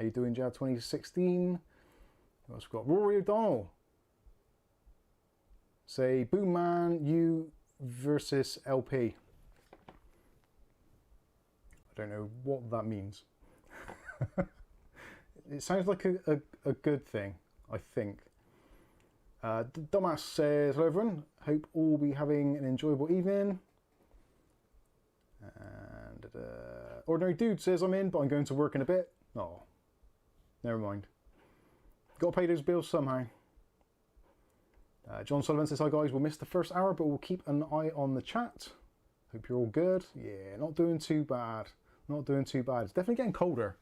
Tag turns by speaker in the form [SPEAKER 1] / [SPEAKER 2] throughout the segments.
[SPEAKER 1] How you doing, Jab 2016? Who else we got? Rory O'Donnell. Say, Boom Man, you versus LP. I don't know what that means. It sounds like a good thing, I think. Dumbass says, hello everyone, hope all be having an enjoyable evening. And Ordinary Dude says, I'm in, but I'm going to work in a bit. Oh, never mind. Got to pay those bills somehow. John Sullivan says, hi guys, we'll miss the first hour, but we'll keep an eye on the chat. Hope you're all good. Yeah, not doing too bad. Not doing too bad. It's definitely getting colder.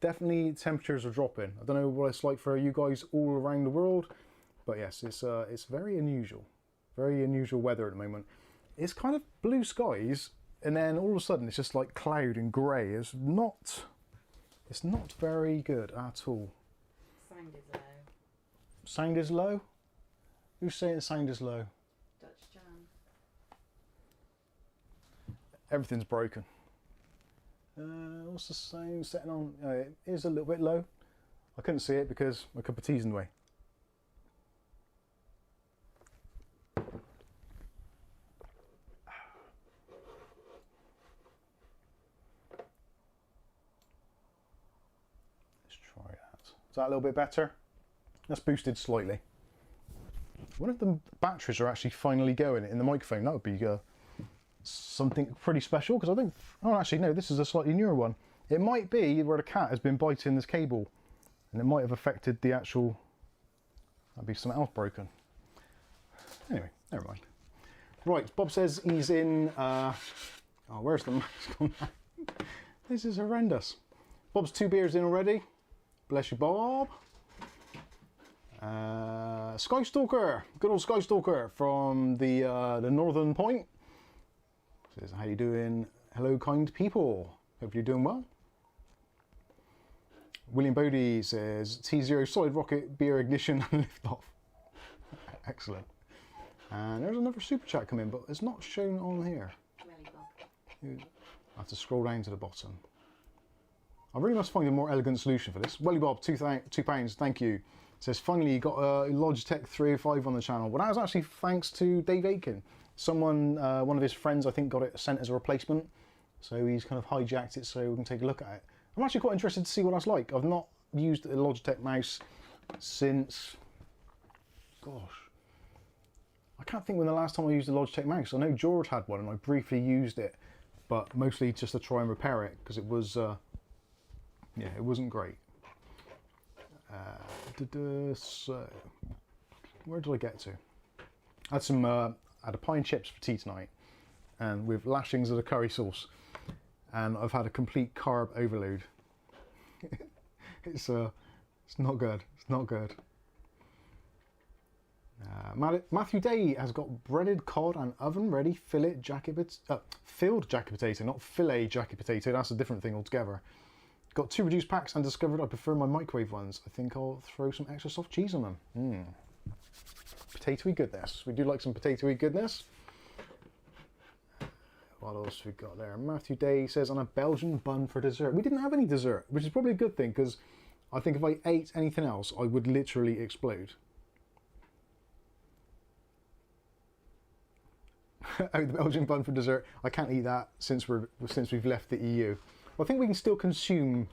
[SPEAKER 1] Definitely temperatures are dropping. I don't know what it's like for you guys all around the world, but yes, it's very unusual. Very unusual weather at the moment. It's kind of blue skies, and then all of a sudden it's just like cloud and grey. It's not very good at all.
[SPEAKER 2] Sound is low.
[SPEAKER 1] Sound is low? Who's saying sound is low?
[SPEAKER 2] Dutch Jan.
[SPEAKER 1] Everything's broken. What's the sound setting on? It is a little bit low. I couldn't see it because my cup of tea's in the way. Let's try that. Is that a little bit better? That's boosted slightly. What if the batteries are actually finally going in the microphone? That would be something pretty special, because I think, oh actually no, this is a slightly newer one. It might be where the cat has been biting this cable and it might have affected the actual, that'd be something else broken. Anyway, never mind. Right, Bob says he's in, oh where's the mouse gone now? This is horrendous. Bob's 2 beers in already. Bless you, Bob. Skystalker, good old Skystalker from the Northern Point. Says, how you doing? Hello, kind people. Hope you're doing well. William Bodie says, T0 solid rocket, beer ignition and lift off. Excellent. And there's another super chat come in, but it's not shown on here. I have to scroll down to the bottom. I really must find a more elegant solution for this. Welly Bob, £2, thank you. Says, finally you got a Logitech 305 on the channel. Well, that was actually thanks to Dave Aiken. Someone, one of his friends, I think, got it sent as a replacement. So he's kind of hijacked it so we can take a look at it. I'm actually quite interested to see what that's like. I've not used a Logitech mouse since, gosh, I can't think when the last time I used a Logitech mouse. I know George had one and I briefly used it, but mostly just to try and repair it because it was, yeah, it wasn't great. So, where did I get to? I had some, I had a pie and chips for tea tonight, and with lashings of the curry sauce, and I've had a complete carb overload. It's not good. It's not good. Matthew Day has got breaded cod and oven-ready filled jacket potato, not fillet jacket potato. That's a different thing altogether. Got 2 reduced packs and discovered I prefer my microwave ones. I think I'll throw some extra soft cheese on them. Potatoey goodness. We do like some potatoey goodness. What else we got there? Matthew Day says, on a Belgian bun for dessert. We didn't have any dessert, which is probably a good thing, because I think if I ate anything else, I would literally explode. Oh, the Belgian bun for dessert. I can't eat that since we've left the EU. I think we can still consume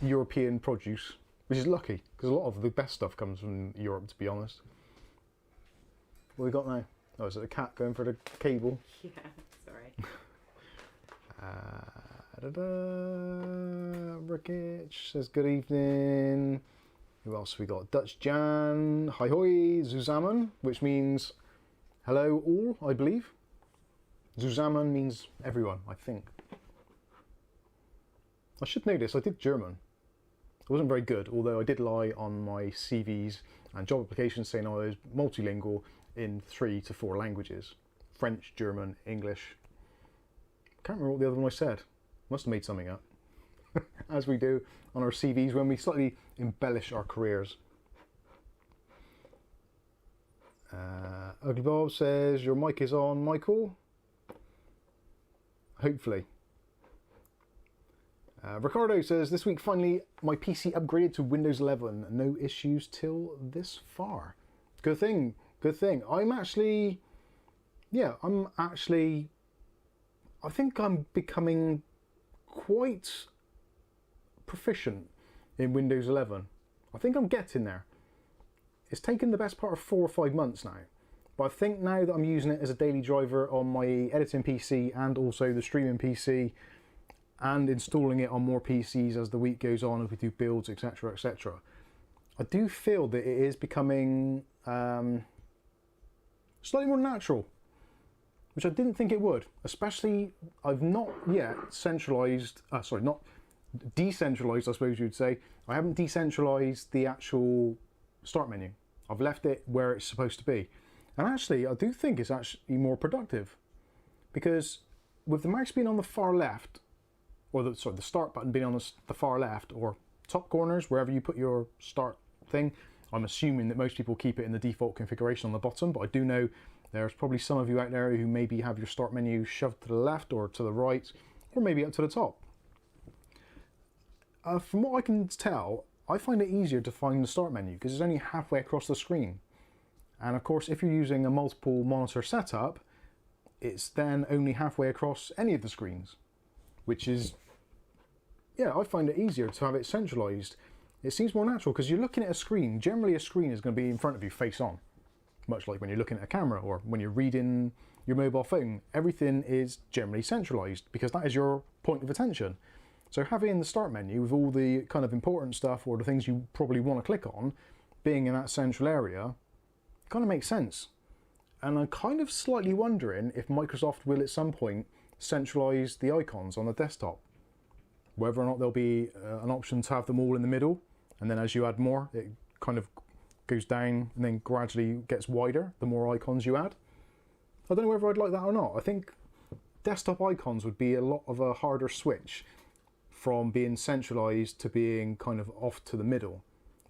[SPEAKER 1] European produce, which is lucky, because a lot of the best stuff comes from Europe, to be honest. What we got now? Oh, is it a cat going for the cable?
[SPEAKER 2] Yeah, sorry.
[SPEAKER 1] Rickich says, good evening. Who else we got? Dutch Jan, hi hoi, Zuzaman, which means hello all, I believe. Zuzaman means everyone, I think. I should know this, I did German. It wasn't very good, although I did lie on my CVs and job applications saying I was multilingual in 3 to 4 languages. French, German, English. Can't remember what the other one I said. Must have made something up. As we do on our CVs when we slightly embellish our careers. Ugly Bob says, your mic is on, Michael. Hopefully. Ricardo says, this week finally my PC upgraded to Windows 11. No issues till this far. Good thing, good thing. I'm actually, I think I'm becoming quite proficient in Windows 11. I think I'm getting there. It's taken the best part of 4 or 5 months now. But I think now that I'm using it as a daily driver on my editing PC and also the streaming PC, and installing it on more PCs as the week goes on, as we do builds, etc., etc., I do feel that it is becoming slightly more natural, which I didn't think it would. Especially, I've not yet centralized, not decentralized, I suppose you'd say. I haven't decentralized the actual start menu. I've left it where it's supposed to be. And actually, I do think it's actually more productive, because with the mouse being on the far left, or the start button being on the far left or top corners, wherever you put your start thing. I'm assuming that most people keep it in the default configuration on the bottom, but I do know there's probably some of you out there who maybe have your start menu shoved to the left or to the right, or maybe up to the top. From what I can tell, I find it easier to find the start menu because it's only halfway across the screen. And of course, if you're using a multiple monitor setup, it's then only halfway across any of the screens, which is, yeah, I find it easier to have it centralized. It seems more natural because you're looking at a screen. Generally, a screen is going to be in front of you, face on, much like when you're looking at a camera or when you're reading your mobile phone. Everything is generally centralized because that is your point of attention. So having the start menu with all the kind of important stuff or the things you probably want to click on being in that central area kind of makes sense. And I'm kind of slightly wondering if Microsoft will at some point centralize the icons on the desktop. Whether or not there'll be an option to have them all in the middle, and then as you add more, it kind of goes down and then gradually gets wider the more icons you add. I don't know whether I'd like that or not. I think desktop icons would be a lot of a harder switch from being centralized to being kind of off to the middle.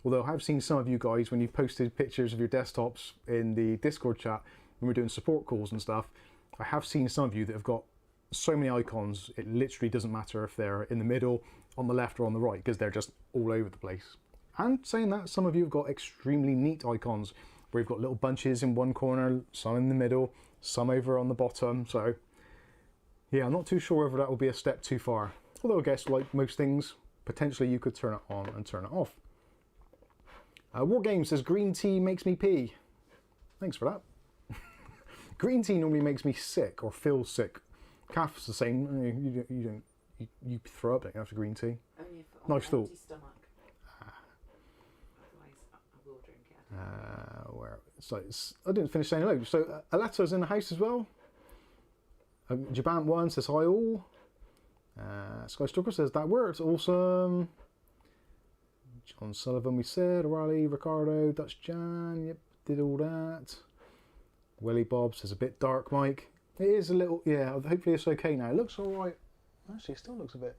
[SPEAKER 1] Although I have seen some of you guys, when you posted pictures of your desktops in the Discord chat, when we're doing support calls and stuff, I have seen some of you that have got so many icons, it literally doesn't matter if they're in the middle, on the left or on the right, because they're just all over the place. And saying that, some of you have got extremely neat icons, where you've got little bunches in one corner, some in the middle, some over on the bottom. So yeah, I'm not too sure whether that will be a step too far. Although I guess, like most things, potentially you could turn it on and turn it off. Wargame says, green tea makes me pee. Thanks for that. Green tea normally makes me sick or feel sick. Kath's the same. You throw up, don't you, after green tea?
[SPEAKER 2] Only if
[SPEAKER 1] Nice
[SPEAKER 2] on an
[SPEAKER 1] thought.
[SPEAKER 2] empty stomach. Otherwise, I will drink it.
[SPEAKER 1] So I didn't finish saying hello. So Aletta's in the house as well. Jabant1 says hi all. Skystalker says that works. Awesome. John Sullivan, we said. O'Reilly, Ricardo, Dutch Jan. Yep, did all that. Willie Bob says a bit dark, Mike. It is a little, yeah, hopefully it's okay now. It looks alright. Actually, it still looks a bit...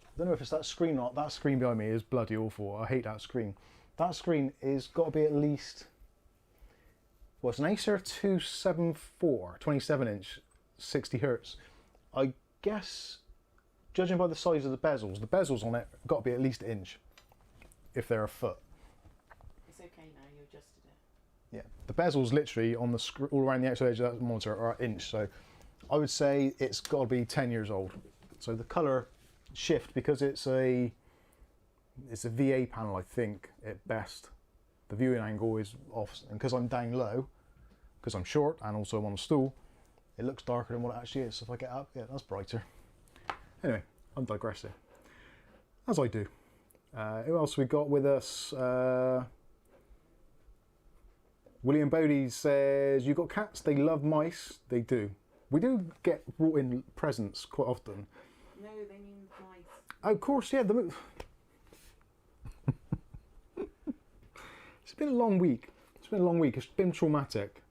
[SPEAKER 1] I don't know if it's that screen or not. That screen behind me is bloody awful. I hate that screen. That screen is got to be at least... Well, it's an Acer 274, 27-inch, 60 hertz. I guess, judging by the size of the bezels on it got to be at least an inch, if they're a foot.
[SPEAKER 2] It's okay now, you adjusted it.
[SPEAKER 1] Yeah, the bezels literally on the all around the outside edge of that monitor are an inch, so I would say it's got to be 10 years old. So the color shift, because it's a VA panel, I think at best. The viewing angle is off, and because I'm down low, because I'm short and also I'm on a stool, it looks darker than what it actually is. So if I get up, yeah, that's brighter. Anyway, I'm digressing, as I do. Who else we got with us? William Bodie says, you got cats, they love mice. They do. We do get brought in presents quite often.
[SPEAKER 2] No, they mean mice.
[SPEAKER 1] Oh, of course, yeah. It's been a long week. It's been a long week. It's been traumatic.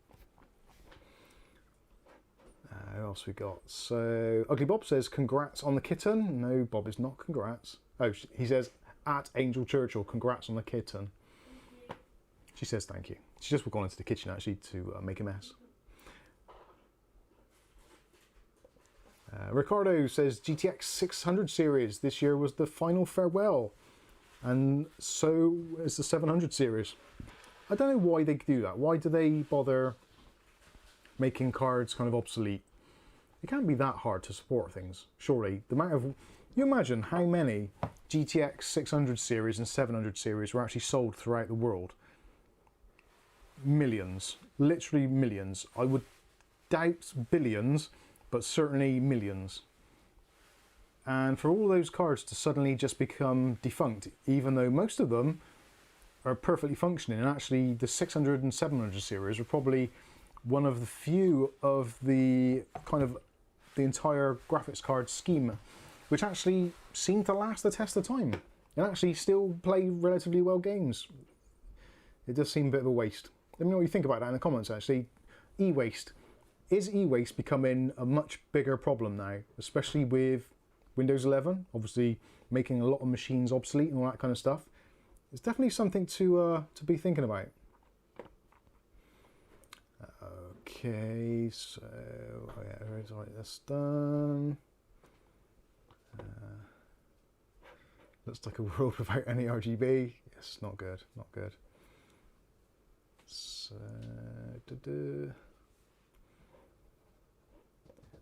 [SPEAKER 1] Who else we got? So, Ugly Bob says, congrats on the kitten. No, Bob is not congrats. Oh, he says, at Angel Churchill, congrats on the kitten. She says thank you. She's just gone into the kitchen actually to make a mess. Ricardo says GTX 600 series this year was the final farewell, and so is the 700 series. I don't know why they do that. Why do they bother making cards kind of obsolete? It can't be that hard to support things, surely. The amount of, you imagine how many GTX 600 series and 700 series were actually sold throughout the world. Millions, literally millions. I would doubt billions, but certainly millions. And for all those cards to suddenly just become defunct, even though most of them are perfectly functioning, and actually the 600 and 700 series are probably one of the few of the kind of the entire graphics card scheme which actually seem to last the test of time and actually still play relatively well games. It does seem a bit of a waste. Let me know what you think about that in the comments actually. E-waste. Is e-waste becoming a much bigger problem now, especially with Windows 11, obviously making a lot of machines obsolete and all that kind of stuff? It's definitely something to be thinking about. Okay, so yeah, let's write this down. Looks like a world without any RGB. Yes, not good, not good. So,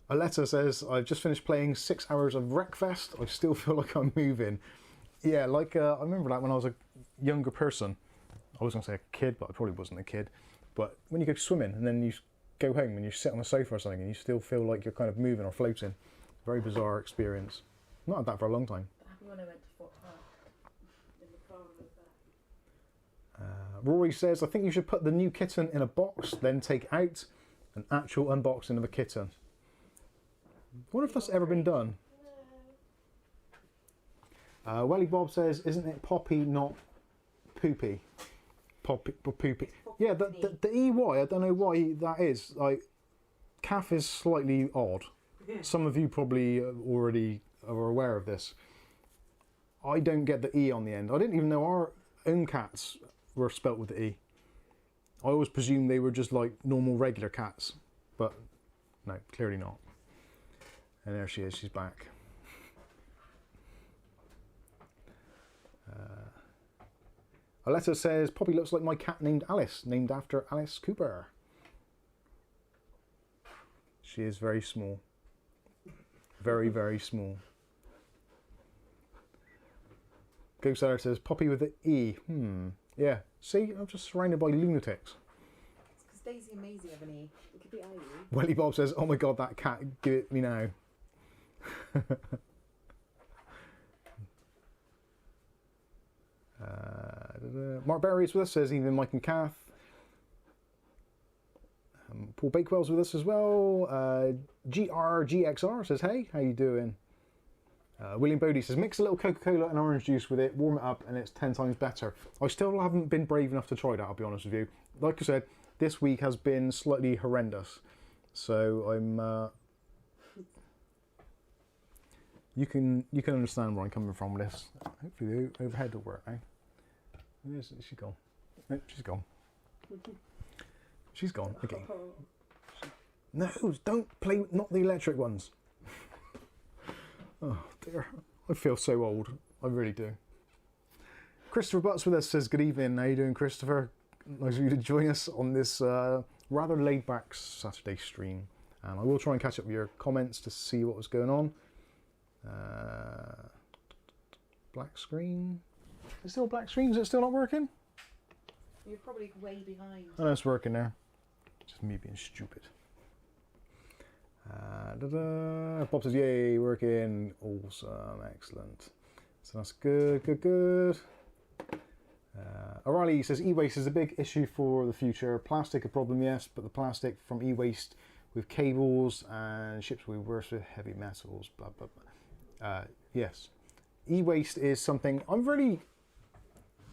[SPEAKER 1] Aletta says, I've just finished playing 6 hours of Wreckfest. I still feel like I'm moving. Yeah, like I remember that when I was a younger person. I was going to say a kid, but I probably wasn't a kid. But when you go swimming and then you go home and you sit on a sofa or something and you still feel like you're kind of moving or floating. Very bizarre experience. Not had that for a long time.
[SPEAKER 2] That happened when I went to Fort Park in the car with that.
[SPEAKER 1] Rory says, I think you should put the new kitten in a box, then take out an actual unboxing of a kitten. I wonder if that's ever been done. Welly Bob says, isn't it Poppy, not Poopy? Poopy. Yeah, the EY, I don't know why that is. Like, calf is slightly odd. Some of you probably already are aware of this. I don't get the E on the end. I didn't even know our own cats were spelt with the E. I always presumed they were just like normal regular cats, but no, clearly not. And there she is, she's back. Aletta says, Poppy looks like my cat named Alice, named after Alice Cooper. She is very small. Very, very small. Ghost Seller says, Poppy with the E. Yeah, see, I'm just surrounded by lunatics.
[SPEAKER 2] It's because Daisy and Maisie have an E. It could be IE.
[SPEAKER 1] Welly Bob says, oh my god, that cat, give it me now. Mark Berry's with us, says even Mike and Kath. Paul Bakewell's with us as well. GRGXR says, hey, how you doing? William Bodie says, mix a little Coca-Cola and orange juice with it, warm it up, and it's 10 times better. I still haven't been brave enough to try that, I'll be honest with you. Like I said, this week has been slightly horrendous. So I'm... You can understand where I'm coming from with this. Hopefully the overhead will work now. Where's she gone? No, she's gone. She's gone. Okay. No, don't play with not the electric ones. Oh dear. I feel so old. I really do. Christopher Butts with us says, good evening. How you doing, Christopher? Nice of you to join us on this rather laid back Saturday stream. And I will try and catch up with your comments to see what was going on. Black screen. Is it still black screen? Is it still not working?
[SPEAKER 2] You're probably way behind.
[SPEAKER 1] Oh no, it's working now. Just me being stupid. Bob says, yay, working. Awesome, excellent. So that's good, good, good. O'Reilly says, e-waste is a big issue for the future. Plastic a problem, yes, but the plastic from e-waste with cables and ships will be worse with heavy metals, blah, blah, blah. Yes. E-waste is something I'm really,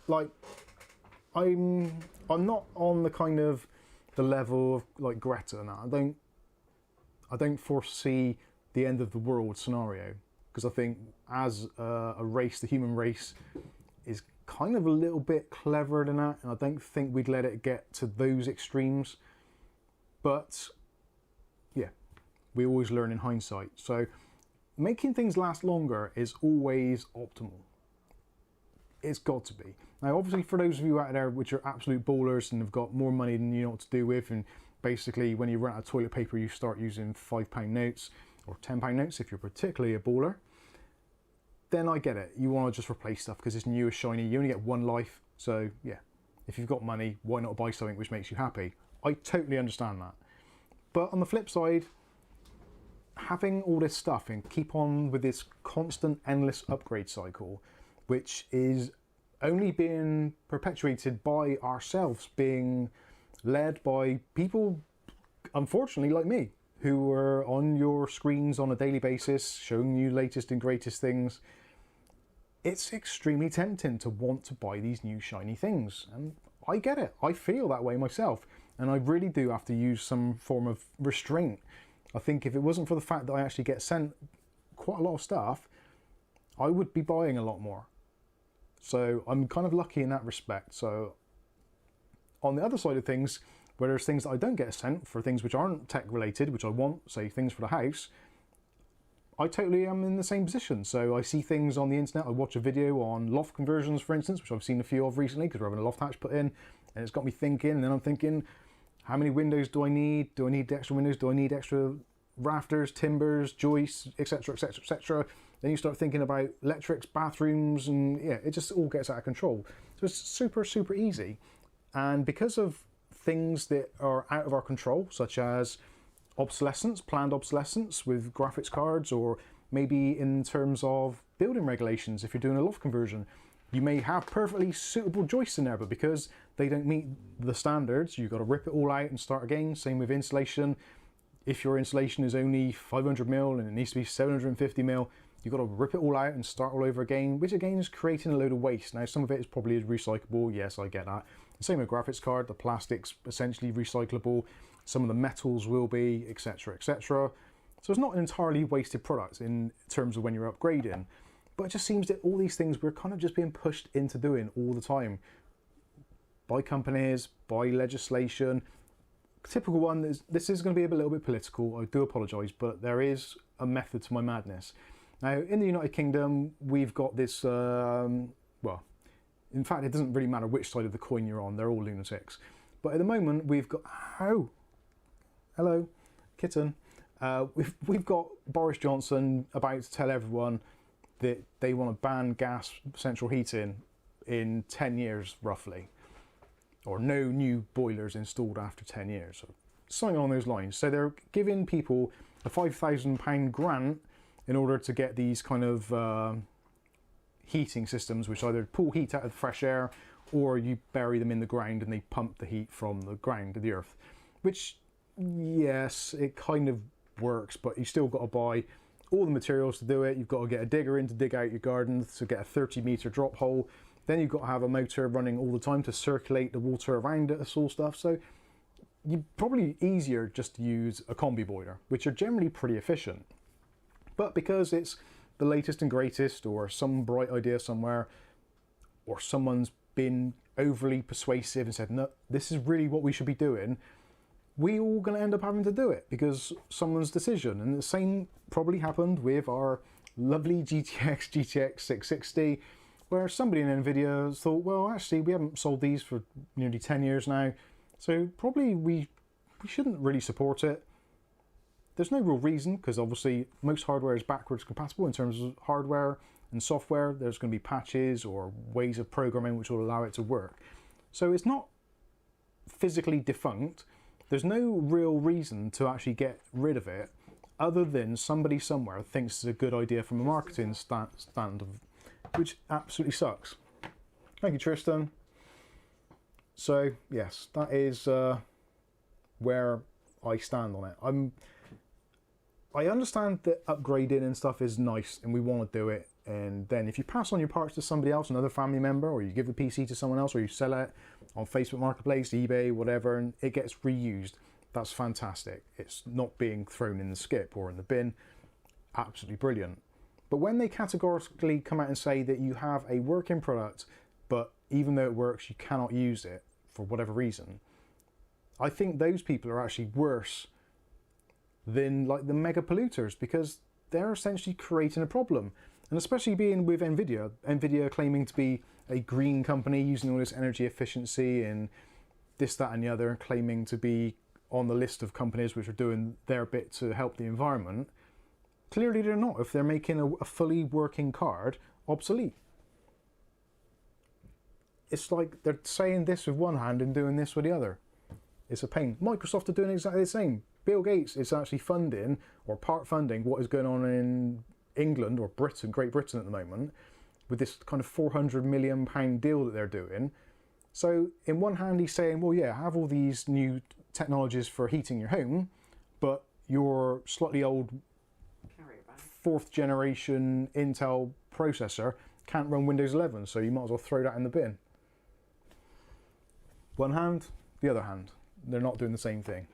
[SPEAKER 1] like, I'm not on the kind of the level of like Greta and that. I don't foresee the end of the world scenario, because I think as a race, the human race is kind of a little bit cleverer than that, and I don't think we'd let it get to those extremes. But yeah, we always learn in hindsight. So making things last longer is always optimal. It's got to be. Now, obviously, for those of you out there which are absolute ballers and have got more money than you know what to do with, and basically when you run out of toilet paper, you start using £5 notes or £10 notes if you're particularly a baller, then I get it. You want to just replace stuff because it's new, it's shiny. You only get one life. So yeah, if you've got money, why not buy something which makes you happy? I totally understand that. But on the flip side, having all this stuff and keep on with this constant endless upgrade cycle, which is only being perpetuated by ourselves, being led by people, unfortunately, like me, who are on your screens on a daily basis, showing you latest and greatest things. It's extremely tempting to want to buy these new shiny things. And I get it. I feel that way myself. And I really do have to use some form of restraint. I think if it wasn't for the fact that I actually get sent quite a lot of stuff, I would be buying a lot more. So I'm kind of lucky in that respect. So on the other side of things, where there's things that I don't get sent for things which aren't tech related, which I want, say things for the house, I totally am in the same position. So I see things on the internet, I watch a video on loft conversions, for instance, which I've seen a few of recently because we're having a loft hatch put in, and it's got me thinking, and then I'm thinking, how many windows do I need? Do I need extra windows? Do I need extra rafters, timbers, joists, etc, etc, etc? Then you start thinking about electrics, bathrooms, and yeah, it just all gets out of control. So it's super, super easy. And because of things that are out of our control, such as obsolescence, planned obsolescence with graphics cards, or maybe in terms of building regulations, if you're doing a loft conversion, you may have perfectly suitable joists in there, but because they don't meet the standards, you've got to rip it all out and start again. Same with insulation. If your insulation is only 500mm and it needs to be 750mm, you've got to rip it all out and start all over again, which again is creating a load of waste. Now, some of it is probably recyclable. Yes, I get that. Same with graphics card, the plastic's essentially recyclable. Some of the metals will be, etc, etc. So it's not an entirely wasted product in terms of when you're upgrading. But it just seems that all these things we're kind of just being pushed into doing all the time. By companies, by legislation. Typical one is, this is going to be a little bit political, I do apologise, but there is a method to my madness. Now, in the United Kingdom, we've got this, well, in fact, it doesn't really matter which side of the coin you're on, they're all lunatics. But at the moment, we've got, oh, hello, kitten. We've got Boris Johnson about to tell everyone that they want to ban gas central heating in 10 years, roughly. Or no new boilers installed after 10 years. So something along those lines. So they're giving people a £5,000 grant in order to get these kind of heating systems, which either pull heat out of the fresh air, or you bury them in the ground and they pump the heat from the ground to the earth. Which, yes, it kind of works, but you still got to buy all the materials to do it. You've got to get a digger in to dig out your garden to get a 30-metre drop hole. Then you've got to have a motor running all the time to circulate the water around it, this all stuff. So you're probably easier just to use a combi boiler, which are generally pretty efficient. But because it's the latest and greatest, or some bright idea somewhere, or someone's been overly persuasive and said, no, this is really what we should be doing, we all going to end up having to do it because someone's decision. And the same probably happened with our lovely GTX 660, where somebody in NVIDIA thought, well, actually, we haven't sold these for nearly 10 years now, so probably we shouldn't really support it. There's no real reason, because obviously most hardware is backwards compatible in terms of hardware and software. There's going to be patches or ways of programming which will allow it to work. So it's not physically defunct. There's no real reason to actually get rid of it, other than somebody somewhere thinks it's a good idea from a marketing stand, which absolutely sucks. Thank you, Tristan. So yes, that is where I stand on it. I understand that upgrading and stuff is nice and we want to do it, and then if you pass on your parts to somebody else, another family member, or you give the PC to someone else, or you sell it on Facebook Marketplace, eBay, whatever, and it gets reused, that's fantastic. It's not being thrown in the skip or in the bin. Absolutely brilliant. But when they categorically come out and say that you have a working product, but even though it works, you cannot use it for whatever reason, I think those people are actually worse than like the mega polluters, because they're essentially creating a problem. And especially being with Nvidia claiming to be a green company using all this energy efficiency and this, that and the other, claiming to be on the list of companies which are doing their bit to help the environment. Clearly they're not, if they're making a fully working card obsolete. It's like they're saying this with one hand and doing this with the other. It's a pain. Microsoft are doing exactly the same. Bill Gates is actually funding, or part funding, what is going on in England or Britain, Great Britain at the moment, with this kind of £400 million deal that they're doing. So in one hand he's saying, well, yeah, have all these new technologies for heating your home, but your slightly old 4th generation Intel processor can't run Windows 11, so you might as well throw that in the bin. One hand, the other hand. They're not doing the same thing.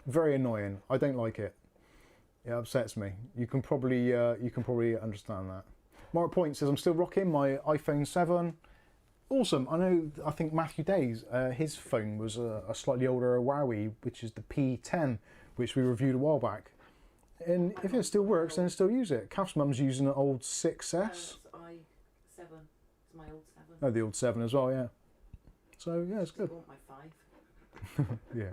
[SPEAKER 1] Very annoying. I don't like it. It upsets me. You can probably understand that. Mark Point says, I'm still rocking my iPhone 7. Awesome. I think Matthew Days, his phone was a slightly older Huawei, which is the P10, which we reviewed a while back. And if it still works, then still use it. Kath's mum's using an old 6S.
[SPEAKER 2] It's i7. It's my old 7.
[SPEAKER 1] Oh, the old 7 as well, yeah. So, yeah, it's good.
[SPEAKER 2] I want my 5.
[SPEAKER 1] Yeah.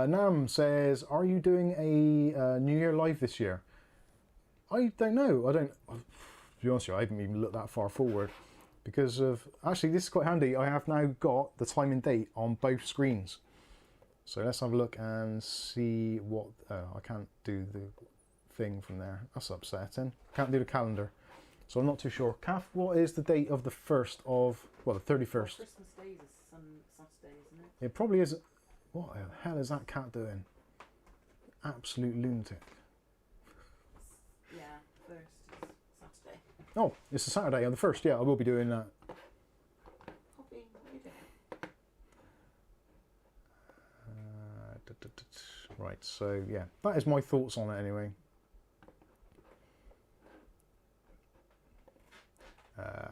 [SPEAKER 1] Nam says, are you doing a New Year live this year? I don't know. To be honest with you, I haven't even looked that far forward. Because of, actually this is quite handy, I have now got the time and date on both screens. So let's have a look and see what, I can't do the thing from there. That's upsetting. Can't do the calendar. So I'm not too sure. Kath, what is the date of the 1st of, well, the 31st?
[SPEAKER 2] Christmas Day is Saturday, isn't it?
[SPEAKER 1] It probably is. What the hell is that cat doing? Absolute lunatic.
[SPEAKER 2] Yeah, 1st is Saturday.
[SPEAKER 1] Oh, it's a Saturday on the 1st. Yeah, I will be doing that.
[SPEAKER 2] Poppy, what are you doing?
[SPEAKER 1] Right, so yeah, that is my thoughts on it anyway.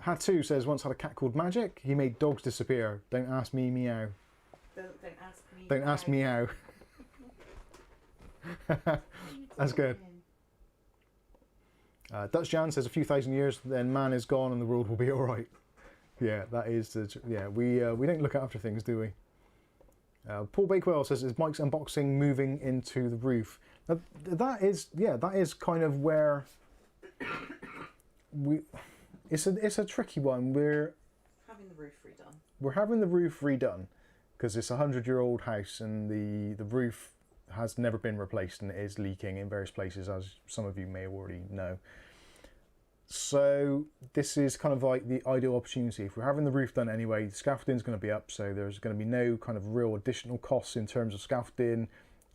[SPEAKER 1] Hatu says, once had a cat called Magic. He made dogs disappear. Don't ask me meow.
[SPEAKER 2] Don't ask me.
[SPEAKER 1] Don't ask meow. That's good. Dutch Jan says, a few thousand years, then man is gone and the world will be all right. Yeah, that is yeah. We don't look after things, do we? Paul Bakewell says, is Mike's unboxing moving into the roof? Now, that is kind of where we. It's a tricky one. We're
[SPEAKER 2] having the roof redone.
[SPEAKER 1] We're having the roof redone because it's a 100-year-old house and the roof has never been replaced and it is leaking in various places, as some of you may already know. So this is kind of like the ideal opportunity. If we're having the roof done anyway, the scaffolding's going to be up, so there's going to be no kind of real additional costs in terms of scaffolding.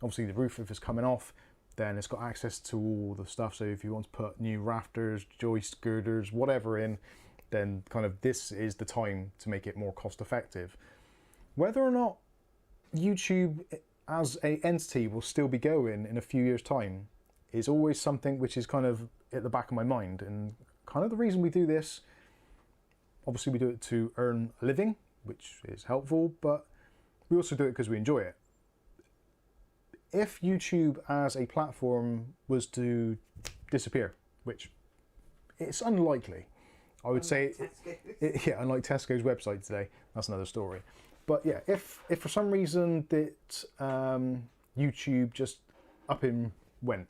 [SPEAKER 1] Obviously the roof, if it's coming off, then it's got access to all the stuff. So if you want to put new rafters, joists, girders, whatever in, then kind of this is the time to make it more cost effective. Whether or not YouTube as an entity will still be going in a few years' time is always something which is kind of at the back of my mind. And kind of the reason we do this, obviously we do it to earn a living, which is helpful, but we also do it because we enjoy it. If YouTube as a platform was to disappear, which it's unlikely, I would say, yeah, unlike Tesco's website today, that's another story. But yeah, if for some reason that YouTube just up and went,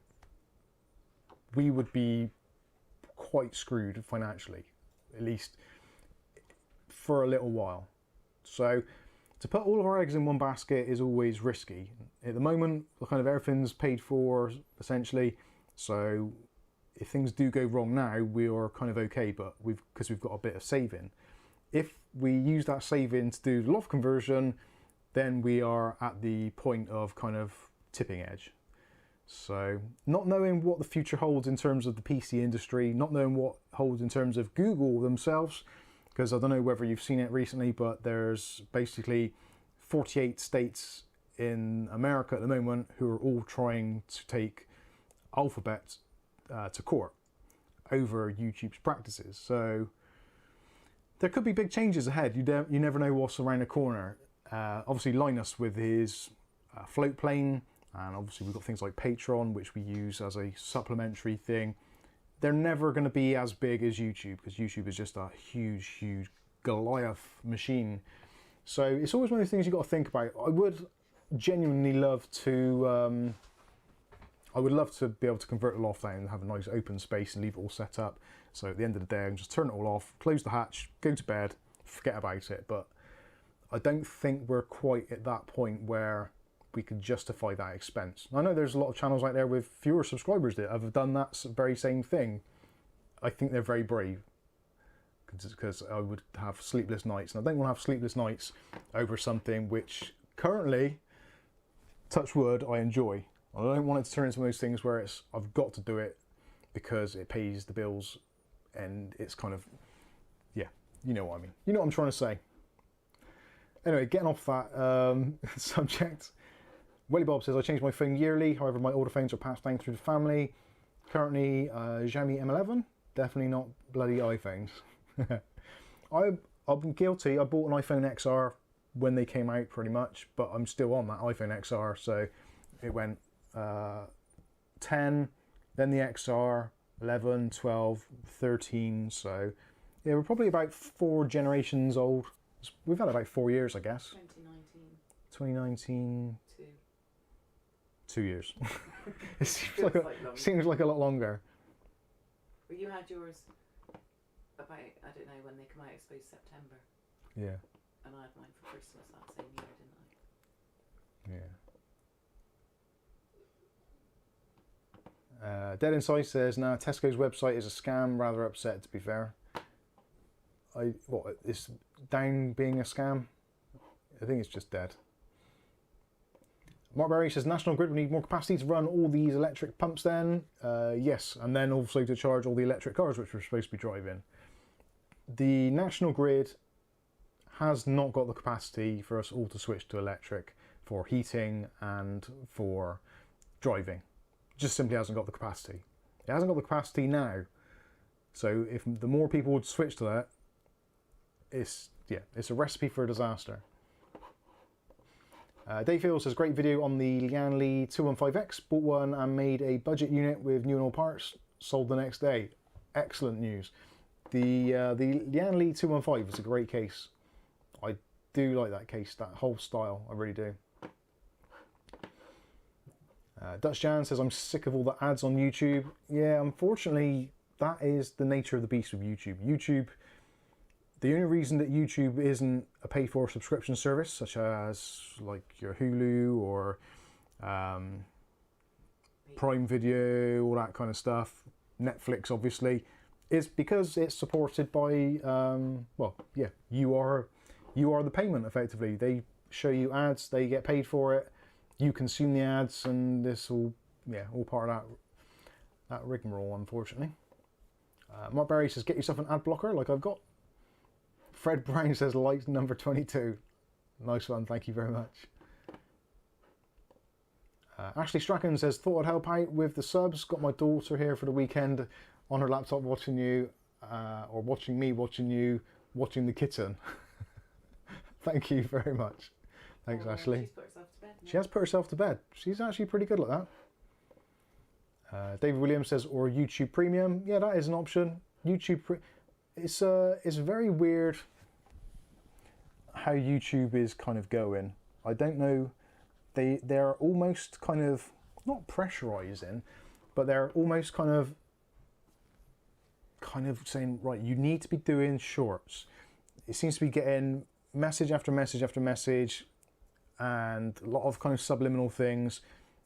[SPEAKER 1] we would be quite screwed financially, at least for a little while. So to put all of our eggs in one basket is always risky. At the moment, kind of everything's paid for, essentially. So if things do go wrong now, we are kind of okay, but because we've got a bit of saving. If we use that saving to do the loft conversion, then we are at the point of kind of tipping edge. So not knowing what the future holds in terms of the PC industry, not knowing what holds in terms of Google themselves, because I don't know whether you've seen it recently, but there's basically 48 states in America at the moment who are all trying to take Alphabet to court over YouTube's practices. So there could be big changes ahead. You never know what's around the corner. Obviously Linus with his float plane And obviously we've got things like Patreon, which we use as a supplementary thing. They're never going to be as big as YouTube, because YouTube is just a huge Goliath machine. So it's always one of those things you've got to think about. I would genuinely love to be able to convert the loft out and have a nice open space and leave it all set up. So at the end of the day, I can just turn it all off, close the hatch, go to bed, forget about it. But I don't think we're quite at that point where we could justify that expense. I know there's a lot of channels out there with fewer subscribers that have done that very same thing. I think they're very brave, because I would have sleepless nights, and I don't want to have sleepless nights over something which currently, touch wood, I enjoy. I don't want it to turn into one of those things where it's I've got to do it because it pays the bills, and it's kind of, yeah, you know what I mean. You know what I'm trying to say. Anyway, getting off that subject, Welly Bob says, I change my phone yearly, however my older phones are passed down through the family. Currently Xiaomi M11, definitely not bloody iPhones. I'm guilty. I bought an iPhone XR when they came out pretty much, but I'm still on that iPhone XR, so it went 10, then the XR, 11, 12, 13, so yeah, we're probably about 4 generations old. We've had about 4 years, I guess. 2019. 2 years. It seems like a lot longer.
[SPEAKER 2] Well, you had yours about, I don't know when they come out, I suppose September.
[SPEAKER 1] Yeah.
[SPEAKER 2] And I had mine for Christmas that same year, didn't I?
[SPEAKER 1] Yeah. Dead Inside says, nah, Tesco's website is a scam, rather upset to be fair. What, is down being a scam? I think it's just dead. Mark Berry says, National Grid will need more capacity to run all these electric pumps then. Yes, and then also to charge all the electric cars which we're supposed to be driving. The National Grid has not got the capacity for us all to switch to electric for heating and for driving. Just simply hasn't got the capacity. It hasn't got the capacity now. So if the more people would switch to that, it's a recipe for a disaster. Dave Field says, great video on the Lianli 215X. Bought one and made a budget unit with new and all parts. Sold the next day. Excellent news. The Lianli 215 is a great case. I do like that case, that whole style. I really do. Dutch Jan says, I'm sick of all the ads on YouTube. Yeah, unfortunately, that is the nature of the beast with YouTube. The only reason that YouTube isn't a pay-for subscription service, such as like your Hulu or Prime Video, all that kind of stuff, Netflix obviously, is because it's supported by, you are the payment effectively. They show you ads, they get paid for it, you consume the ads, and this all part of that rigmarole, unfortunately. Mark Berry says, get yourself an ad blocker like I've got. Fred Brown says, like number 22. Nice one, thank you very much. Ashley Strachan says, thought I'd help out with the subs. Got my daughter here for the weekend on her laptop watching you, or watching me watching you, watching the kitten. Thank you very much. Thanks, Ashley.
[SPEAKER 2] She's put herself to bed now.
[SPEAKER 1] She has put herself to bed. She's actually pretty good like that. David Williams says, or YouTube Premium. Yeah, that is an option. It's very weird how YouTube is kind of going. I don't know. They're almost kind of not pressurizing, but they're almost kind of saying, right, you need to be doing shorts. It seems to be getting message after message after message, and a lot of kind of subliminal things.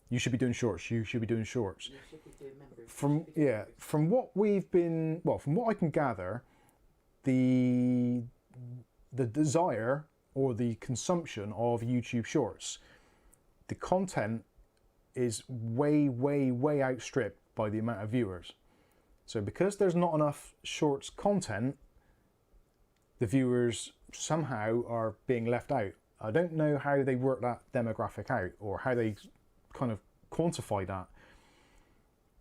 [SPEAKER 1] You should be doing shorts. You should be doing shorts.
[SPEAKER 2] You should be doing members.
[SPEAKER 1] From what I can gather, the desire or the consumption of YouTube Shorts, the content is way outstripped by the amount of viewers. So because there's not enough Shorts content, the viewers somehow are being left out. I don't know how they work that demographic out or how they kind of quantify that.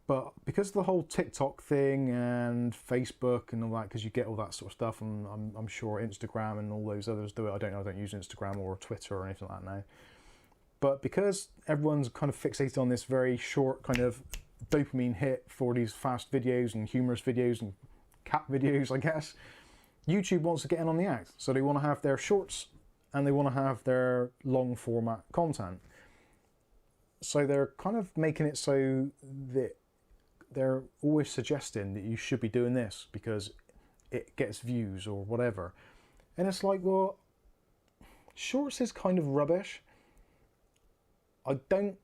[SPEAKER 1] But because of the whole TikTok thing and Facebook and all that, because you get all that sort of stuff, and I'm sure Instagram and all those others do it. I don't know, I don't use Instagram or Twitter or anything like that now. But because everyone's kind of fixated on this very short kind of dopamine hit for these fast videos and humorous videos and cat videos, I guess, YouTube wants to get in on the act. So they want to have their shorts and they want to have their long format content. So they're kind of making it so that they're always suggesting that you should be doing this because it gets views or whatever. And it's like, well, shorts is kind of rubbish. I don't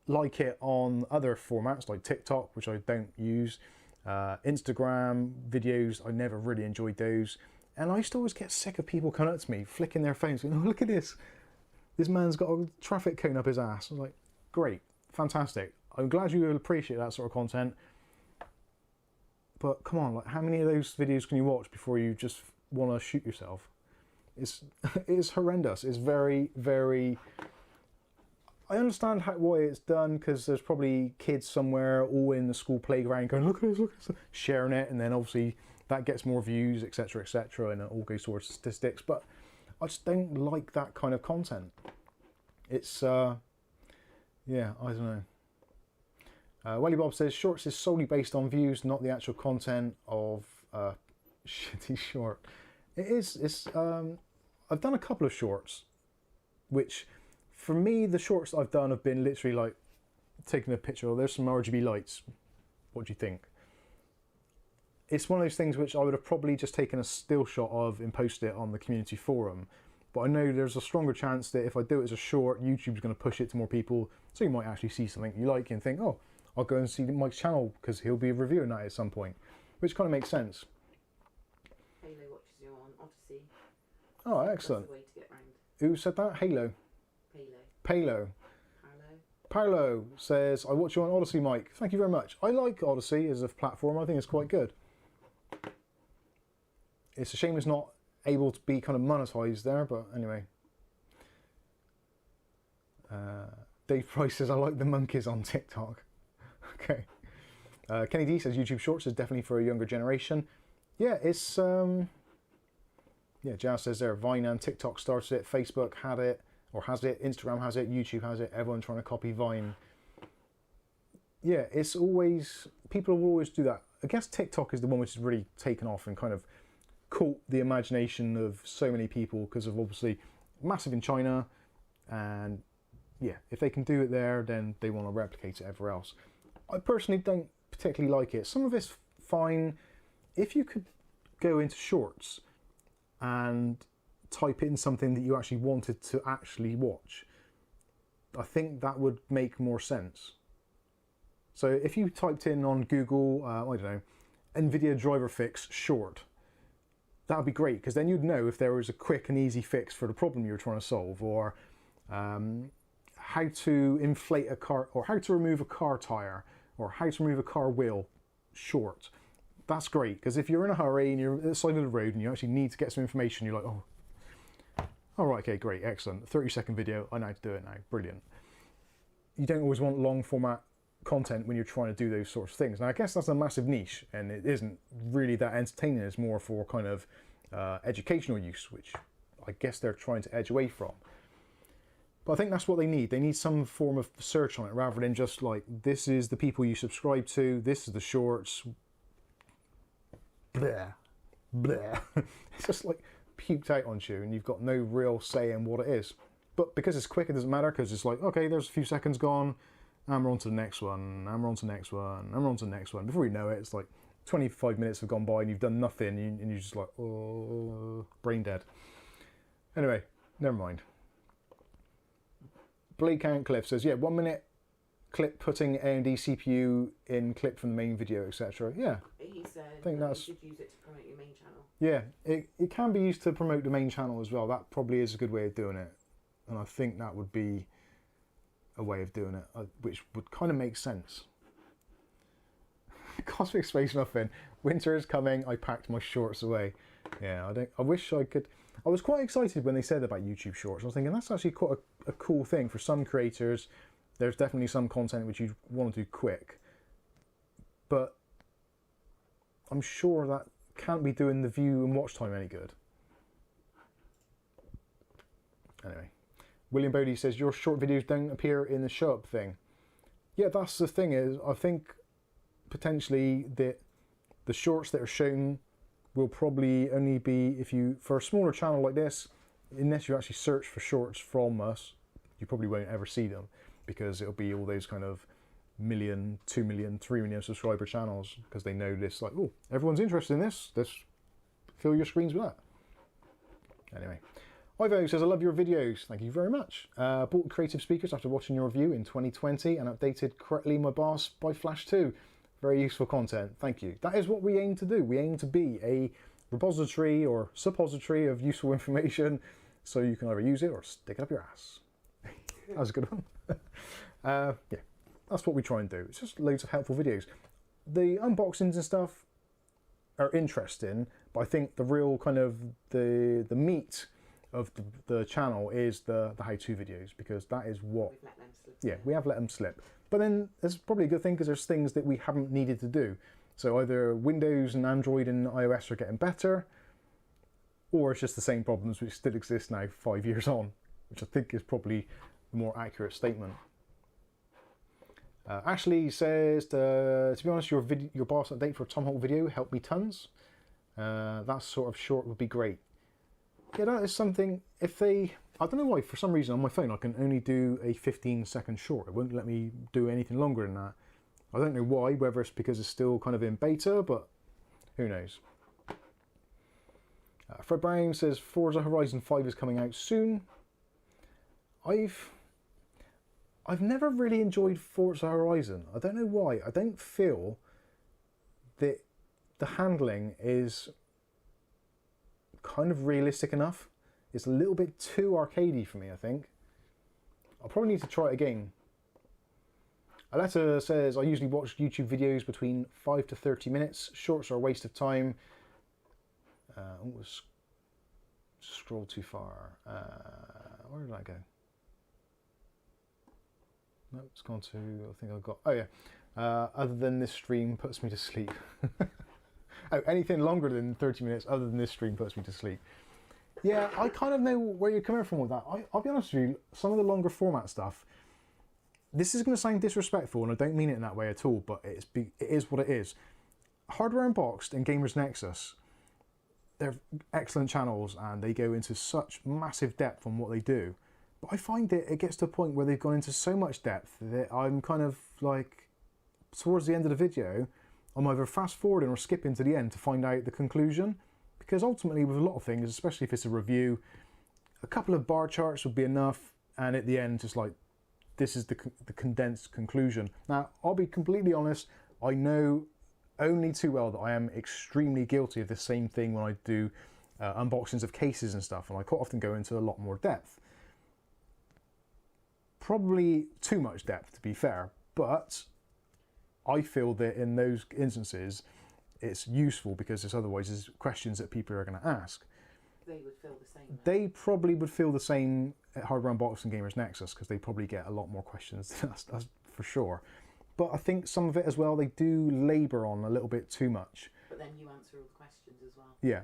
[SPEAKER 1] like it on other formats like TikTok, which I don't use. Instagram videos, I never really enjoyed those. And I used to always get sick of people coming up to me, flicking their phones, going, oh, look at this. This man's got a traffic cone up his ass. I was like, great, fantastic. I'm glad you appreciate that sort of content. But come on, like, how many of those videos can you watch before you just want to shoot yourself? It's horrendous. It's very, very... I understand why it's done, because there's probably kids somewhere all in the school playground going, look at this, sharing it, and then obviously that gets more views, etc., and it all goes towards statistics. But I just don't like that kind of content. It's, yeah, I don't know. Welly Bob says, shorts is solely based on views, not the actual content of shitty short. It is, I've done a couple of shorts, which... For me, the shorts I've done have been literally like taking a picture. Oh, there's some RGB lights. What do you think? It's one of those things which I would have probably just taken a still shot of and posted it on the community forum. But I know there's a stronger chance that if I do it as a short, YouTube's going to push it to more people. So you might actually see something you like and think, oh, I'll go and see Mike's channel because he'll be reviewing that at some point. Which kind of makes sense.
[SPEAKER 2] Halo watches you on Odyssey.
[SPEAKER 1] Oh, excellent.
[SPEAKER 2] That's the way to get round.
[SPEAKER 1] Who said that? Halo? Palo. Paolo says, I watch you on Odyssey, Mike. Thank you very much. I like Odyssey as a platform. I think it's quite good. It's a shame it's not able to be kind of monetized there, but anyway. Dave Price says, I like the monkeys on TikTok. Okay. Kenny D says, YouTube Shorts is definitely for a younger generation. Yeah, it's... yeah, Jazz says there, Vine and TikTok started it. Facebook had it. Or has it, Instagram has it, YouTube has it, everyone trying to copy Vine. Yeah, it's always, people will always do that. I guess TikTok is the one which has really taken off and kind of caught the imagination of so many people because of obviously massive in China. And yeah, if they can do it there, then they want to replicate it everywhere else. I personally don't particularly like it. Some of it's fine. If you could go into shorts and type in something that you actually wanted to actually watch, I think that would make more sense. So if you typed in on Google, I don't know, NVIDIA driver fix short, that would be great, because then you'd know if there was a quick and easy fix for the problem you were trying to solve, or how to inflate a car, or how to remove a car tire, or how to remove a car wheel short. That's great, because if you're in a hurry and you're at the side of the road and you actually need to get some information, you're like, oh, all right, okay, great, excellent. 30-second video, I know how to do it now, brilliant. You don't always want long format content when you're trying to do those sorts of things. Now, I guess that's a massive niche, and it isn't really that entertaining. It's more for kind of educational use, which I guess they're trying to edge away from. But I think that's what they need. They need some form of search on it, rather than just like, this is the people you subscribe to, this is the shorts. Bleh, bleh. It's just like puked out on you, and you've got no real say in what it is. But because it's quick, it doesn't matter, because it's like, okay, there's a few seconds gone, and we're on to the next one, and we're on to the next one, and we're on to the next one. Before you know it, it's like 25 minutes have gone by and you've done nothing, and you're just like, oh, brain dead. Anyway, never mind. Blake Count Cliff says, yeah, 1 minute clip putting AMD CPU in clip from the main video, etc. Yeah.
[SPEAKER 2] He said
[SPEAKER 1] I think that's,
[SPEAKER 2] you should use it to promote your main channel.
[SPEAKER 1] Yeah, it can be used to promote the main channel as well. That probably is a good way of doing it. And I think that would be a way of doing it, which would kind of make sense. Cosmic Space Muffin. Winter is coming. I packed my shorts away. Yeah, I wish I could. I was quite excited when they said about YouTube Shorts. I was thinking that's actually quite a cool thing for some creators. There's definitely some content which you want to do quick, but I'm sure that can't be doing the view and watch time any good. Anyway, William Bodie says, your short videos don't appear in the show up thing. Yeah, that's the thing is, I think potentially that the shorts that are shown will probably only be, if you, for a smaller channel like this, unless you actually search for shorts from us, you probably won't ever see them, because it'll be all those kind of 1 million, 2 million, 3 million subscriber channels, because they know this, like, oh, everyone's interested in this, let's fill your screens with that. Anyway, Ivo says, I love your videos. Thank you very much. Bought creative speakers after watching your review in 2020 and updated correctly my Boss by Flash 2. Very useful content. Thank you. That is what we aim to do. We aim to be a repository or suppository of useful information, so you can either use it or stick it up your ass. That was a good one. Yeah, that's what we try and do. It's just loads of helpful videos. The unboxings and stuff are interesting, but I think the real kind of the meat of the channel is the how-to videos, because that is what...
[SPEAKER 2] We've let them slip.
[SPEAKER 1] Yeah, we have let them slip. But then it's probably a good thing, because there's things that we haven't needed to do. So either Windows and Android and iOS are getting better, or it's just the same problems which still exist now 5 years on, which I think is probably the more accurate statement. Ashley says, to be honest, your Boss update for Tom Hawk video helped me tons. That sort of short would be great. Yeah, that is something, if they... I don't know why, for some reason on my phone I can only do a 15-second short. It won't let me do anything longer than that. I don't know why, whether it's because it's still kind of in beta, but who knows. Fred Brown says, Forza Horizon 5 is coming out soon. I've never really enjoyed Forza Horizon. I don't know why. I don't feel that the handling is kind of realistic enough. It's a little bit too arcadey for me, I think. I'll probably need to try it again. Aletta says, I usually watch YouTube videos between 5 to 30 minutes. Shorts are a waste of time. Scroll too far. Where did I go? No, it's gone to, I think I've got, oh yeah. Other than this stream puts me to sleep. Oh, anything longer than 30 minutes other than this stream puts me to sleep. Yeah, I kind of know where you're coming from with that. I'll be honest with you, some of the longer format stuff, this is going to sound disrespectful, and I don't mean it in that way at all, but it is what it is. Hardware Unboxed and Gamers Nexus, they're excellent channels, and they go into such massive depth on what they do. But I find that it gets to a point where they've gone into so much depth that I'm kind of like, towards the end of the video, I'm either fast forwarding or skipping to the end to find out the conclusion. Because ultimately with a lot of things, especially if it's a review, a couple of bar charts would be enough, and at the end just like, this is the condensed conclusion. Now, I'll be completely honest, I know only too well that I am extremely guilty of the same thing when I do unboxings of cases and stuff, and I quite often go into a lot more depth. Probably too much depth, to be fair, but I feel that in those instances it's useful, because it's otherwise there's questions that people are going to ask.
[SPEAKER 2] They would feel the same.
[SPEAKER 1] They probably would feel the same at Hardware Unboxed and Gamers Nexus, because they probably get a lot more questions than us, that's for sure. But I think some of it as well, they do labour on a little bit too much.
[SPEAKER 2] But then you answer all the questions as well.
[SPEAKER 1] Yeah.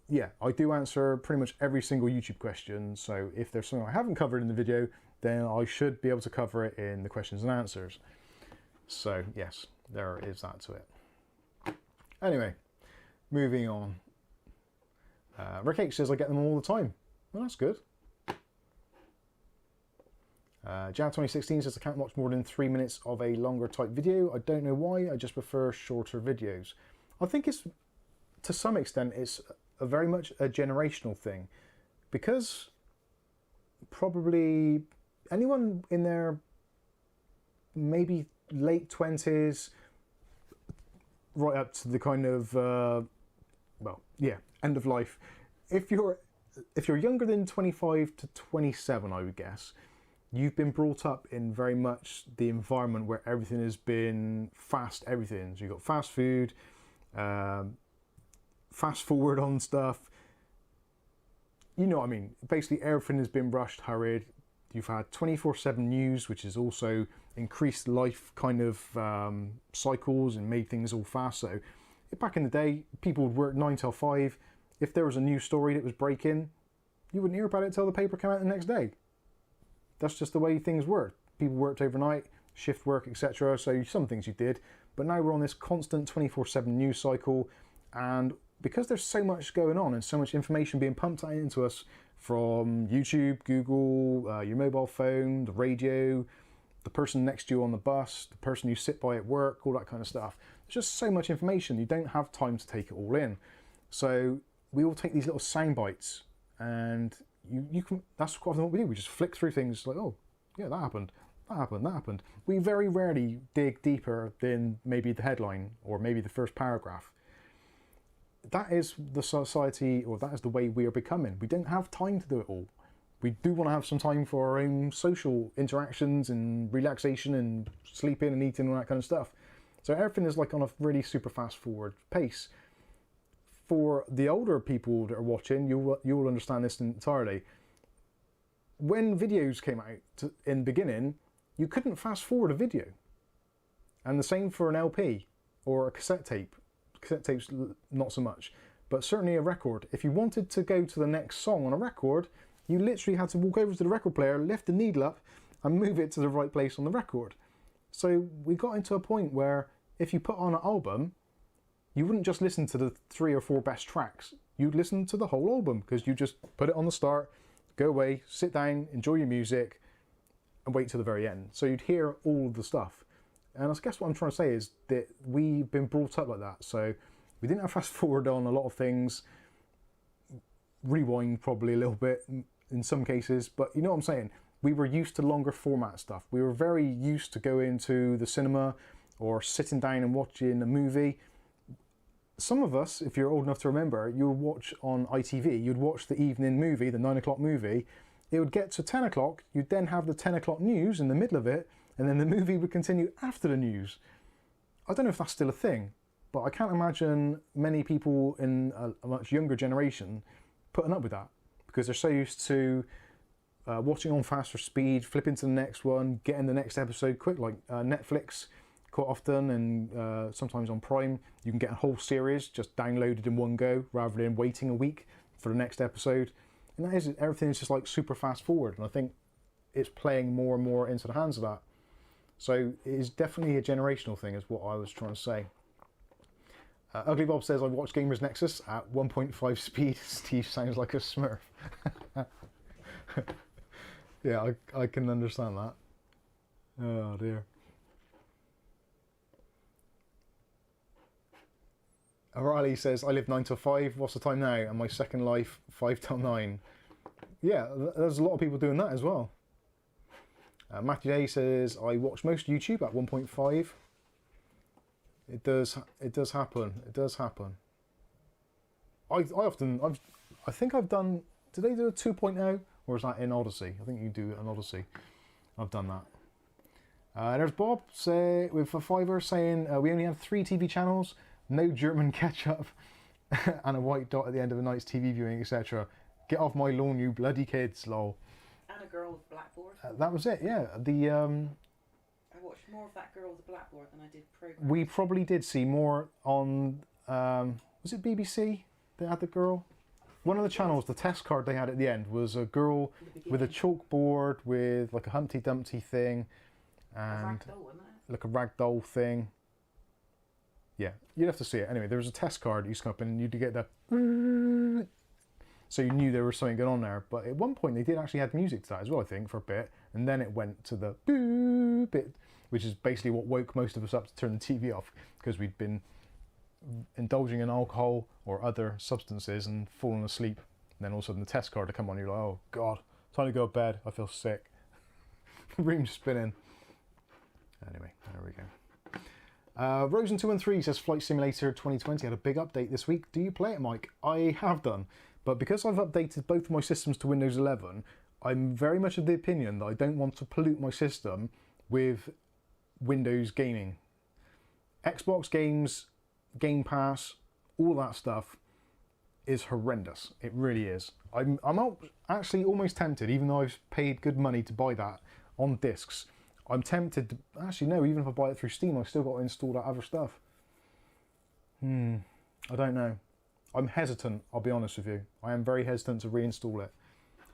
[SPEAKER 1] Yeah, I do answer pretty much every single YouTube question, so if there's something I haven't covered in the video, then I should be able to cover it in the questions and answers. So yes, there is that to it. Anyway, moving on. Rick H says I get them all the time. Well, that's good. Jan 2016 says I can't watch more than 3 minutes of a longer type video. I don't know why, I just prefer shorter videos. I think it's, to some extent, it's a very much a generational thing, because probably anyone in their maybe late 20s right up to the kind of well, yeah, end of life, if you're younger than 25 to 27, I would guess, you've been brought up in very much the environment where everything has been fast everything. So you've got fast food, fast forward on stuff, you know what I mean. Basically everything has been rushed, hurried. You've had 24/7 news, which has also increased life kind of cycles and made things all fast. So back in the day, people would work 9 till 5. If there was a new story that was breaking, you wouldn't hear about it until the paper came out the next day. That's just the way things work. People worked overnight, shift work, etc. So some things you did, but now we're on this constant 24/7 news cycle, and because there's so much going on and so much information being pumped out into us from YouTube, Google, your mobile phone, the radio, the person next to you on the bus, the person you sit by at work, all that kind of stuff. There's just so much information, you don't have time to take it all in. So we all take these little sound bites, and you can, that's quite often what we do. We just flick through things like, oh, yeah, that happened, that happened, that happened. We very rarely dig deeper than maybe the headline or maybe the first paragraph. That is the society, or that is the way we are becoming. We don't have time to do it all. We do want to have some time for our own social interactions and relaxation and sleeping and eating and all that kind of stuff. So everything is like on a really super fast forward pace. For the older people that are watching, you'll understand this entirely. When videos came out in the beginning, you couldn't fast forward a video. And the same for an LP or a cassette tape. Cassette tapes, not so much. But certainly a record. If you wanted to go to the next song on a record, you literally had to walk over to the record player, lift the needle up, and move it to the right place on the record. So we got into a point where if you put on an album, you wouldn't just listen to the 3 or 4 best tracks. You'd listen to the whole album, because you just put it on the start, go away, sit down, enjoy your music, and wait till the very end. So you'd hear all of the stuff. And I guess what I'm trying to say is that we've been brought up like that. So we didn't have fast forward on a lot of things, rewind probably a little bit in some cases, but you know what I'm saying? We were used to longer format stuff. We were very used to going to the cinema or sitting down and watching a movie. Some of us, if you're old enough to remember, you would watch on ITV, you'd watch the evening movie, the 9 o'clock movie. It would get to 10 o'clock, you'd then have the 10 o'clock news in the middle of it, and then the movie would continue after the news. I don't know if that's still a thing, but I can't imagine many people in a much younger generation putting up with that, because they're so used to watching on faster speed, flipping to the next one, getting the next episode quick, like Netflix quite often, and sometimes on Prime, you can get a whole series just downloaded in one go, rather than waiting a week for the next episode. And that is, everything is just like super fast forward, and I think it's playing more and more into the hands of that. So it is definitely a generational thing, is what I was trying to say. Ugly Bob says, I watched Gamers Nexus at 1.5 speed. Steve sounds like a smurf. Yeah, I can understand that. Oh dear. O'Reilly says, I live 9 till 5. What's the time now? And my second life, 5 till 9. Yeah, there's a lot of people doing that as well. Matthew Day says, I watch most YouTube at 1.5. It does happen. It does happen. I think I've done, did they do a 2.0? Or is that in Odyssey? I think you do it in Odyssey. I've done that. There's Bob with a fiver saying, we only have 3 TV channels, no German ketchup, and a white dot at the end of a night's TV viewing, etc. Get off my lawn, you bloody kids, lol.
[SPEAKER 2] And a girl with blackboard.
[SPEAKER 1] That was it, yeah.
[SPEAKER 2] I watched more of that girl with the blackboard than I did programmes.
[SPEAKER 1] We probably did see more on, was it BBC that had the girl? One of the channels, the test card they had at the end was a girl with a chalkboard with like a Humpty Dumpty thing, and
[SPEAKER 2] a ragdoll, wasn't it?
[SPEAKER 1] like a ragdoll thing. Yeah, you'd have to see it. Anyway, there was a test card that used to come up and you'd get the... So you knew there was something going on there. But at one point they did actually add music to that as well, I think, for a bit. And then it went to the bit, which is basically what woke most of us up to turn the TV off, because we'd been indulging in alcohol or other substances and fallen asleep. And then all of a sudden the test card would come on, you're like, oh God, time to go to bed, I feel sick. Room's spinning. Anyway, there we go. Rosen213 says Flight Simulator 2020 had a big update this week. Do you play it, Mike? I have done, but because I've updated both of my systems to Windows 11, I'm very much of the opinion that I don't want to pollute my system with Windows gaming. Xbox games, Game Pass, all that stuff is horrendous. It really is. I'm actually almost tempted, even though I've paid good money to buy that on discs. I'm tempted to, actually no, even if I buy it through Steam, I've still got to install that other stuff. I don't know. I'm hesitant, I'll be honest with you. I am very hesitant to reinstall it.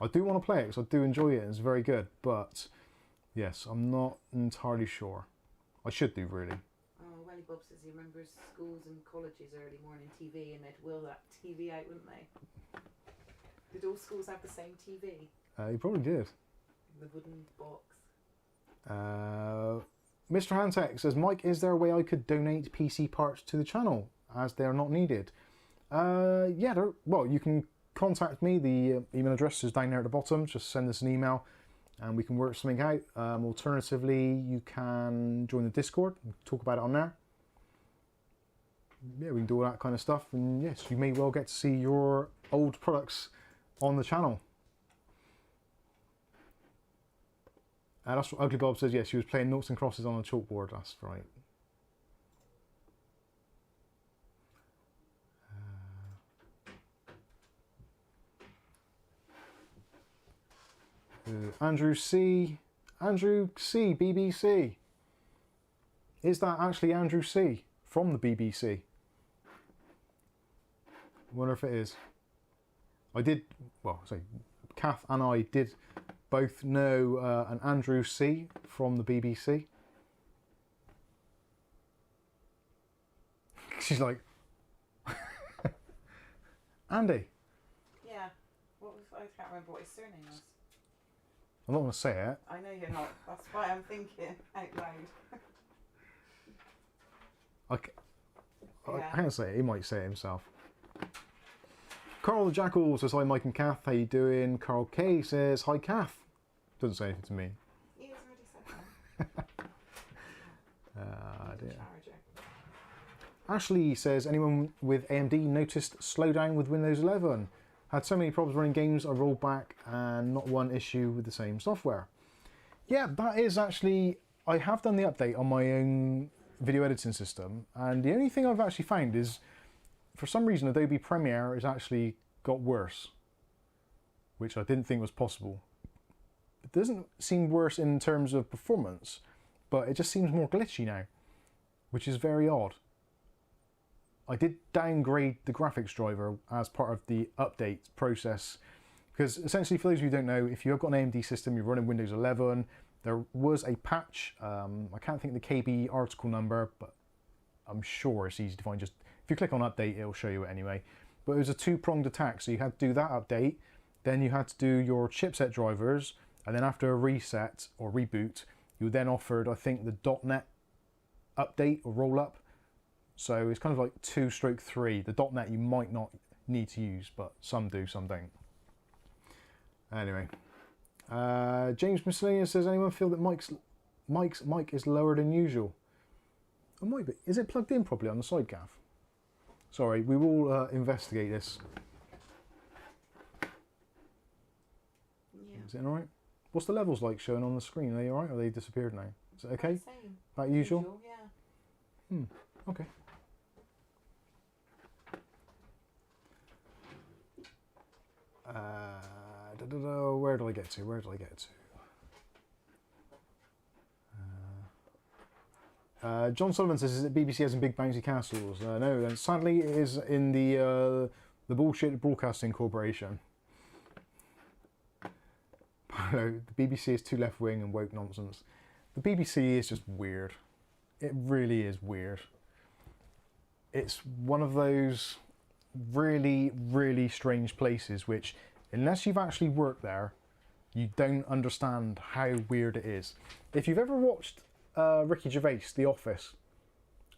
[SPEAKER 1] I do want to play it because I do enjoy it and it's very good, but yes, I'm not entirely sure. I should do, really.
[SPEAKER 2] Oh, Welly Bob says he remembers schools and colleges early morning TV and they'd wheel that TV out, wouldn't they? Did all schools have the same TV?
[SPEAKER 1] He probably did.
[SPEAKER 2] The wooden box.
[SPEAKER 1] Mr. Hantech says, Mike, is there a way I could donate PC parts to the channel as they are not needed? Yeah, well, you can contact me. The email address is down there at the bottom. Just send us an email and we can work something out. Alternatively, you can join the Discord and talk about it on there. Yeah, we can do all that kind of stuff. And yes, you may well get to see your old products on the channel. That's what Ugly Bob says. Yes, she was playing noughts and crosses on a chalkboard. That's right. Andrew C. BBC. Is that actually Andrew C. from the BBC? I wonder if it is. I did, well, so Kath and I did both know an Andrew C. from the BBC. She's like, Andy.
[SPEAKER 2] Yeah. What was, I can't remember what his surname was.
[SPEAKER 1] I'm not going to say it.
[SPEAKER 2] I know you're not. That's why I'm thinking out loud.
[SPEAKER 1] I can't say it. He might say it himself. Carl the Jackal says, hi Mike and Kath, how you doing? Carl K says, hi Kath. Doesn't say anything to me.
[SPEAKER 2] He has already said that.
[SPEAKER 1] Dear. Ashley says, anyone with AMD noticed slowdown with Windows 11? Had so many problems running games, I rolled back and not one issue with the same software. Yeah, that is actually, I have done the update on my own video editing system, and the only thing I've actually found is, for some reason, Adobe Premiere has actually got worse, which I didn't think was possible. It doesn't seem worse in terms of performance, but it just seems more glitchy now, which is very odd. I did downgrade the graphics driver as part of the update process, because essentially, for those of you who don't know, if you've got an AMD system, you're running Windows 11, there was a patch, I can't think of the KB article number, but I'm sure it's easy to find. Just if you click on update, it'll show you it anyway. But it was a two-pronged attack, so you had to do that update, then you had to do your chipset drivers, and then after a reset or reboot, you then offered, I think, the .NET update or roll-up. So it's kind of like 2/3. The .NET you might not need to use, but some do, some don't. Anyway, James Miscellaneous says, anyone feel that Mike's mic is lower than usual? It might be. Is it plugged in properly on the side, Gav? Sorry, we will investigate this.
[SPEAKER 2] Yeah.
[SPEAKER 1] Is it alright? What's the levels like showing on the screen? Are they alright or are they disappeared now? Is it okay?
[SPEAKER 2] Same.
[SPEAKER 1] About usual?
[SPEAKER 2] Yeah.
[SPEAKER 1] Okay. Where do I get to? John Sullivan says, is it BBC has in big bouncy castles? No, and sadly it is in the bullshit Broadcasting Corporation. The BBC is too left wing and woke nonsense. The BBC is just weird. It really is weird. It's one of those really, really strange places which, unless you've actually worked there, you don't understand how weird it is. If you've ever watched Ricky Gervais, The Office,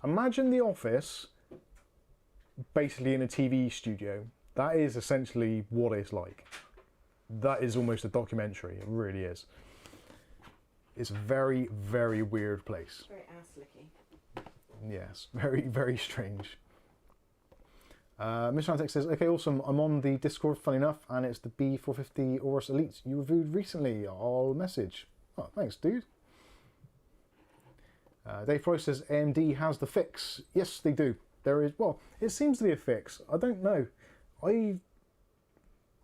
[SPEAKER 1] imagine The Office basically in a TV studio. That is essentially what it's like. That is almost a documentary, it really is. It's a very, very weird place.
[SPEAKER 2] Very ass-licky.
[SPEAKER 1] Yes, very, very strange. Mr. Antic says, okay, awesome, I'm on the Discord, funny enough, and it's the B450 Aorus Elite you reviewed recently. I'll message. Oh, thanks, dude. Dave Price says, AMD has the fix. Yes, they do. There is, well, it seems to be a fix. I don't know.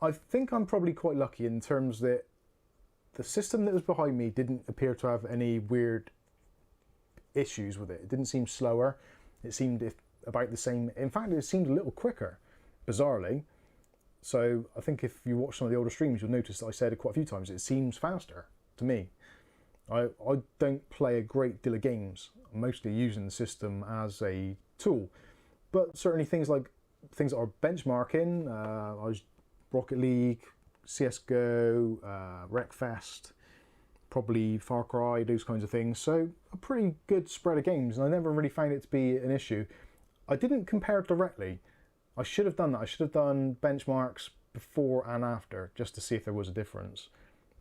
[SPEAKER 1] I think I'm probably quite lucky in terms that the system that was behind me didn't appear to have any weird issues with it. It didn't seem slower. It seemed about the same. In fact, it seemed a little quicker, bizarrely. So I think if you watch some of the older streams, you'll notice that I said it quite a few times, it seems faster to me. I don't play a great deal of games. I'm mostly using the system as a tool. But certainly things that are benchmarking, I was Rocket League, CSGO, Wreckfest, probably Far Cry, those kinds of things. So a pretty good spread of games, and I never really found it to be an issue. I didn't compare directly. I should have done that. I should have done benchmarks before and after, just to see if there was a difference.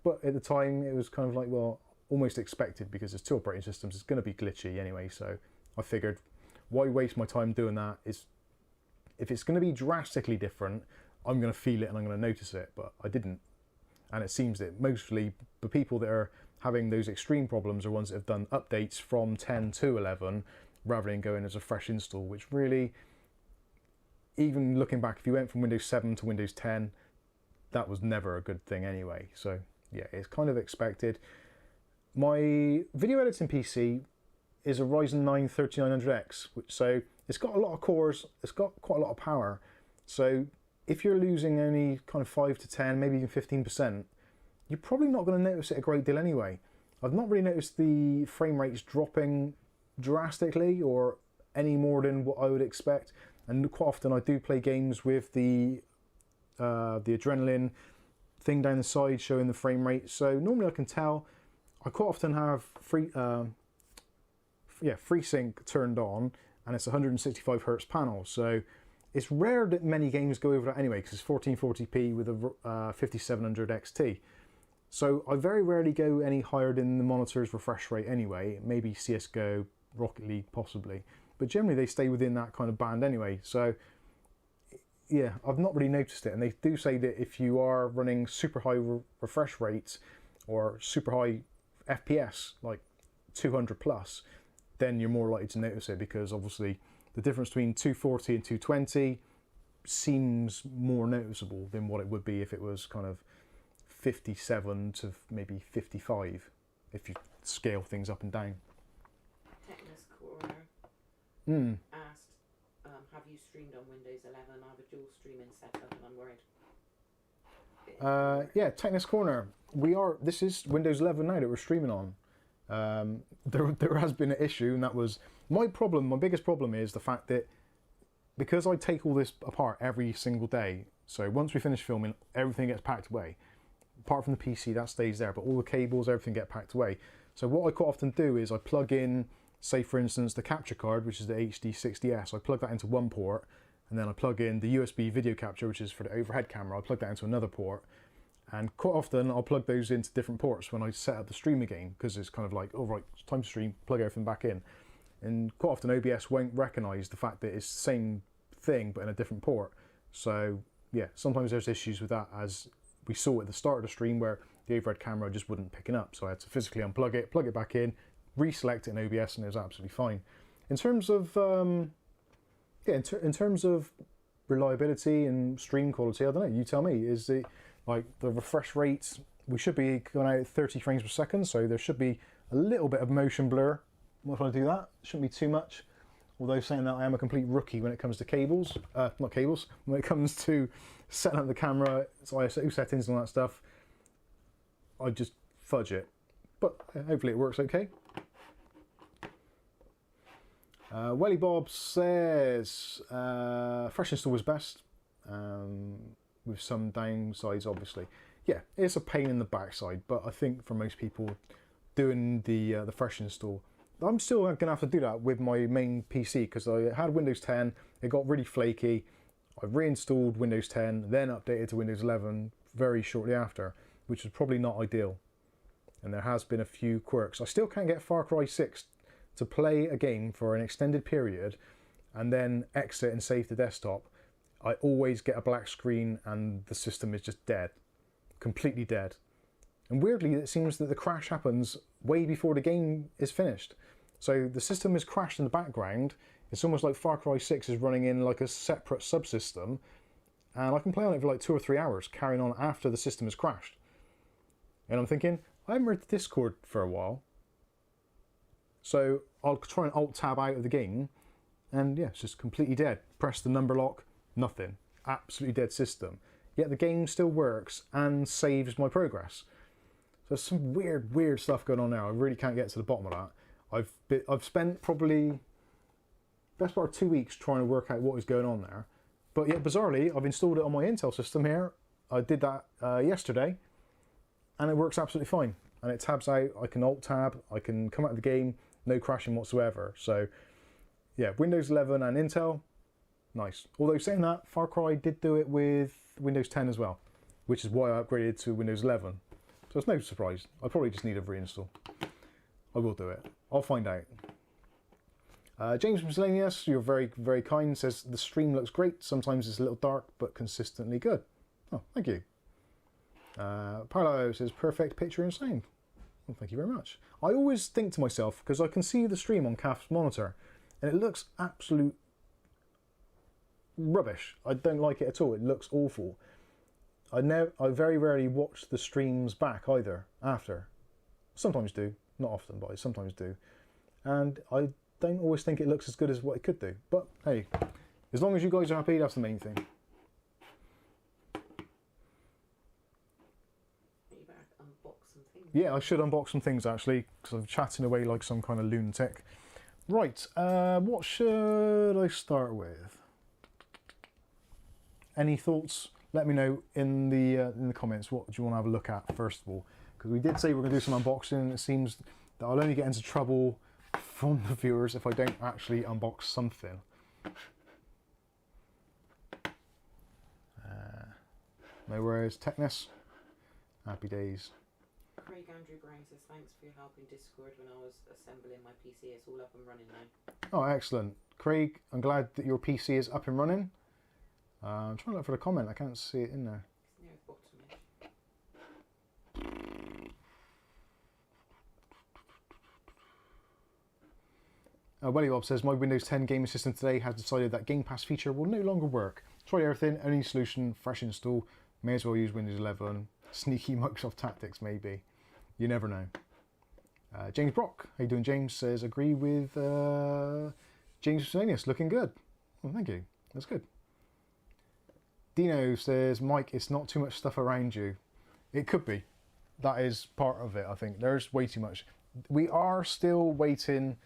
[SPEAKER 1] But at the time, it was kind of like, well, almost expected, because there's two operating systems. It's going to be glitchy anyway, so I figured, why waste my time doing that? If it's going to be drastically different, I'm going to feel it and I'm going to notice it, but I didn't. And it seems that mostly the people that are having those extreme problems are ones that have done updates from 10 to 11 rather than going as a fresh install, which really, even looking back, if you went from Windows 7 to Windows 10, that was never a good thing anyway. So yeah, it's kind of expected. My video editing PC is a Ryzen 9 3900X, so it's got a lot of cores, it's got quite a lot of power. So if you're losing only kind of 5 to 10, maybe even 15%, you're probably not going to notice it a great deal anyway. I've not really noticed the frame rates dropping drastically or any more than what I would expect. And quite often I do play games with the adrenaline thing down the side showing the frame rate. So normally I can tell. I quite often have FreeSync turned on, and it's 165 Hz panel. So it's rare that many games go over that anyway, because it's 1440p with a 5700 XT. So I very rarely go any higher than the monitor's refresh rate anyway. Maybe CSGO, Rocket League possibly. But generally they stay within that kind of band anyway. So yeah, I've not really noticed it. And they do say that if you are running super high refresh rates or super high FPS, like 200 plus, then you're more likely to notice it, because obviously the difference between 240 and 220 seems more noticeable than what it would be if it was kind of 57 to maybe 55, if you scale things up and down.
[SPEAKER 2] Techness Corner asked, have you streamed on Windows 11? I have a dual streaming setup and I'm worried.
[SPEAKER 1] Yeah, Techness Corner. This is Windows 11 now that we're streaming on. There has been an issue, and that was my problem. My biggest problem is the fact that because I take all this apart every single day, so once we finish filming, everything gets packed away. Apart from the PC, that stays there, but all the cables, everything get packed away. So what I quite often do is I plug in, say for instance, the capture card, which is the HD60S. I plug that into one port, and then I plug in the USB video capture, which is for the overhead camera. I plug that into another port. And quite often I'll plug those into different ports when I set up the stream again, because it's kind of like, oh right, it's time to stream, plug everything back in. And quite often OBS won't recognise the fact that it's the same thing but in a different port. So yeah, sometimes there's issues with that, as we saw at the start of the stream where the overhead camera just wouldn't pick it up. So I had to physically unplug it, plug it back in, reselect it in OBS, and it was absolutely fine. In terms of in terms of reliability and stream quality, I don't know, you tell me. Is it like the refresh rates? We should be going out at 30 frames per second, so there should be a little bit of motion blur if I do that. Shouldn't be too much. Although saying that, I am a complete rookie when it comes to cables, not cables, when it comes to setting up the camera, its ISO settings and all that stuff. I just fudge it, but hopefully it works okay. Welly Bob says fresh install was best, with some downsides obviously. Yeah, it's a pain in the backside, but I think for most people doing the fresh install, I'm still going to have to do that with my main PC, because I had Windows 10, it got really flaky. I reinstalled Windows 10, then updated to Windows 11 very shortly after, which is probably not ideal. And there has been a few quirks. I still can't get Far Cry 6 to play a game for an extended period and then exit and save the desktop. I always get a black screen and the system is just dead, completely dead. And weirdly, it seems that the crash happens way before the game is finished. So the system is crashed in the background. It's almost like Far Cry 6 is running in like a separate subsystem, and I can play on it for like 2 or 3 hours, carrying on after the system has crashed. And I'm thinking, I haven't read the Discord for a while, so I'll try and Alt-Tab out of the game, and yeah, it's just completely dead. Press the number lock, nothing. Absolutely dead system. yet the game still works and saves my progress. So there's some weird stuff going on there. I really can't get to the bottom of that. I've spent probably best part of 2 weeks trying to work out what is going on there. But yet bizarrely, I've installed it on my Intel system here. I did that yesterday, and it works absolutely fine. And it tabs out, I can alt tab, I can come out of the game, no crashing whatsoever. So yeah, Windows 11 and Intel, nice. Although saying that, Far Cry did do it with Windows 10 as well, which is why I upgraded to Windows 11. So it's no surprise. I probably just need a reinstall. I will do it. I'll find out. James Miscellaneous, you're very kind, says the stream looks great. Sometimes it's a little dark, but consistently good. Oh, thank you. Paolo says perfect picture and sound. Well, thank you very much. I always think to myself, because I can see the stream on Kath's monitor, and it looks absolute rubbish. I don't like it at all. It looks awful. I very rarely watch the streams back either after. Sometimes do, not often, but I sometimes do. And I don't always think it looks as good as what it could do. But hey, as long as you guys are happy, that's the main thing. Yeah, I should unbox some things actually, because I'm chatting away like some kind of lunatic. Right, what should I start with? Any thoughts? Let me know in the comments. What do you want to have a look at first of all? Because we did say we're going to do some unboxing, and it seems that I'll only get into trouble from the viewers if I don't actually unbox something. No worries, Techness. Happy days.
[SPEAKER 2] Craig Andrew Brown says, thanks for your help in Discord when I was assembling my PC. It's all up and running now. Oh, excellent. Craig, I'm glad that your PC is up and running. I'm trying to look for the comment. I can't see it in there. It's near the bottom. Welly Bob says, my Windows 10 gaming system today has decided that Game Pass feature will no longer work. Try everything, only solution, fresh install. May as well use Windows 11. Sneaky Microsoft tactics, maybe. You never know. James Brock, how you doing, James? Says, agree with James Miscellaneous, looking good. Well, thank you. That's good. Dino says, Mike, it's not too much stuff around you. It could be. That is part of it, I think. There's way too much. We are still waiting,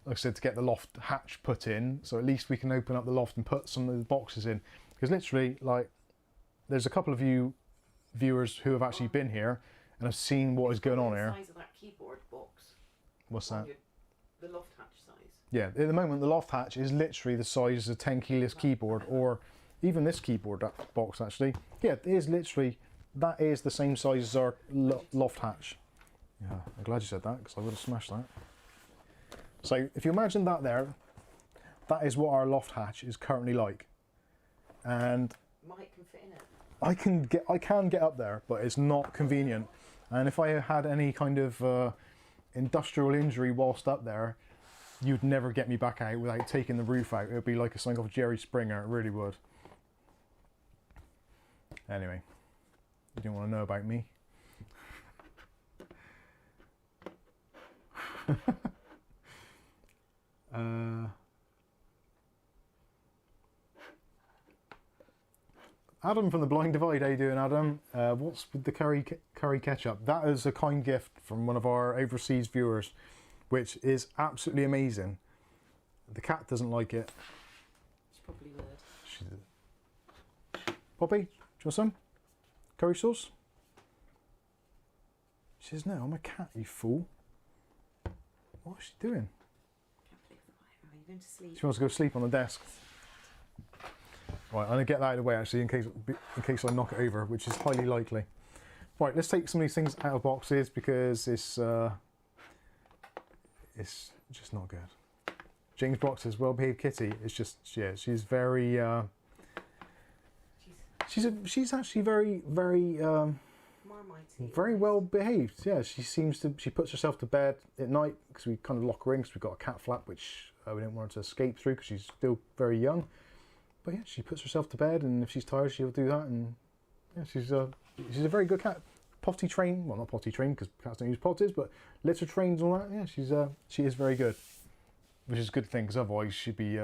[SPEAKER 2] like I said, to get the loft hatch put in, so at least we can open up the loft and put some of the boxes in. Because literally, like, there's a couple of you viewers who have actually been here and have seen what is going on here. The size of that keyboard box. What's that? The loft hatch size. Yeah, at the moment the loft hatch is literally the size of a 10 keyless keyboard, or even this keyboard box actually. Yeah, it is literally, that is the same size as our loft hatch. Yeah, I'm glad you said that, because I would have smashed that. So if you imagine that there, that is what our loft hatch is currently like. And Mike can fit in it. I can get up there, but it's not convenient. And if I had any kind of industrial injury whilst up there, you'd never get me back out without taking the roof out. It would be like a something off Jerry Springer, it really would. Anyway, you didn't want to know about me. Adam from the Blind Divide, how you doing, Adam? What's with the curry ketchup? That is a kind gift from one of our overseas viewers, which is absolutely amazing. The cat doesn't like it. It's probably weird. Poppy, do you want some curry sauce? She says, no, I'm a cat, you fool. What is she doing? Are you going to sleep? She wants to go sleep on the desk. Right, I'm going to get that out of the way actually in case I knock it over, which is highly likely. Right, let's take some of these things out of boxes because it's just not good. James Brock says, well-behaved kitty. It's just, yeah, she's very, she's actually very well behaved. Yeah, she puts herself to bed at night because we kind of lock her in because we've got a cat flap which we don't want her to escape through because she's still very young. But yeah, she puts herself to bed, and if she's tired, she'll do that. And yeah, she's a very good cat. Potty trained, well, not potty trained because cats don't use potties, but litter trained and all that. Yeah, she is very good, which is a good thing because otherwise she'd be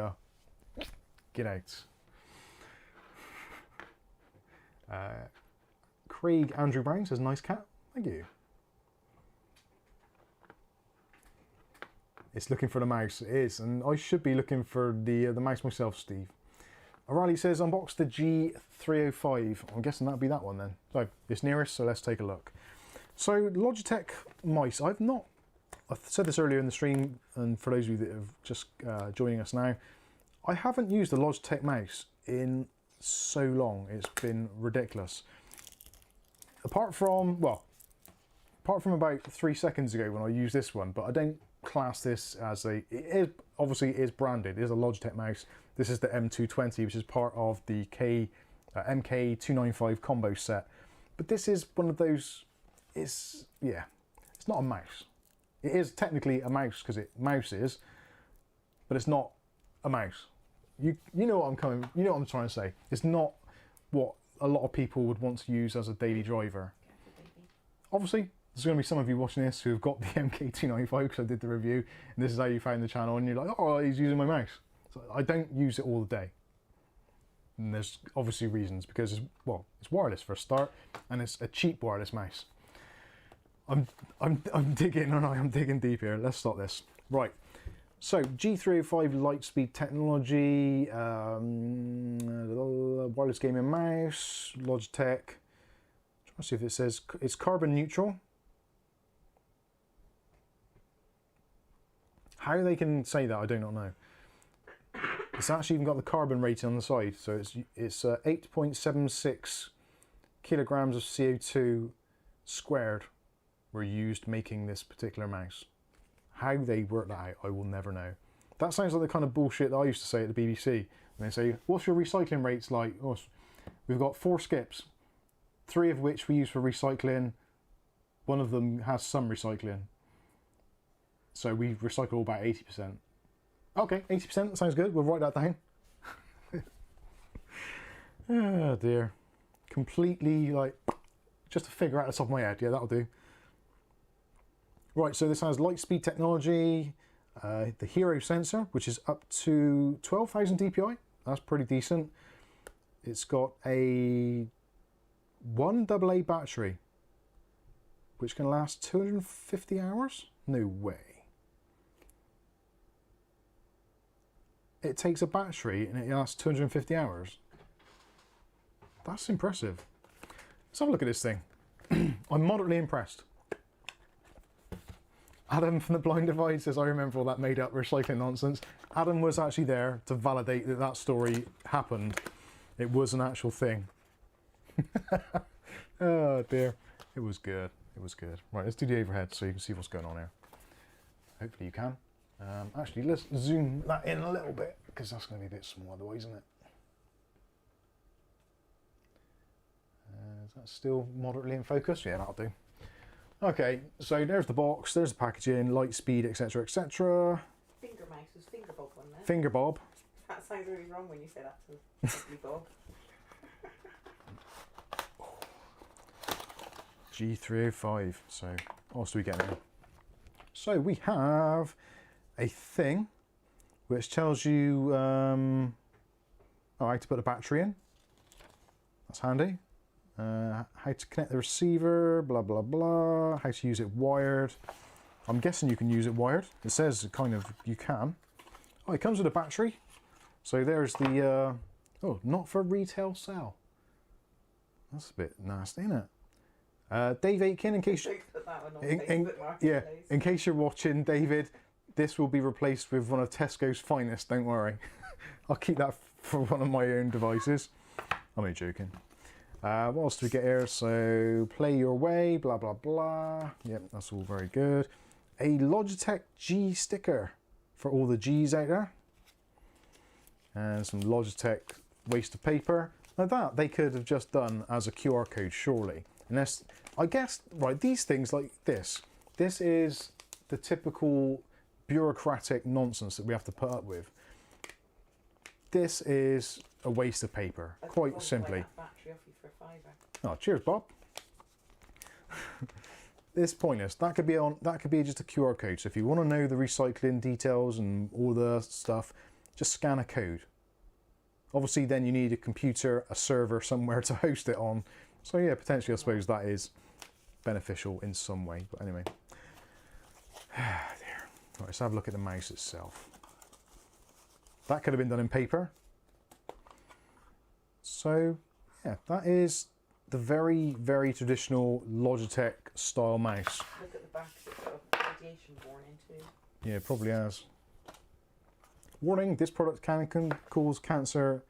[SPEAKER 2] get out. Craig Andrew Brown says, nice cat. Thank you. It's looking for the mouse. It is, and I should be looking for the mouse myself, Steve. O'Reilly says, unbox the G305. I'm guessing that'd be that one then. So it's nearest, so let's take a look. So Logitech Mice. I've said this earlier in the stream, and for those of you that have just joining us now, I haven't used a Logitech mouse in so long. It's been ridiculous. Apart from about 3 seconds ago when I used this one, but I don't class this as obviously it is branded. It is a Logitech mouse. This is the M220, which is part of the MK295 combo set. But this is one of those. It's not a mouse. It is technically a mouse because it mouses, but it's not a mouse. You know what I'm trying to say. It's not what a lot of people would want to use as a daily driver. Obviously, there's going to be some of you watching this who've got the MK295 because I did the review, and this is how you found the channel, and you're like, oh, he's using my mouse. So I don't use it all the day. And there's obviously reasons, because it's wireless for a start, and it's a cheap wireless mouse. I'm digging deep here. Let's start this. Right. So G305 Lightspeed technology, wireless gaming mouse, Logitech. Trying to see if it says it's carbon neutral. How they can say that, I do not know. It's actually even got the carbon rating on the side, so it's 8.76 kilograms of CO2 squared were used making this particular mouse. How they work that out, I will never know. That sounds like the kind of bullshit that I used to say at the BBC. And they say, what's your recycling rates like? Oh, we've got 4 skips, 3 of which we use for recycling. One of them has some recycling. So we recycle about 80%. Okay, 80%, sounds good. We'll write that down. Oh dear. Completely, just a figure out the top of my head. Yeah, that'll do. Right, so this has Lightspeed technology, the Hero sensor, which is up to 12,000 DPI. That's pretty decent. It's got a 1 AA battery, which can last 250 hours? No way. It takes a battery and it lasts 250 hours. That's impressive. Let's have a look at this thing. I'm moderately impressed. Adam from the Blind Divide says, I remember all that made up recycling nonsense. Adam was actually there to validate that that story happened. It was an actual thing. Oh dear. It was good. It was good. Right, let's do the overhead so you can see what's going on here. Hopefully you can. Actually, let's zoom that in a little bit because that's going to be a bit small otherwise, isn't it? Is that still moderately in focus? Yeah, that'll do. Okay, so there's the box, there's the packaging, Lightspeed, etc., etc.
[SPEAKER 3] Finger mouse was finger bob one there.
[SPEAKER 2] Finger bob.
[SPEAKER 3] That sounds really wrong when you say that to lovely Bob.
[SPEAKER 2] G305. So, what else do we get now? So we have a thing which tells you how to put a battery in. That's handy. How to connect the receiver, blah blah blah. How to use it wired. I'm guessing you can use it wired. It says kind of you can. Oh, it comes with a battery. So there's the oh, not for retail sale. That's a bit nasty, isn't it? Dave Aitken, in case in case you're watching, David, this will be replaced with one of Tesco's finest. Don't worry, I'll keep that for one of my own devices. I'm only joking. What else do we get here? So play your way, blah blah blah. Yep, that's all very good. A Logitech G sticker for all the G's out there, and some Logitech waste of paper. Now that they could have just done as a QR code, surely. Unless, I guess, right, these things like this is the typical bureaucratic nonsense that we have to put up with. This is a waste of paper, quite simply. Oh, cheers, Bob. It's pointless. That could be just a QR code. So if you want to know the recycling details and all the stuff, just scan a code. Obviously then you need a computer, a server somewhere to host it on. So yeah, potentially I suppose that is beneficial in some way. But anyway. There. Right, let's have a look at the mouse itself. That could have been done in paper. So yeah, that is the very, very traditional Logitech style mouse.
[SPEAKER 3] Look at the back, it's got a radiation warning too.
[SPEAKER 2] Yeah, it probably has. Warning, this product can cause cancer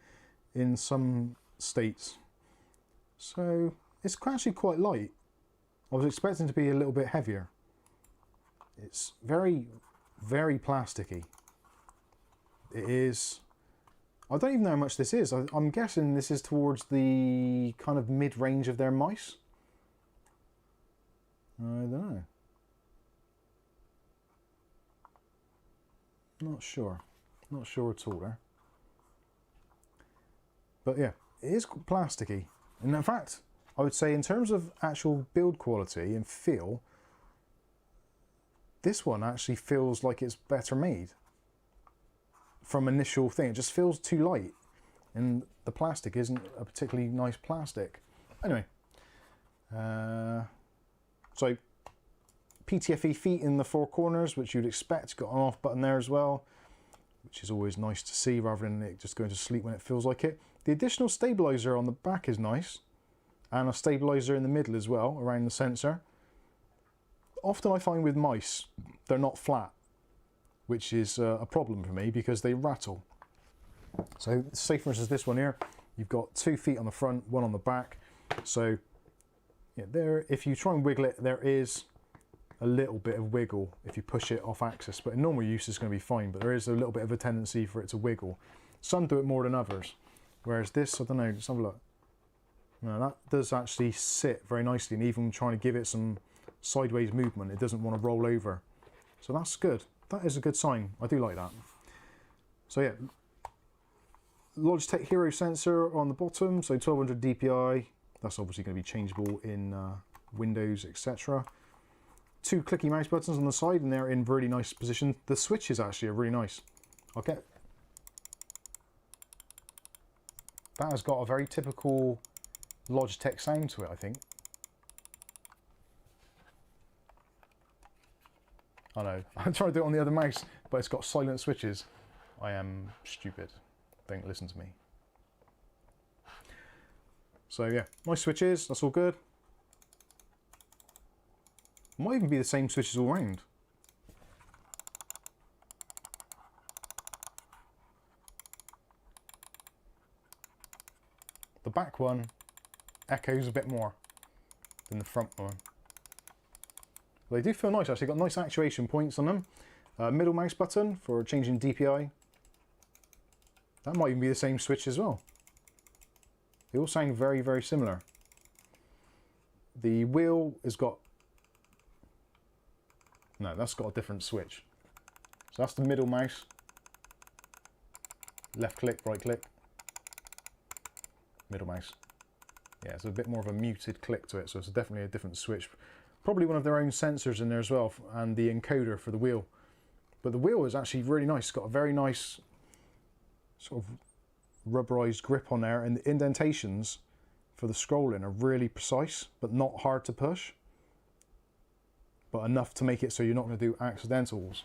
[SPEAKER 2] in some states. So it's actually quite light. I was expecting it to be a little bit heavier. It's very, very plasticky. It is. I don't even know how much this is. I'm guessing this is towards the kind of mid-range of their mice. I don't know. Not sure. Not sure at all there. But yeah, it is plasticky. And in fact, I would say in terms of actual build quality and feel, this one actually feels like it's better made. From initial thing, it just feels too light. And the plastic isn't a particularly nice plastic. Anyway. So, PTFE feet in the four corners, which you'd expect. Got an off button there as well, which is always nice to see rather than it just going to sleep when it feels like it. The additional stabilizer on the back is nice, and a stabilizer in the middle as well around the sensor. Often I find with mice they're not flat, which is a problem for me because they rattle. So say for instance this one here, you've got 2 feet on the front, 1 on the back. So yeah, there, if you try and wiggle it, there is a little bit of wiggle if you push it off axis, but in normal use it's going to be fine, but there is a little bit of a tendency for it to wiggle. Some do it more than others, whereas this, I don't know, let's have a look. No, that does actually sit very nicely, and even trying to give it some sideways movement, it doesn't want to roll over. So that's good. That is a good sign. I do like that. So yeah, Logitech Hero sensor on the bottom, so 1200 DPI. That's obviously going to be changeable in Windows, etc. 2 clicky mouse buttons on the side, and they're in really nice position. The switches actually are really nice. Okay, that has got a very typical Logitech sound to it, I think. I know, I'm trying to do it on the other mouse, but it's got silent switches. I am stupid. Don't listen to me. So yeah, nice switches, that's all good. Might even be the same switches all round. The back one echoes a bit more than the front one. They do feel nice actually, got nice actuation points on them. Middle mouse button for changing DPI. That might even be the same switch as well. They all sound very, very similar. The wheel has got... No, that's got a different switch. So that's the middle mouse. Left click, right click. Middle mouse. Yeah, it's a bit more of a muted click to it, so it's definitely a different switch. Probably one of their own sensors in there as well, and the encoder for the wheel. But the wheel is actually really nice. It's got a very nice sort of rubberized grip on there, and the indentations for the scrolling are really precise, but not hard to push. But enough to make it so you're not going to do accidentals.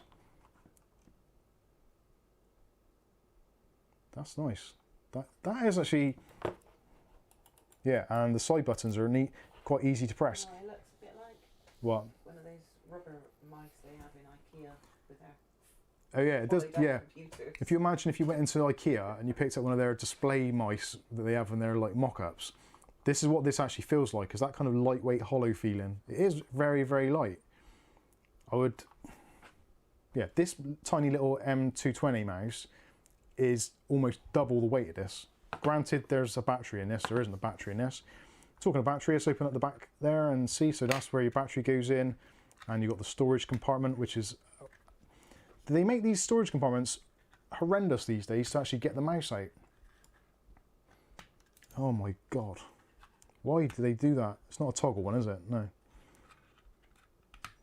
[SPEAKER 2] That's nice. That is actually... Yeah, and the side buttons are neat, quite easy to press.
[SPEAKER 3] Oh, it looks a bit like
[SPEAKER 2] what?
[SPEAKER 3] one of those rubber mice they have in IKEA with their...
[SPEAKER 2] Oh yeah, it does. Yeah.
[SPEAKER 3] Computers.
[SPEAKER 2] If you imagine if you went into IKEA and you picked up one of their display mice that they have in their like mock-ups, this is what this actually feels like. Is that kind of lightweight, hollow feeling? It is very, very light. I would, yeah. This tiny little M220 mouse is almost double the weight of this. Granted, there's a battery in this. There isn't a battery in this. Talking of battery, let's open up the back there and see. So that's where your battery goes in, and you've got the storage compartment, which is... They make these storage compartments horrendous these days to actually get the mouse out. Oh my god. Why do they do that? It's not a toggle one, is it? No.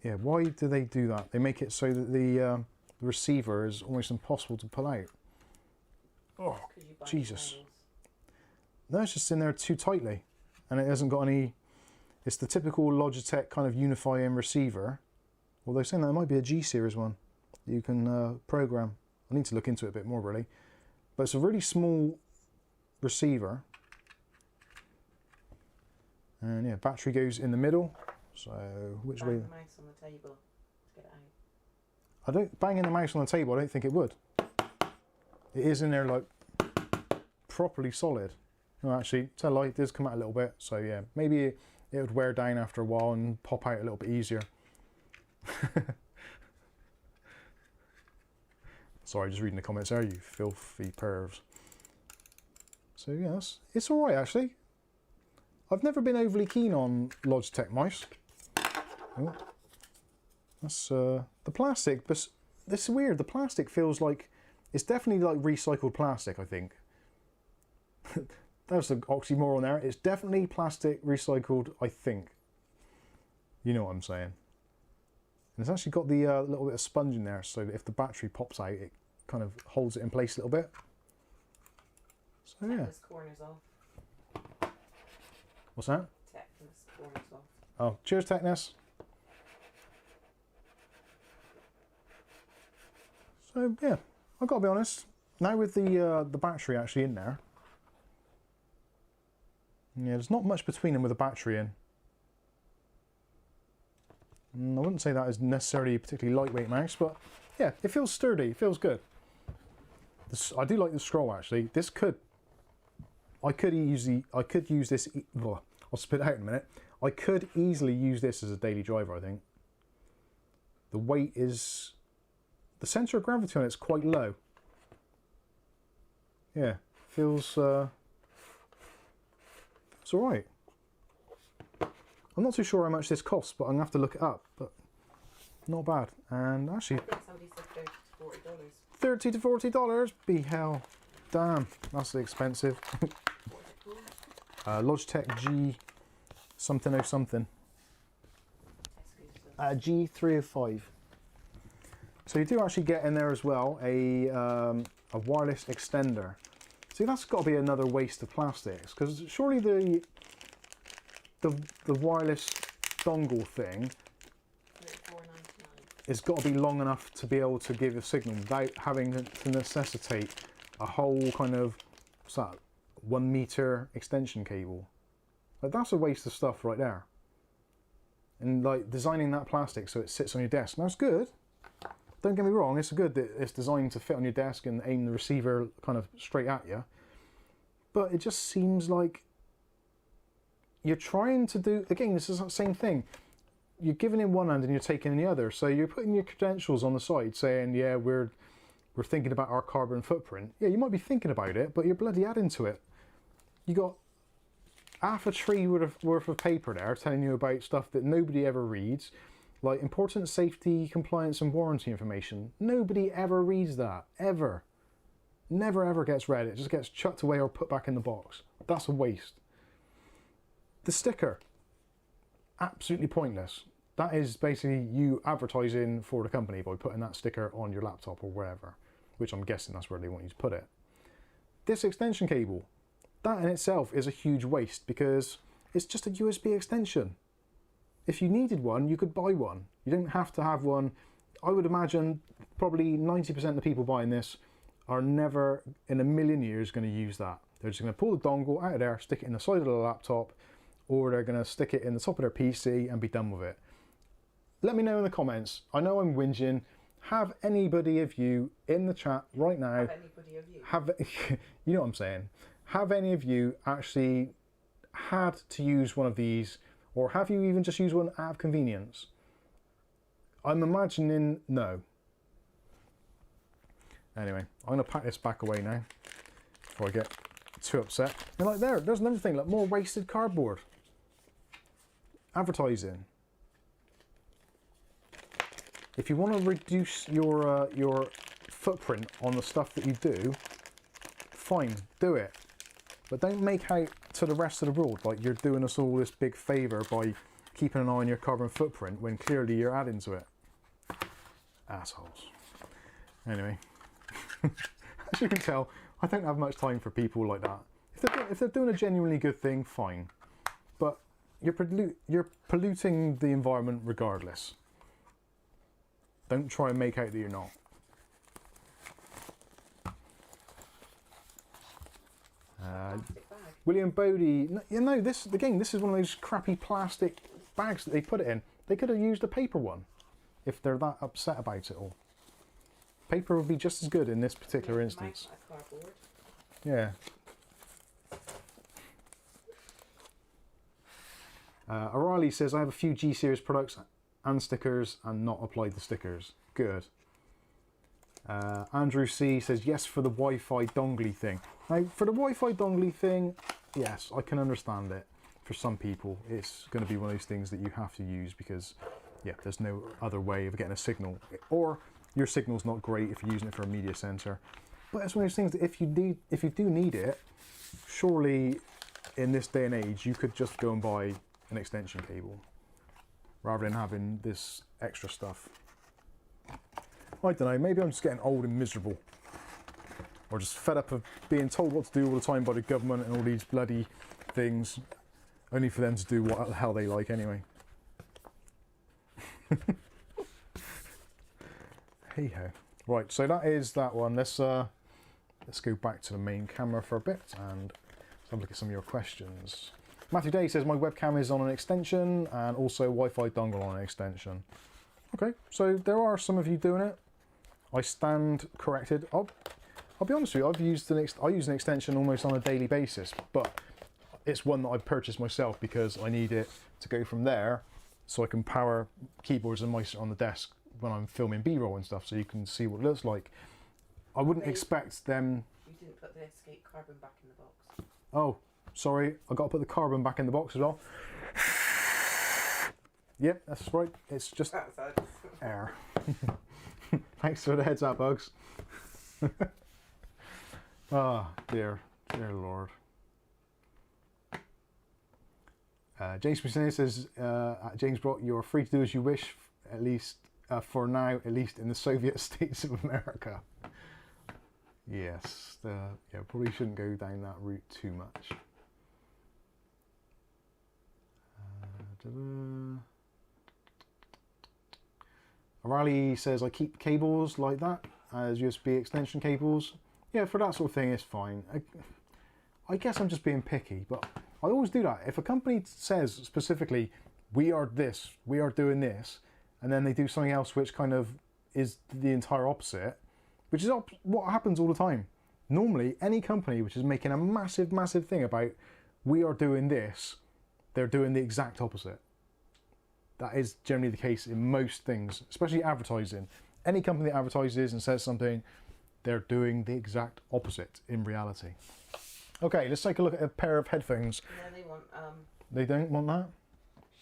[SPEAKER 2] Yeah, why do they do that? They make it so that the receiver is almost impossible to pull out. Oh,
[SPEAKER 3] 'Cause you bite
[SPEAKER 2] Jesus.
[SPEAKER 3] nails.
[SPEAKER 2] No, it's just in there too tightly, and it hasn't got any. It's the typical Logitech kind of unifying receiver. Although saying that, it might be a G series one that you can program. I need to look into it a bit more really, but it's a really small receiver. And yeah, battery goes in the middle. So which
[SPEAKER 3] Bang
[SPEAKER 2] way?
[SPEAKER 3] the mouse on the table to get it out.
[SPEAKER 2] I don't banging the mouse on the table. I don't think it would. It is in there like properly solid. No, actually, tell a lie, it does come out a little bit. So yeah, maybe it would wear down after a while and pop out a little bit easier. Sorry, just reading the comments there, you filthy pervs. So yes, it's all right actually. I've never been overly keen on Logitech mice. Oh, that's the plastic, but this is weird. The plastic feels like it's definitely like recycled plastic. I think that's an oxymoron there. It's definitely plastic recycled. I think. You know what I'm saying. And it's actually got the little bit of sponge in there, so that if the battery pops out, it kind of holds it in place a little bit. So yeah.
[SPEAKER 3] This corner's off.
[SPEAKER 2] What's that?
[SPEAKER 3] Techness corner's off.
[SPEAKER 2] Oh, cheers, Techness. So yeah, I've got to be honest. Now with the battery actually in there, yeah, there's not much between them with the battery in. I wouldn't say that is necessarily a particularly lightweight mouse, but yeah, it feels sturdy. It feels good. I do like the scroll actually. I could use this. Well, I'll spit it out in a minute. I could easily use this as a daily driver. I think the weight is. The centre of gravity on it's quite low. Yeah, feels it's all right. I'm not too sure how much this costs, but I'm gonna have to look it up. But not bad. And actually,
[SPEAKER 3] I think somebody said
[SPEAKER 2] $30
[SPEAKER 3] $30 to $40.
[SPEAKER 2] to $40. Be hell, damn, that's expensive. Logitech G something oh something. G305. So you do actually get in there as well a wireless extender. See, that's got to be another waste of plastics, because surely the wireless dongle thing has got to be long enough to be able to give a signal without having to necessitate a whole kind of, what's that, 1 meter extension cable. Like, that's a waste of stuff right there. And like designing that plastic so it sits on your desk, now it's good. Don't get me wrong, it's good that it's designed to fit on your desk and aim the receiver kind of straight at you. But it just seems like you're trying to do, again, this is the same thing. You're giving in one hand and you're taking in the other. So you're putting your credentials on the side saying, yeah, we're thinking about our carbon footprint. Yeah, you might be thinking about it, but you're bloody adding to it. You got half a tree worth of paper there telling you about stuff that nobody ever reads. Like important safety, compliance and warranty information. Nobody ever reads that, ever. Never ever gets read. It just gets chucked away or put back in the box. That's a waste. The sticker, absolutely pointless. That is basically you advertising for the company by putting that sticker on your laptop or wherever, which I'm guessing that's where they want you to put it. This extension cable, that in itself is a huge waste because it's just a USB extension. If you needed one, you could buy one. You don't have to have one. I would imagine probably 90% of the people buying this are never in a million years going to use that. They're just going to pull the dongle out of there, stick it in the side of the laptop, or they're going to stick it in the top of their PC and be done with it. Let me know in the comments. I know I'm whinging. Have anybody of you in the chat right now,
[SPEAKER 3] Have anybody of you?
[SPEAKER 2] you know what I'm saying, have any of you actually had to use one of these, or have you even just used one out of convenience? I'm imagining no. Anyway, I'm going to pack this back away now before I get too upset. And like there's another thing, like more wasted cardboard. Advertising. If you want to reduce your footprint on the stuff that you do, fine, do it. But don't make out to the rest of the world like you're doing us all this big favour by keeping an eye on your carbon footprint when clearly you're adding to it. Assholes. Anyway, as you can tell, I don't have much time for people like that. If they're doing a genuinely good thing, fine. But you're polluting the environment regardless. Don't try and make out that you're not.
[SPEAKER 3] Plastic bag.
[SPEAKER 2] William Bodie, you know, this is one of those crappy plastic bags that they put it in. They could have used a paper one if they're that upset about it all. Paper would be just as good in this particular instance.
[SPEAKER 3] Cardboard.
[SPEAKER 2] Yeah. O'Reilly says, I have a few G-Series products and stickers and not applied the stickers. Good. Andrew C says, yes, for the Wi-Fi dongly thing. Now, for the Wi-Fi dongly thing, yes, I can understand it. For some people, it's going to be one of those things that you have to use because, yeah, there's no other way of getting a signal. Or your signal's not great if you're using it for a media center. But it's one of those things that if you do need it, surely in this day and age, you could just go and buy an extension cable rather than having this extra stuff. I don't know, maybe I'm just getting old and miserable. Or just fed up of being told what to do all the time by the government and all these bloody things, only for them to do what the hell they like anyway. Hey ho. Right, so that is that one. Let's go back to the main camera for a bit and let's have a look at some of your questions. Matthew Day says my webcam is on an extension and also Wi-Fi dongle on an extension. Okay, so there are some of you doing it. I stand corrected. I'll be honest with you, I use an extension almost on a daily basis, but it's one that I purchased myself because I need it to go from there so I can power keyboards and mice on the desk when I'm filming B-roll and stuff so you can see what it looks like. I wouldn't expect them...
[SPEAKER 3] You didn't put the escape carbon back in the box.
[SPEAKER 2] Oh, sorry, I got to put the carbon back in the box as well. Yep, that's right, it's just air. Thanks for the heads up, Bugs. Ah, dear Lord. James Messina says, James Brock, you're free to do as you wish, at least for now, at least in the Soviet states of America. Yes, yeah, probably shouldn't go down that route too much. O'Reilly says, I keep cables like that as USB extension cables. Yeah, for that sort of thing, it's fine. I guess I'm just being picky, but I always do that. If a company says specifically, we are this, we are doing this, and then they do something else which kind of is the entire opposite, which is what happens all the time. Normally, any company which is making a massive, massive thing about we are doing this, they're doing the exact opposite. That is generally the case in most things, especially advertising. Any company that advertises and says something, they're doing the exact opposite in reality. Okay, let's take a look at a pair of headphones.
[SPEAKER 3] Yeah, they want
[SPEAKER 2] They don't want that?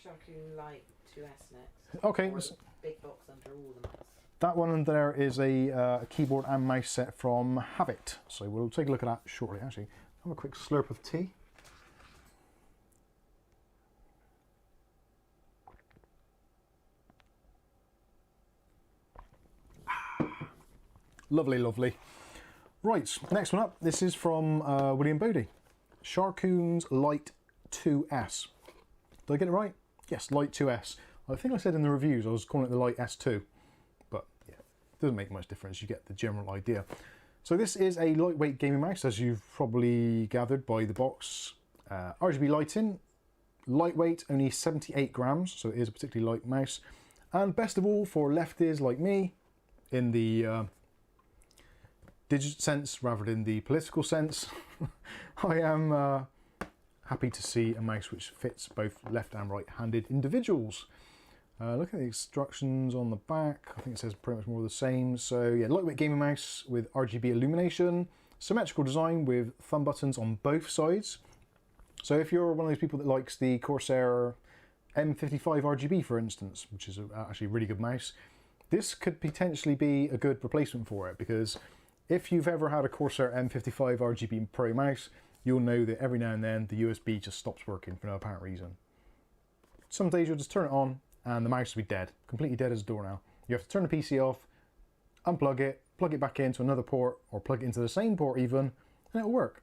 [SPEAKER 3] Sharkoon Light 2S next.
[SPEAKER 2] Okay.
[SPEAKER 3] Or the big box under all the mice.
[SPEAKER 2] That one and there is a keyboard and mouse set from Havit. So we'll take a look at that shortly. Actually, have a quick slurp of tea. Lovely, lovely. Right, next one up. This is from William Bodie. Sharkoon's Light 2S. Did I get it right? Yes, Light 2S. I think I said in the reviews I was calling it the Light S2. But yeah, it doesn't make much difference. You get the general idea. So this is a lightweight gaming mouse, as you've probably gathered by the box. RGB lighting. Lightweight, only 78 grams, so it is a particularly light mouse. And best of all, for lefties like me, in the digital sense rather than the political sense, I am happy to see a mouse which fits both left and right-handed individuals. Look at the instructions on the back. I think it says pretty much more of the same. So yeah, lightweight gaming mouse with RGB illumination, symmetrical design with thumb buttons on both sides. So if you're one of those people that likes the Corsair M55 RGB, for instance, which is actually a really good mouse, this could potentially be a good replacement for it, because if you've ever had a Corsair M55 RGB Pro mouse, you'll know that every now and then the USB just stops working for no apparent reason. Some days you'll just turn it on and the mouse will be dead, completely dead as a doornail. You have to turn the PC off, unplug it, plug it back into another port, or plug it into the same port even, and it'll work.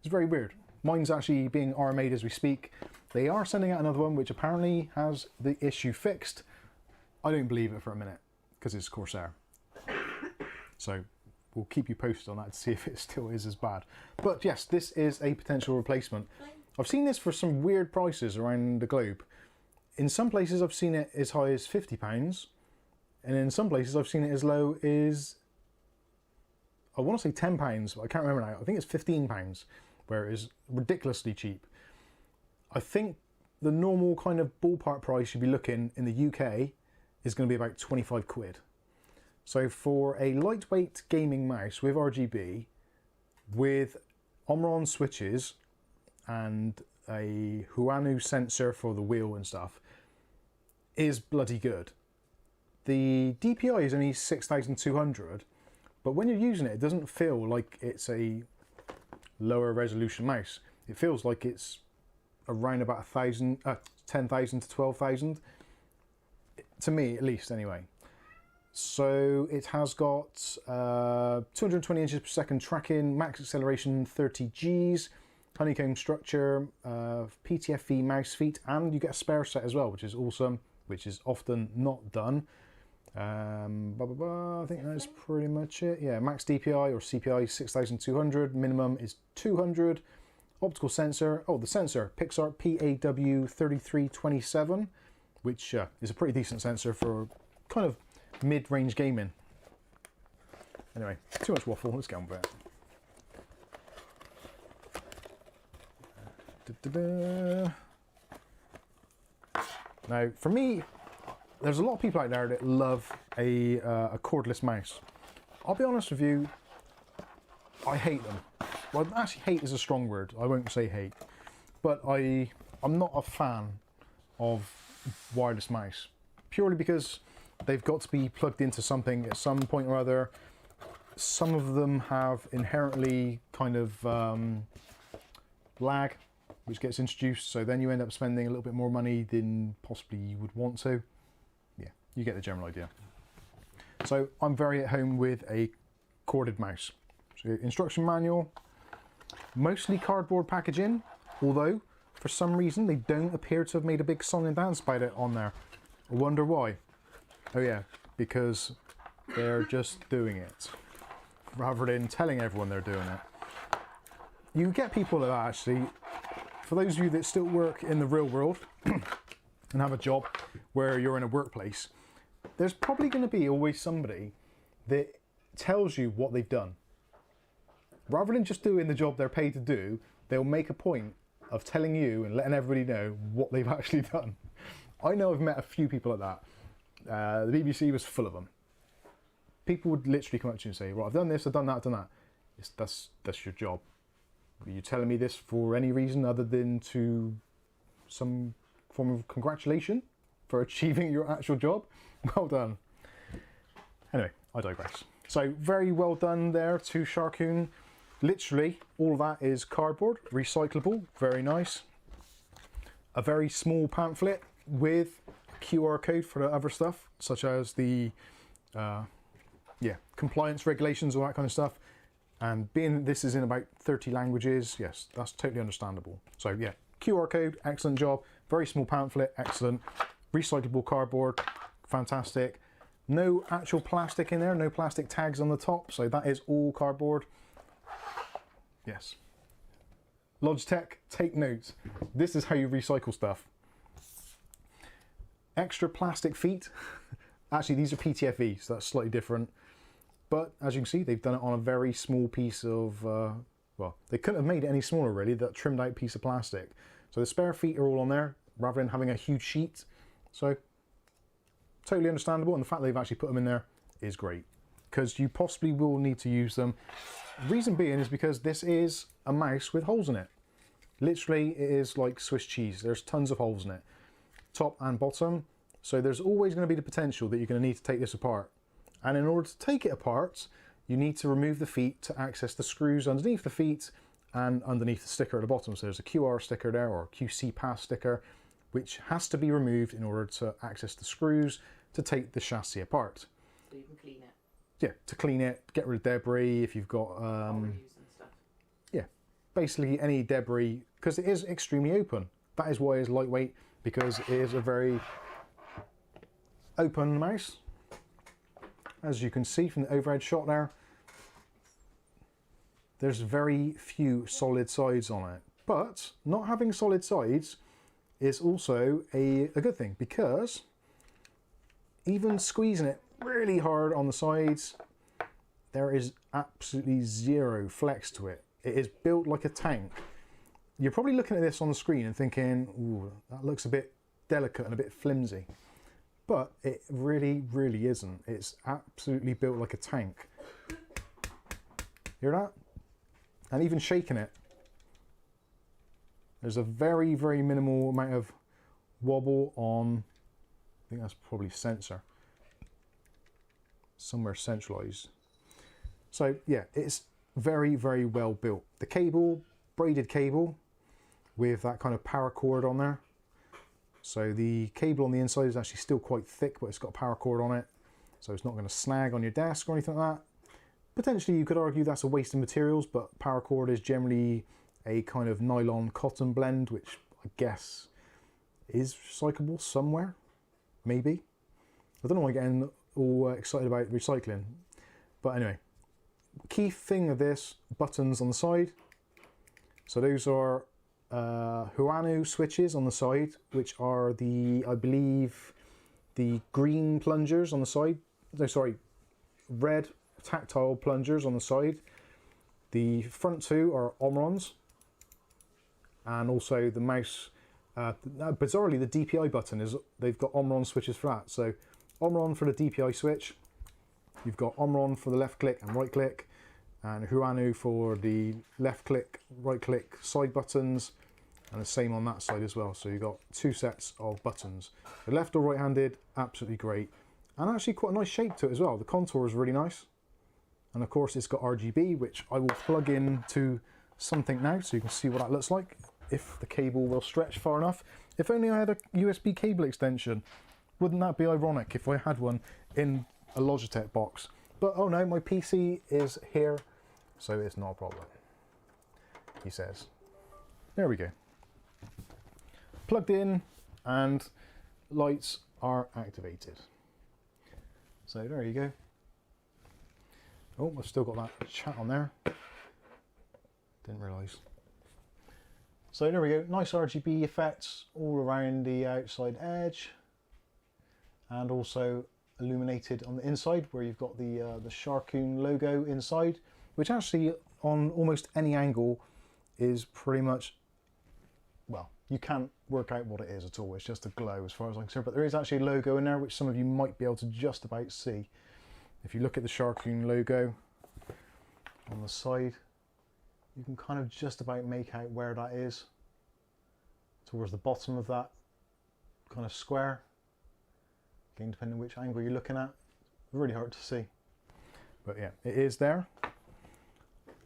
[SPEAKER 2] It's very weird. Mine's actually being RMA'd as we speak. They are sending out another one which apparently has the issue fixed. I don't believe it for a minute because it's Corsair. So we'll keep you posted on that to see if it still is as bad. But yes, this is a potential replacement. I've seen this for some weird prices around the globe. In some places I've seen it as high as £50, and in some places I've seen it as low as, I want to say £10, but I can't remember now. I think it's £15, where it is ridiculously cheap. I think the normal kind of ballpark price you'd be looking in the UK is going to be about 25 quid. So for a lightweight gaming mouse with RGB, with Omron switches and a Huanu sensor for the wheel and stuff, is bloody good. The DPI is only 6200, but when you're using it, it doesn't feel like it's a lower resolution mouse. It feels like it's around about 10,000 to 12,000, to me at least anyway. So it has got 220 inches per second tracking, max acceleration 30 Gs, honeycomb structure, PTFE mouse feet, and you get a spare set as well, which is awesome, which is often not done. I think that's pretty much it. Yeah, max DPI or CPI 6200, minimum is 200. Optical sensor, oh, the sensor, Pixar PAW3327, which is a pretty decent sensor for kind of mid-range gaming. Anyway, too much waffle, let's get on with it. Now, for me, there's a lot of people out there that love a cordless mouse. I'll be honest with you, I hate them. Well, actually, hate is a strong word. I won't say hate. But I'm not a fan of wireless mouse. Purely because they've got to be plugged into something at some point or other. Some of them have inherently kind of lag, which gets introduced. So then you end up spending a little bit more money than possibly you would want to. Yeah, you get the general idea. So I'm very at home with a corded mouse. So instruction manual, mostly cardboard packaging, although for some reason they don't appear to have made a big song and dance about it on there. I wonder why. Oh yeah, because they're just doing it rather than telling everyone they're doing it. You get people like that actually. For those of you that still work in the real world and have a job where you're in a workplace, there's probably going to be always somebody that tells you what they've done. Rather than just doing the job they're paid to do, they'll make a point of telling you and letting everybody know what they've actually done. I know I've met a few people like that. The BBC was full of them. People would literally come up to you and say, right, I've done this, I've done that, I've done that. That's your job. Are you telling me this for any reason other than to some form of congratulation for achieving your actual job? Well done. Anyway, I digress. So very well done there to Sharkoon. Literally, all of that is cardboard, recyclable, very nice. A very small pamphlet with a QR code for the other stuff, such as the compliance regulations, all that kind of stuff. And being this is in about 30 languages, yes, that's totally understandable. So yeah, QR code, excellent job. Very small pamphlet, excellent. Recyclable cardboard, fantastic. No actual plastic in there, no plastic tags on the top, so that is all cardboard. Yes. Logitech, take notes. This is how you recycle stuff. Extra plastic feet. Actually, these are PTFE, so that's slightly different. But as you can see, they've done it on a very small piece of, well, they couldn't have made it any smaller really, that trimmed out piece of plastic. So the spare feet are all on there, rather than having a huge sheet. So, totally understandable, and the fact they've actually put them in there is great. Because you possibly will need to use them. Reason being is because this is a mouse with holes in it. Literally, it is like Swiss cheese. There's tons of holes in it, top and bottom. So there's always going to be the potential that you're going to need to take this apart. And in order to take it apart, you need to remove the feet to access the screws underneath the feet and underneath the sticker at the bottom. So there's a QR sticker there, or QC pass sticker, which has to be removed in order to access the screws to take the chassis apart.
[SPEAKER 3] So you can clean it.
[SPEAKER 2] Yeah, to clean it, get rid of debris if you've got...
[SPEAKER 3] Reuse and stuff.
[SPEAKER 2] basically any debris, because it is extremely open. That is why it's lightweight, because it is a very open mouse. As you can see from the overhead shot there, there's very few solid sides on it. But not having solid sides is also a good thing, because even squeezing it really hard on the sides, there is absolutely zero flex to it. It is built like a tank. You're probably looking at this on the screen and thinking, ooh, that looks a bit delicate and a bit flimsy. But it really, really isn't. It's absolutely built like a tank. Hear that? And even shaking it, there's a very, very minimal amount of wobble on, I think that's probably sensor. Somewhere centralized. So yeah, it's very, very well built. The cable, braided cable with that kind of power cord on there. So the cable on the inside is actually still quite thick, but it's got a power cord on it. So it's not going to snag on your desk or anything like that. Potentially you could argue that's a waste of materials, but power cord is generally a kind of nylon cotton blend, which I guess is recyclable somewhere, maybe. I don't know why I'm getting all excited about recycling. But anyway, key thing of this, buttons on the side. So those are Huanu switches on the side, which are the, I believe, the green plungers on the side. No, sorry, red tactile plungers on the side. The front two are Omrons, and also the mouse. Bizarrely, the DPI button is, they've got Omron switches for that. So Omron for the DPI switch. You've got Omron for the left click and right click, and Huanu for the left click, right click side buttons, and the same on that side as well. So you've got two sets of buttons. The left or right handed, absolutely great. And actually quite a nice shape to it as well. The contour is really nice. And of course it's got RGB, which I will plug in to something now so you can see what that looks like, if the cable will stretch far enough. If only I had a USB cable extension. Wouldn't that be ironic if I had one in a Logitech box? But oh no, my PC is here, so it's not a problem, he says. There we go. Plugged in and lights are activated. So there you go. Oh, I've still got that chat on there. Didn't realise. So there we go, nice RGB effects all around the outside edge, and also illuminated on the inside where you've got the Sharkoon logo inside, which actually on almost any angle is pretty much, well, you can't work out what it is at all. It's just a glow as far as I'm concerned, but there is actually a logo in there which some of you might be able to just about see. If you look at the Sharkoon logo on the side, you can kind of just about make out where that is, towards the bottom of that kind of square. Again, depending on which angle you're looking at, really hard to see. But yeah, it is there.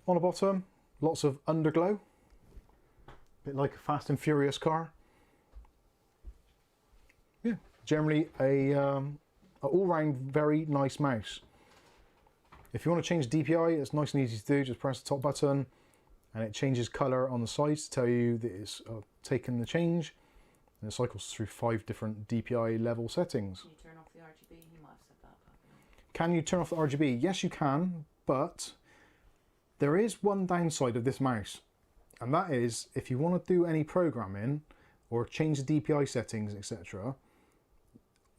[SPEAKER 2] On the bottom, lots of underglow, a bit like a Fast and Furious car. Yeah, generally a all-round very nice mouse. If you want to change DPI, it's nice and easy to do. Just press the top button and it changes colour on the sides to tell you that it's taken the change, and it cycles through 5 different DPI level settings.
[SPEAKER 3] Can you turn off the RGB? He might have said that.
[SPEAKER 2] Can you turn off the RGB? Yes, you can, but there is one downside of this mouse, and that is if you want to do any programming or change the DPI settings, etc.,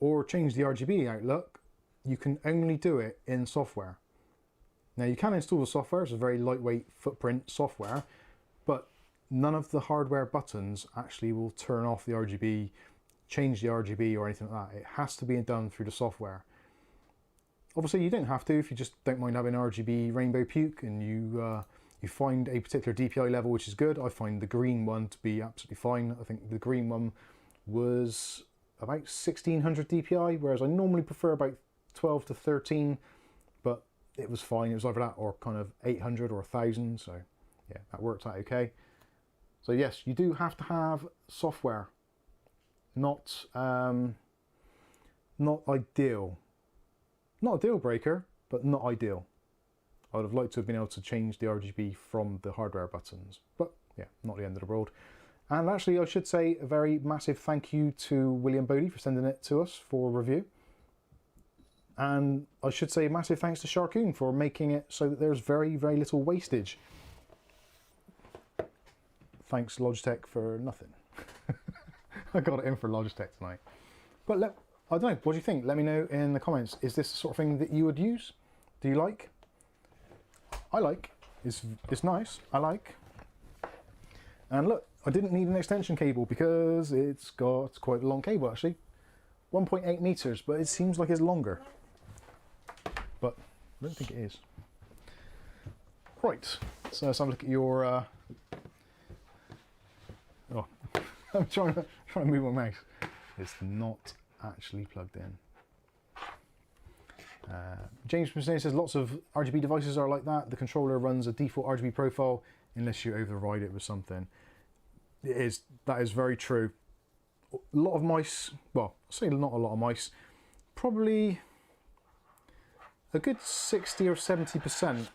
[SPEAKER 2] or change the RGB outlook, you can only do it in software. Now you can install the software, it's a very lightweight footprint software, but none of the hardware buttons actually will turn off the RGB, change the RGB or anything like that. It has to be done through the software. Obviously you don't have to if you just don't mind having RGB rainbow puke and you find a particular DPI level which is good. I find the green one to be absolutely fine. I think the green one was about 1600 DPI, whereas I normally prefer about 12 to 13, but it was fine. It was either that or kind of 800 or 1000, so yeah, that worked out okay. So yes, you do have to have software. Not ideal. Not a deal breaker, but not ideal. I would have liked to have been able to change the RGB from the hardware buttons, but yeah, not the end of the world. And actually, I should say a very massive thank you to William Bodie for sending it to us for review. And I should say massive thanks to Sharkoon for making it so that there's very, very little wastage. Thanks Logitech for nothing. I got it in for Logitech tonight. But I don't know, what do you think? Let me know in the comments. Is this the sort of thing that you would use? Do you like? I like. It's nice. I like. And look, I didn't need an extension cable because it's got quite a long cable actually. 1.8 meters, but it seems like it's longer. But I don't think it is. Right, so let's have a look at your... Oh, I'm trying to move my mouse. It's not actually plugged in. James from Sydney says lots of RGB devices are like that. The controller runs a default RGB profile unless you override it with something. That is very true. A lot of mice, well, I'll say not a lot of mice, probably a good 60 or 70%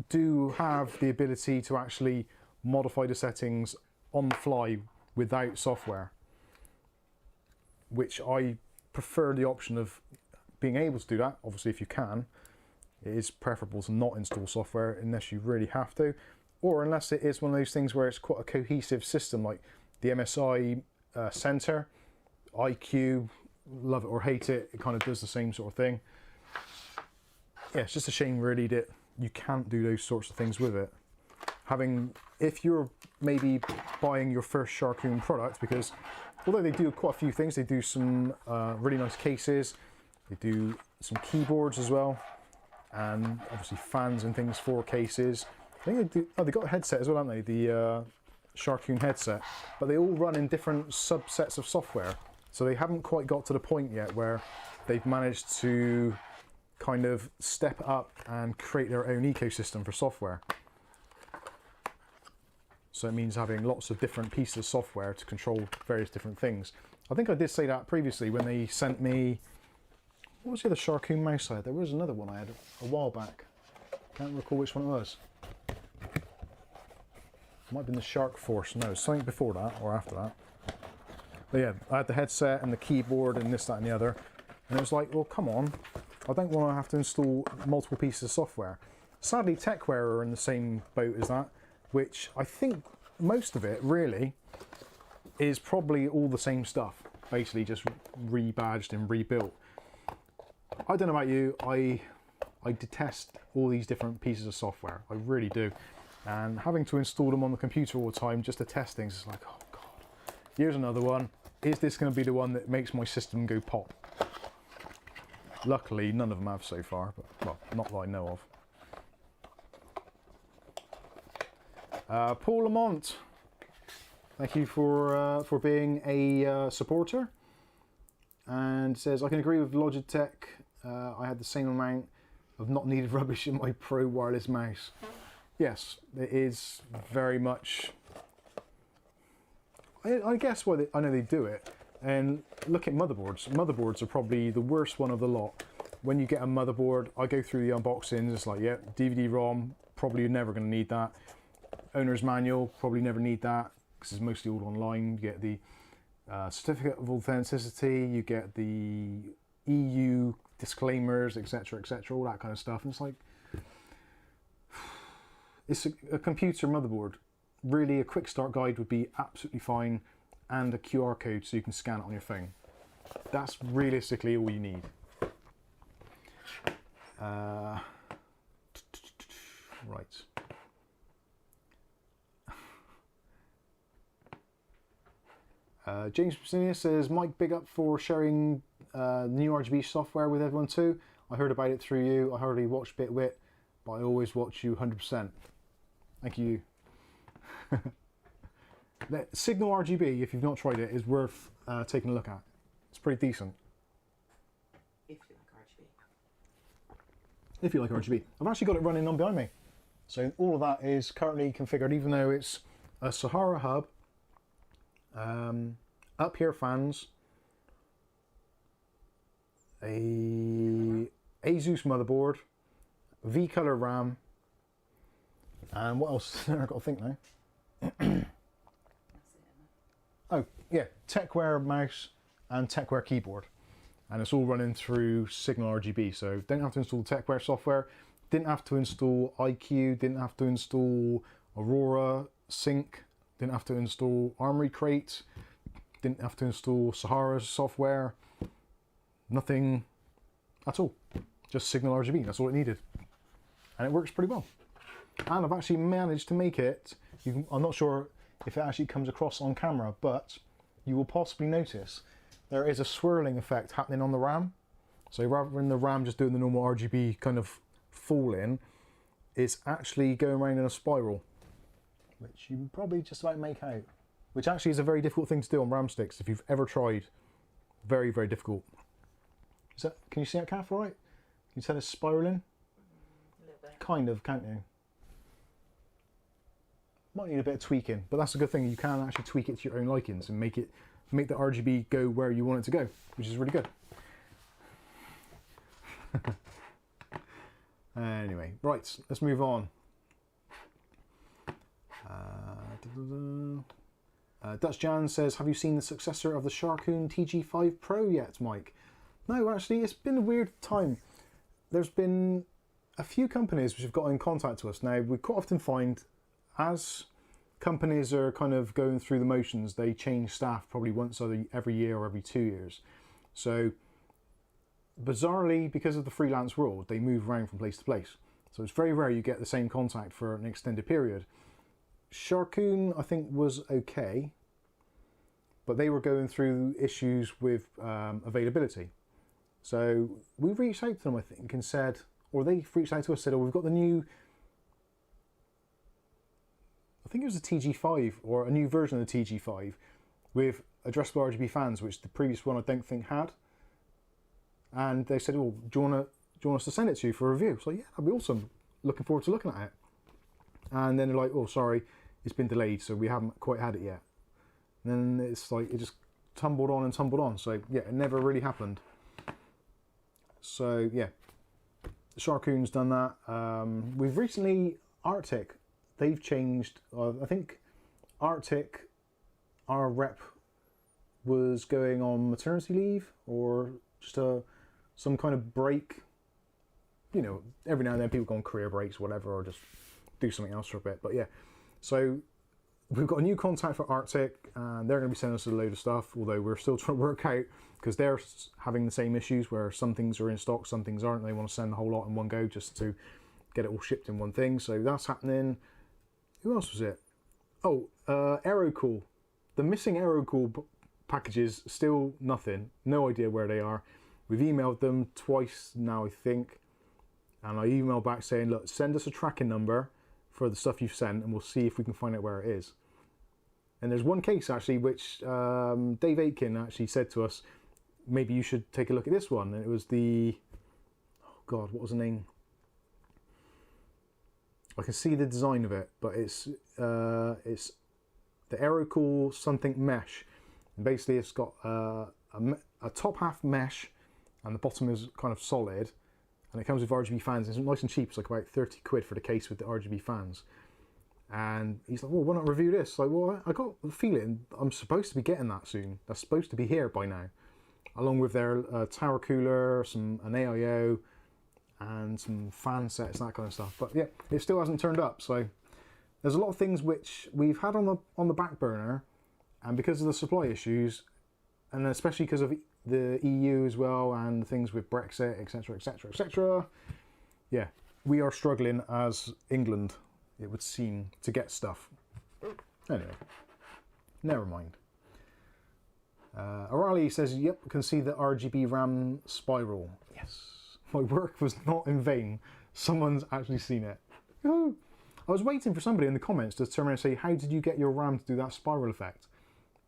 [SPEAKER 2] do have the ability to actually modify the settings on the fly without software, which I prefer the option of being able to do that. Obviously, if you can, it is preferable to not install software unless you really have to, or unless it is one of those things where it's quite a cohesive system, like the MSI Center, IQ, love it or hate it, it kind of does the same sort of thing. Yeah, it's just a shame really that you can't do those sorts of things with it. If you're maybe buying your first Sharkoon product, because although they do quite a few things, they do some really nice cases, they do some keyboards as well, and obviously fans and things for cases. I think they do, oh, they got a headset as well, haven't they? The Sharkoon headset, but they all run in different subsets of software. So they haven't quite got to the point yet where they've managed to kind of step up and create their own ecosystem for software. So it means having lots of different pieces of software to control various different things. I think I did say that previously when they sent me, what was the other Sharkoon mouse I had? There was another one I had a while back. Can't recall which one it was. Might have been the Shark Force. No, something before that or after that. But yeah, I had the headset and the keyboard and this, that and the other. And it was like, well, come on. I don't want to have to install multiple pieces of software. Sadly, Techware are in the same boat as that, which I think most of it really is probably all the same stuff. Basically just rebadged and rebuilt. I don't know about you, I detest all these different pieces of software. I really do. And having to install them on the computer all the time just to test things is like, oh God, here's another one. Is this going to be the one that makes my system go pop? Luckily, none of them have so far, but well, not that I know of. Paul Lamont, thank you for being a supporter. And says, I can agree with Logitech. I had the same amount of not needed rubbish in my Pro wireless mouse. Yes, it is very much. I guess why I know they do it. And look at motherboards. Motherboards are probably the worst one of the lot. When you get a motherboard, I go through the unboxings. It's like, yeah, DVD-ROM, probably you're never going to need that. Owner's manual, probably never need that because it's mostly all online. You get the certificate of authenticity, you get the EU disclaimers, etc., all that kind of stuff. And it's like, it's a computer motherboard. Really, a quick start guide would be absolutely fine, and a QR code so you can scan it on your phone. That's realistically all you need. Right. James Priscilia says, Mike, big up for sharing new RGB software with everyone too. I heard about it through you. I hardly watch Bitwit, but I always watch you 100%. Thank you. Signal RGB, if you've not tried it, is worth taking a look at. It's pretty decent.
[SPEAKER 3] If you like RGB.
[SPEAKER 2] If you like RGB. I've actually got it running on behind me. So all of that is currently configured, even though it's a Sahara hub, up here fans, a Asus motherboard, V-color RAM, And what else is there? I've got to think now.
[SPEAKER 3] That's it, isn't it?
[SPEAKER 2] Oh, yeah, TechWare mouse and TechWare keyboard. And it's all running through Signal RGB, so don't have to install the TechWare software, didn't have to install IQ, didn't have to install Aurora Sync, didn't have to install Armory Crate, didn't have to install Sahara's software, nothing at all. Just Signal RGB, that's all it needed. And it works pretty well. And I've actually managed to make it, I'm not sure if it actually comes across on camera, but you will possibly notice there is a swirling effect happening on the RAM. So rather than the RAM just doing the normal RGB kind of fall in, it's actually going around in a spiral, which you can probably just about make out. Which actually is a very difficult thing to do on RAM sticks if you've ever tried. Very, very difficult. Is that, can you see that, Kath, all right? Can you tell it's spiraling?
[SPEAKER 3] A little bit.
[SPEAKER 2] Kind of, can't you? Might need a bit of tweaking, but that's a good thing. You can actually tweak it to your own likings and make the RGB go where you want it to go, which is really good. Anyway, right, let's move on. Dutch Jan says, have you seen the successor of the Sharkoon TG5 Pro yet, Mike? No, actually, it's been a weird time. There's been a few companies which have got in contact to us. Now, we quite often find, as companies are kind of going through the motions, they change staff probably once every year or every 2 years. So, bizarrely, because of the freelance world, they move around from place to place. So it's very rare you get the same contact for an extended period. Sharkoon, I think, was okay, but they were going through issues with availability. So we reached out to them, I think, and said, or they reached out to us and said, oh, we've got the new, I think it was a TG5 or a new version of the TG5 with addressable RGB fans, which the previous one I don't think had. And they said, oh, do you want us to send it to you for a review? So yeah, that'd be awesome. Looking forward to looking at it. And then they're like, oh, sorry, it's been delayed, so we haven't quite had it yet. And then it's like, it just tumbled on and tumbled on. So yeah, it never really happened. So yeah, Sharkoon's done that. We've recently, Arctic, they've changed. I think Arctic, our rep, was going on maternity leave or just some kind of break. You know, every now and then people go on career breaks, whatever, or just do something else for a bit. But yeah, so we've got a new contact for Arctic, and they're going to be sending us a load of stuff, although we're still trying to work out, because they're having the same issues where some things are in stock, some things aren't. They want to send the whole lot in one go just to get it all shipped in one thing. So that's happening. Who else was it? Oh, AeroCool. The missing AeroCool packages, still nothing. No idea where they are. We've emailed them twice now, I think. And I emailed back saying, look, send us a tracking number for the stuff you've sent and we'll see if we can find out where it is. And there's one case actually which Dave Aitken actually said to us, maybe you should take a look at this one. And it was the, oh God, what was the name? I can see the design of it, but it's the AeroCool something mesh. And basically it's got a top half mesh and the bottom is kind of solid. And it comes with RGB fans. It's nice and cheap. It's like about 30 quid for the case with the RGB fans. And he's like, well, why not review this? Like, well, I got the feeling I'm supposed to be getting that soon. That's supposed to be here by now. Along with their tower cooler, an AIO, and some fan sets, that kind of stuff. But yeah, it still hasn't turned up. So there's a lot of things which we've had on the back burner. And because of the supply issues, and especially because of the EU as well, and things with Brexit, etc., etc., etc. Yeah, we are struggling as England, it would seem, to get stuff. Anyway, never mind. O'Reilly says, yep, can see the RGB RAM spiral. Yes, my work was not in vain. Someone's actually seen it. Woo-hoo. I was waiting for somebody in the comments to turn around and say, how did you get your RAM to do that spiral effect?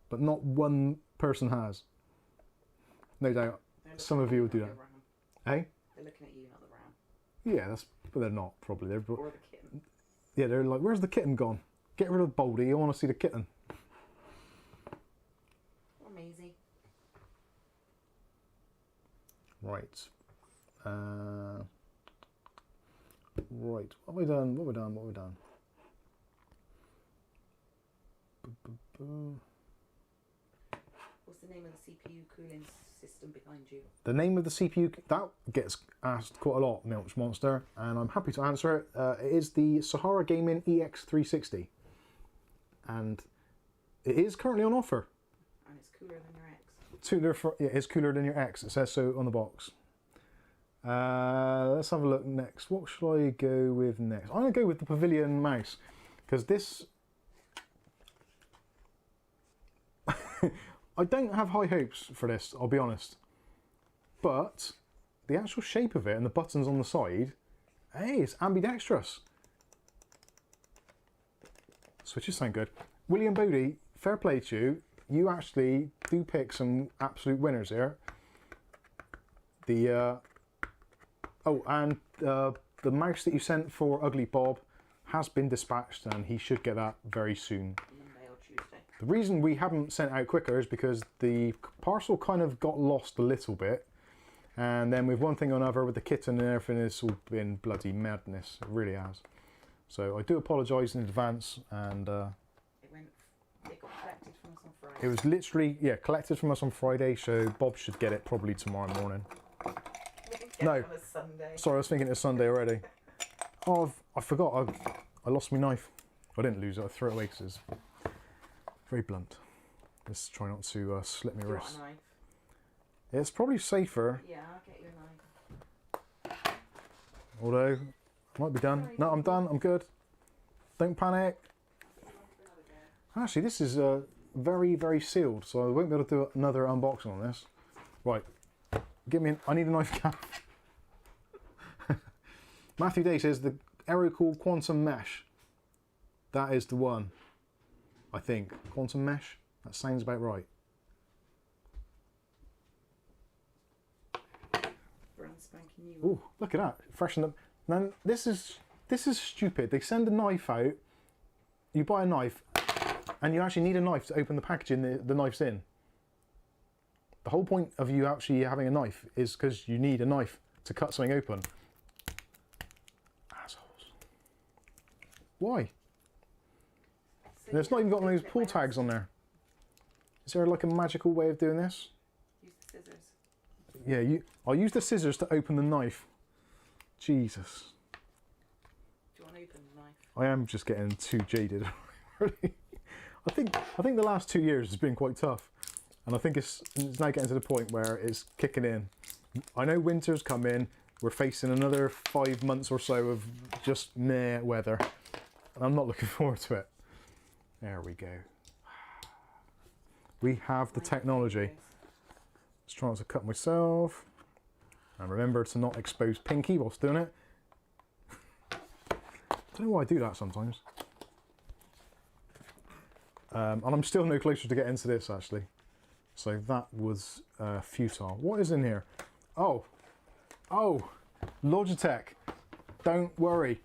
[SPEAKER 2] But not one person has. No doubt, some of you will do that. Hey?
[SPEAKER 3] They're looking at you, not the RAM.
[SPEAKER 2] Yeah, but they're not, probably.
[SPEAKER 3] Or the kitten.
[SPEAKER 2] Yeah, they're like, where's the kitten gone? Get rid of Baldy, I want to see the kitten.
[SPEAKER 3] Or Maisie.
[SPEAKER 2] Right. Right, what have we done?
[SPEAKER 3] What's the name of the CPU cooling system behind you?
[SPEAKER 2] The name of the CPU, that gets asked quite a lot, Milch Monster, and I'm happy to answer it. It is the Sahara Gaming EX360. And it is currently on offer.
[SPEAKER 3] And it's cooler than your X.
[SPEAKER 2] Yeah, it's cooler than your X. It says so on the box. Let's have a look next. What shall I go with next? I'm going to go with the Pavilion mouse. Because this... I don't have high hopes for this, I'll be honest. But the actual shape of it and the buttons on the side, hey, it's ambidextrous. Switches sound good. William Bodie, fair play to you. You actually do pick some absolute winners here. The the mouse that you sent for Ugly Bob has been dispatched, and he should get that very soon.
[SPEAKER 3] Monday or Tuesday.
[SPEAKER 2] The reason we haven't sent out quicker is because the parcel kind of got lost a little bit, and then with one thing or another with the kitten and everything, it's all been bloody madness. It really has. So I do apologise in advance, and
[SPEAKER 3] It got collected from us on Friday.
[SPEAKER 2] it was literally, yeah, collected from us on Friday, so Bob should get it probably tomorrow morning. No.
[SPEAKER 3] On a Sunday.
[SPEAKER 2] Sorry, I was thinking it's Sunday already. Oh, I forgot, I lost my knife. I didn't lose it, I threw it away because it's very blunt. Let's try not to slip my
[SPEAKER 3] Do you want
[SPEAKER 2] wrist.
[SPEAKER 3] a knife?
[SPEAKER 2] It's probably safer,
[SPEAKER 3] Yeah, I'll get you a knife.
[SPEAKER 2] although might be done. No, I'm done, I'm good. Don't panic. Actually, this is very, very sealed, so I won't be able to do another unboxing on this. Right, I need a knife cap. Matthew Day says the Aerocool Quantum Mesh. That is the one, I think. Quantum Mesh? That sounds about right.
[SPEAKER 3] Brand spanking new.
[SPEAKER 2] Oh, look at that. Freshen up. Now, this is stupid. They send a knife out, you buy a knife, and you actually need a knife to open the packaging the knife's in. The whole point of you actually having a knife is because you need a knife to cut something open. Assholes. Why?
[SPEAKER 3] So
[SPEAKER 2] And it's not even got one of those pull tags on there. Is there like a magical way of doing this?
[SPEAKER 3] Use the scissors.
[SPEAKER 2] Yeah, I'll use the scissors to open the knife. Jesus.
[SPEAKER 3] Do you want to open the knife?
[SPEAKER 2] I am just getting too jaded already. I think the last 2 years has been quite tough. And I think it's now getting to the point where it's kicking in. I know winter's coming. We're facing another 5 months or so of just meh weather. And I'm not looking forward to it. There we go. We have the technology. Just trying to cut myself. And remember to not expose Pinky whilst doing it. I don't know why I do that sometimes. And I'm still no closer to get into this actually. So that was futile. What is in here? Oh, Logitech. Don't worry.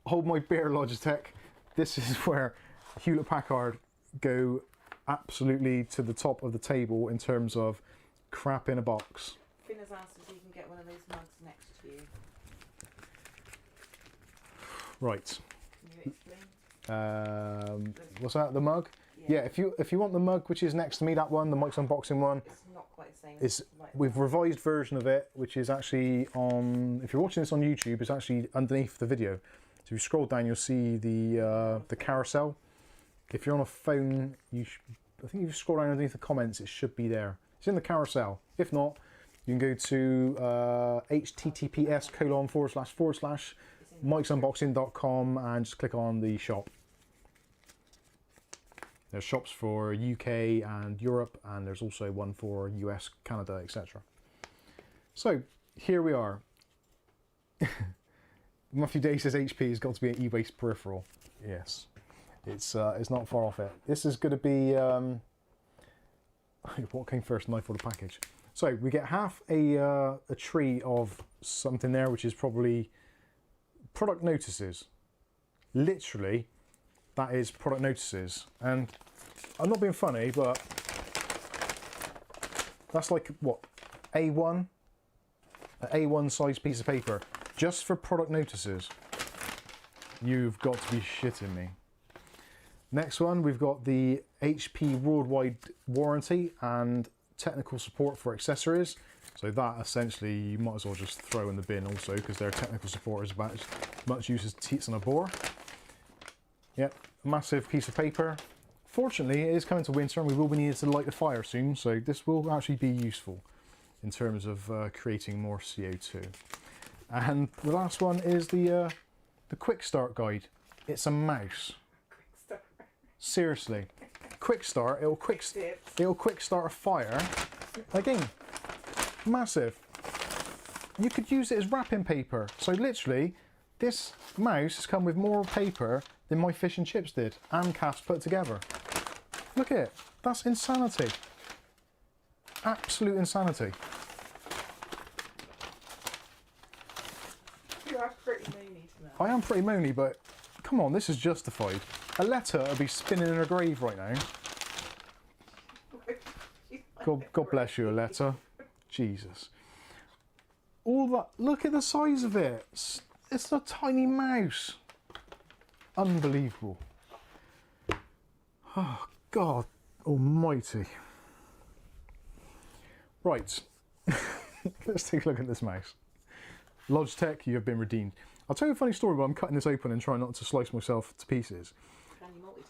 [SPEAKER 2] Hold my beer, Logitech. This is where Hewlett-Packard go absolutely to the top of the table in terms of crap in a box.
[SPEAKER 3] Finn has asked if you can get one of those mugs next to you.
[SPEAKER 2] Right.
[SPEAKER 3] Can you explain?
[SPEAKER 2] What's that? The mug? Yeah. If you want the mug, which is next to me, that one, the Mike's Unboxing one.
[SPEAKER 3] It's not quite the same.
[SPEAKER 2] It's
[SPEAKER 3] like
[SPEAKER 2] we've revised version of it, which is actually on. If you're watching this on YouTube, it's actually underneath the video. So if you scroll down, you'll see the carousel. If you're on a phone, I think if you scroll down underneath the comments, it should be there. It's in the carousel. If not, you can go to https://mikesunboxing.com and just click on the shop. There's shops for UK and Europe, and there's also one for US, Canada, etc. So here we are. Matthew Day says HP has got to be an e-waste peripheral. Yes, it's not far off it. This is going to be what came first, knife or the package? So we get half a tree of something there, which is probably product notices. Literally, that is product notices, and I'm not being funny, but that's like what, an A1 size piece of paper just for product notices. You've got to be shitting me. Next one, we've got the HP worldwide warranty and technical support for accessories. So that essentially you might as well just throw in the bin also, because their technical support is about as much use as teats on a boar. Yep, massive piece of paper. Fortunately, it is coming to winter and we will be needed to light the fire soon, so this will actually be useful in terms of creating more CO2. And the last one is the quick start guide. It's a mouse. Seriously, quick start. It'll quick start a fire. Again, massive. You could use it as wrapping paper. So literally, this mouse has come with more paper than my fish and chips did, and caps put together. Look at it. That's insanity. Absolute insanity.
[SPEAKER 3] You are pretty moony tonight.
[SPEAKER 2] I am pretty moany, but come on, this is justified. Aletta would be spinning in her grave right now. God bless you, Aletta. Jesus. All that, look at the size of it. It's a tiny mouse. Unbelievable. Oh, God almighty. Right. Let's take a look at this mouse. Logitech, you have been redeemed. I'll tell you a funny story while I'm cutting this open and trying not to slice myself to pieces.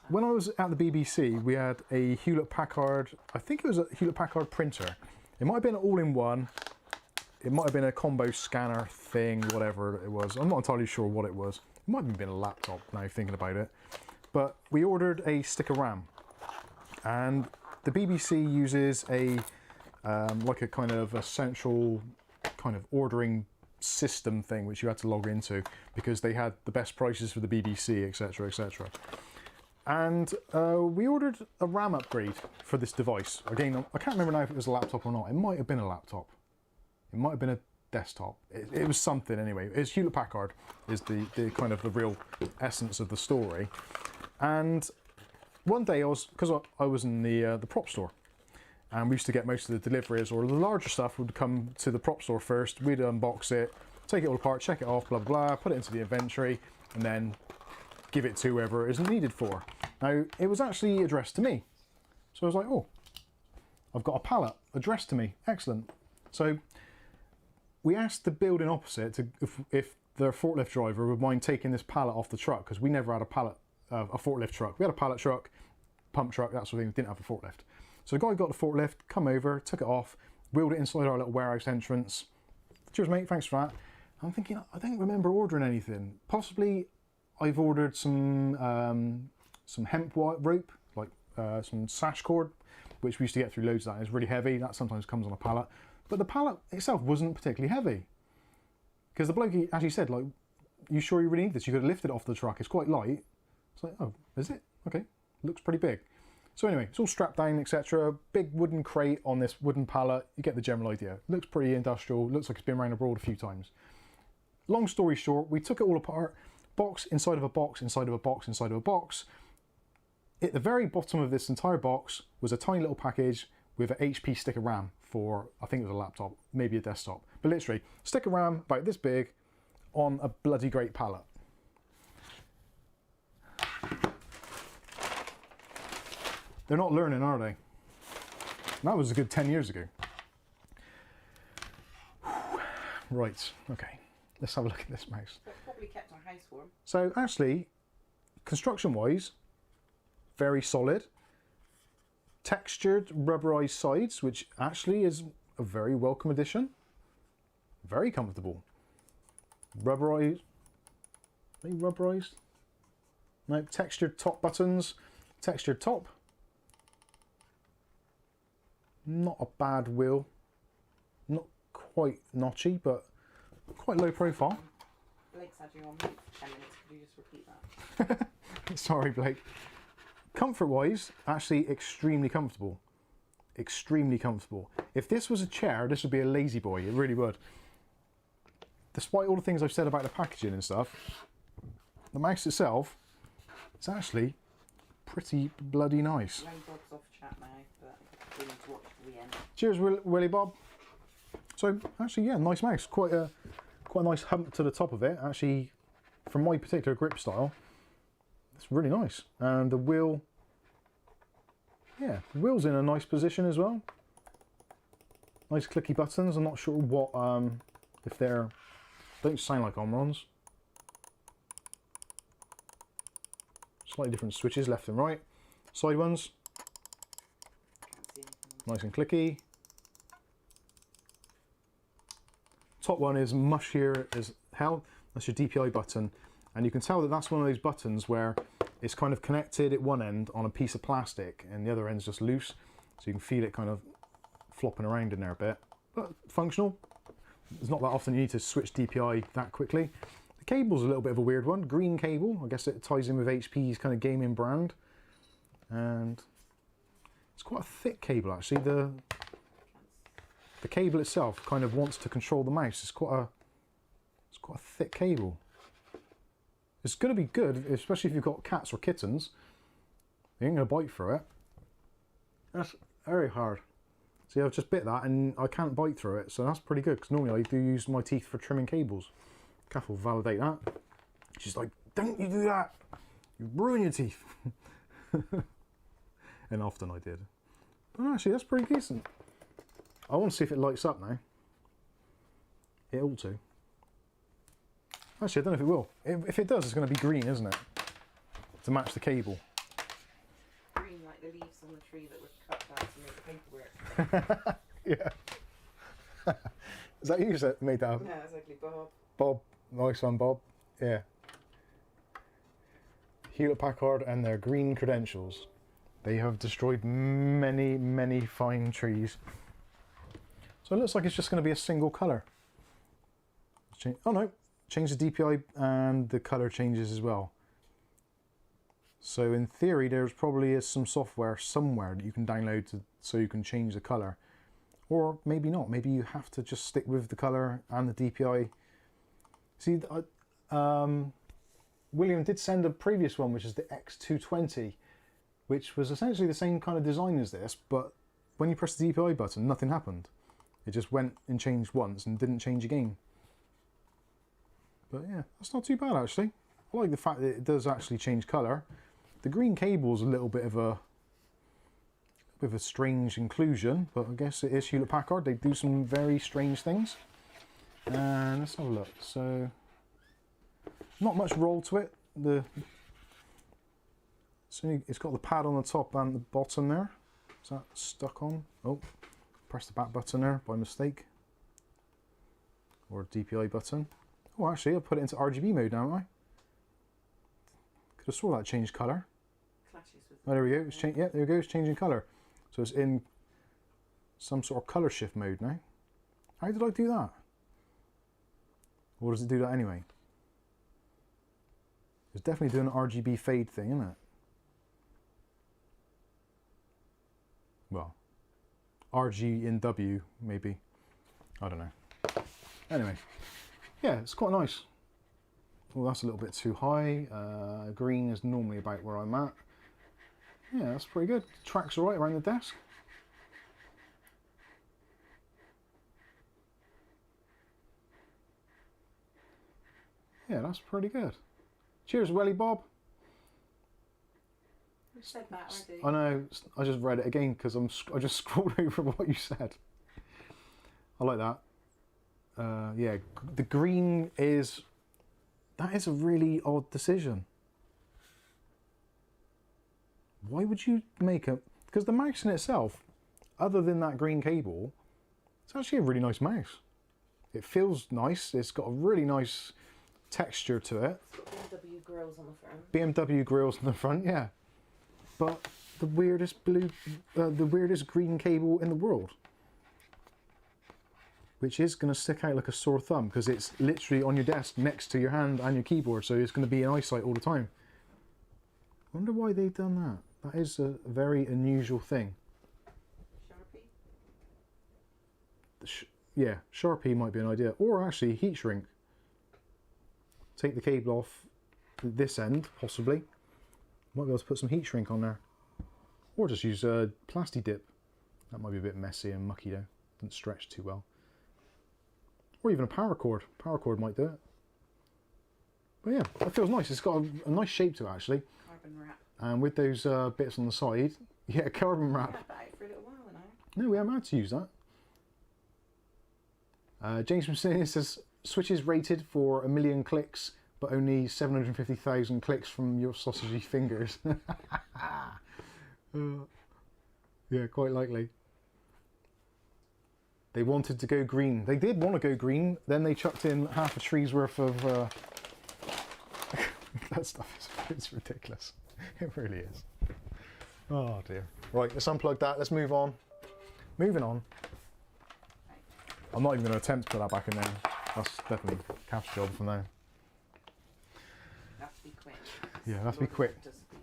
[SPEAKER 2] When I was at the BBC, we had a Hewlett-Packard, I think it was a Hewlett-Packard printer. It might have been an all-in-one. It might have been a combo scanner thing, whatever it was. I'm not entirely sure what it was. It might have been a laptop now thinking about it. But we ordered a stick of RAM. And the BBC uses a, like a kind of a central kind of ordering system thing which you had to log into because they had the best prices for the BBC, etc, etc. And we ordered a RAM upgrade for this device. Again, I can't remember now if it was a laptop or not. It might have been a laptop. It might have been a desktop. It was something anyway. It's Hewlett-Packard is the kind of the real essence of the story. And one day because I was in the prop store, and we used to get most of the deliveries, or the larger stuff would come to the prop store first. We'd unbox it, take it all apart, check it off, blah, blah, blah, put it into the inventory, and then give it to whoever it is needed for. Now, it was actually addressed to me. So I was like, oh, I've got a pallet addressed to me. Excellent. So we asked the building opposite if their forklift driver would mind taking this pallet off the truck, because we never had a forklift truck. We had a pallet truck, pump truck, that sort of thing. We didn't have a forklift. So the guy got the forklift, come over, took it off, wheeled it inside our little warehouse entrance. Cheers, mate, thanks for that. I'm thinking, I don't remember ordering anything. Possibly I've ordered some hemp rope, like some sash cord, which we used to get through loads of that. It's really heavy. That sometimes comes on a pallet. But the pallet itself wasn't particularly heavy. Because the bloke actually said, like, you sure you really need this? You could have lifted it off the truck. It's quite light. It's like, oh, is it? Okay. Looks pretty big. So anyway, it's all strapped down, etc. Big wooden crate on this wooden pallet. You get the general idea. Looks pretty industrial. Looks like it's been around abroad a few times. Long story short, we took it all apart. Box inside of a box, inside of a box, inside of a box. At the very bottom of this entire box was a tiny little package with an HP stick of RAM for, I think it was a laptop, maybe a desktop. But literally, stick of RAM about this big on a bloody great pallet. They're not learning, are they? That was a good 10 years ago. Right, okay. Let's have a look at this mouse.
[SPEAKER 3] But probably kept our house warm.
[SPEAKER 2] So actually, construction-wise, very solid. Textured rubberized sides, which actually is a very welcome addition. Very comfortable. Rubberized. Are they rubberized? No, textured top buttons. Textured top. Not a bad wheel. Not quite notchy, but quite low profile.
[SPEAKER 3] Blake's had you on mute for 10 minutes. Could you just repeat that?
[SPEAKER 2] Sorry, Blake. Comfort-wise, actually extremely comfortable. Extremely comfortable. If this was a chair, this would be a lazy boy. It really would. Despite all the things I've said about the packaging and stuff, the mouse itself is actually pretty bloody nice.
[SPEAKER 3] Ray Bob's off chat now, but we need to watch to the end.
[SPEAKER 2] Cheers, Willy Bob. So actually, yeah, nice mouse. Quite a nice hump to the top of it. Actually, from my particular grip style, it's really nice. And the wheel, yeah, the wheel's in a nice position as well. Nice clicky buttons. I'm not sure what, if they're, don't sound like Omrons. Slightly different switches, left and right. Side ones,
[SPEAKER 3] Can't see anything.
[SPEAKER 2] nice and clicky. Top one is mushier as hell. That's your DPI button. And you can tell that that's one of those buttons where it's kind of connected at one end on a piece of plastic and the other end's just loose. So you can feel it kind of flopping around in there a bit. But functional. It's not that often you need to switch DPI that quickly. The cable's a little bit of a weird one. Green cable. I guess it ties in with HP's kind of gaming brand. And it's quite a thick cable actually. The cable itself kind of wants to control the mouse. It's quite a thick cable. It's going to be good, especially if you've got cats or kittens. They ain't going to bite through it. That's very hard. See, I've just bit that and I can't bite through it, so that's pretty good, because normally I do use my teeth for trimming cables. Kath will validate that. She's like, don't you do that! You ruin your teeth! And often I did. But actually, that's pretty decent. I want to see if it lights up now. It ought to. Actually, I don't know if it will. If it does, it's going to be green, isn't it? To match the cable.
[SPEAKER 3] Green like the leaves on the tree that were cut down to make the paperwork.
[SPEAKER 2] Yeah. Is that you that made that up?
[SPEAKER 3] No, it's ugly Bob.
[SPEAKER 2] Bob. Nice one, Bob. Yeah. Hewlett-Packard and their green credentials. They have destroyed many, many fine trees. So it looks like it's just going to be a single colour. Oh no, change the DPI and the colour changes as well. So in theory there's probably some software somewhere that you can download so you can change the colour. Or maybe not, maybe you have to just stick with the colour and the DPI. See, William did send a previous one, which is the X220, which was essentially the same kind of design as this, but when you press the DPI button, nothing happened. It just went and changed once and didn't change again. But yeah, that's not too bad actually. I like the fact that it does actually change colour. The green cable's a little bit of a strange inclusion, but I guess it is Hewlett-Packard. They do some very strange things. And let's have a look. So, not much roll to it. It's got the pad on the top and the bottom there. Is that stuck on? Oh, press the back button there by mistake. Or DPI button. Oh, actually, I'll put it into RGB mode now, haven't I? Could have saw that change colour.
[SPEAKER 3] Clashes with.
[SPEAKER 2] Oh, there we go. It's yeah, there we go. It's changing colour. So it's in some sort of colour shift mode now. How did I do that? Or does it do that anyway? It's definitely doing an RGB fade thing, isn't it? Well, RG in W, maybe. I don't know. Anyway, yeah, it's quite nice. Well, that's a little bit too high. Green is normally about where I'm at. Yeah, that's pretty good. Track's all right around the desk. Yeah, that's pretty good. Cheers, Welly Bob.
[SPEAKER 3] Who said that already?
[SPEAKER 2] I know, I just read it again because I just scrolled over what you said. I like that. Yeah, the green is... That is a really odd decision. Why would you make a... Because the mouse in itself, other than that green cable, it's actually a really nice mouse. It feels nice. It's got a really nice texture to it.
[SPEAKER 3] It's got BMW grills on the front.
[SPEAKER 2] BMW grills on the front, yeah. But the weirdest green cable in the world. Which is going to stick out like a sore thumb because it's literally on your desk next to your hand and your keyboard, so it's going to be in eyesight all the time. I wonder why they've done that. That is a very unusual thing.
[SPEAKER 3] Sharpie?
[SPEAKER 2] Yeah, Sharpie might be an idea. Or actually heat shrink. Take the cable off this end, possibly. Might be able to put some heat shrink on there. Or just use a plasti dip. That might be a bit messy and mucky though. Doesn't stretch too well. Or even a power cord. Power cord might do it. But yeah, that feels nice. It's got a nice shape to it actually.
[SPEAKER 3] I Carbon wrap.
[SPEAKER 2] And with those bits on the side, yeah, carbon wrap.
[SPEAKER 3] I've had it for a little while now.
[SPEAKER 2] No, we haven't had to use that. James from Sydney says, Switch is rated for 1 million clicks, but only 750,000 clicks from your sausagey fingers. Yeah, quite likely. They wanted to go green. They did want to go green, then they chucked in half a tree's worth of... that stuff is ridiculous. It really is. Oh dear. Right, let's unplug that. Let's move on. Moving on. I'm not even going to attempt to put that back in there. That's definitely Kath's job from now.
[SPEAKER 3] Have to be quick.
[SPEAKER 2] Yeah, have to be quick.
[SPEAKER 3] Just be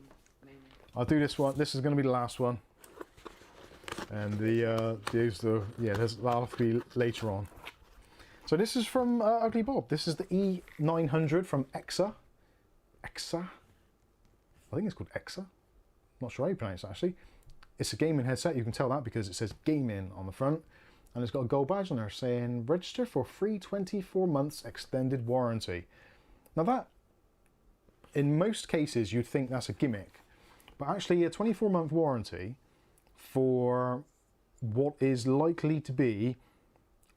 [SPEAKER 3] moving.
[SPEAKER 2] I'll do this one. This is going to be the last one. And that'll have to be later on. So this is from Ugly Bob. This is the E900 from Exa. Exa? I think it's called Exa. Not sure how you pronounce it actually. It's a gaming headset. You can tell that because it says gaming on the front. And it's got a gold badge on there saying register for free 24 months extended warranty. Now that, in most cases, you'd think that's a gimmick. But actually a 24-month warranty for what is likely to be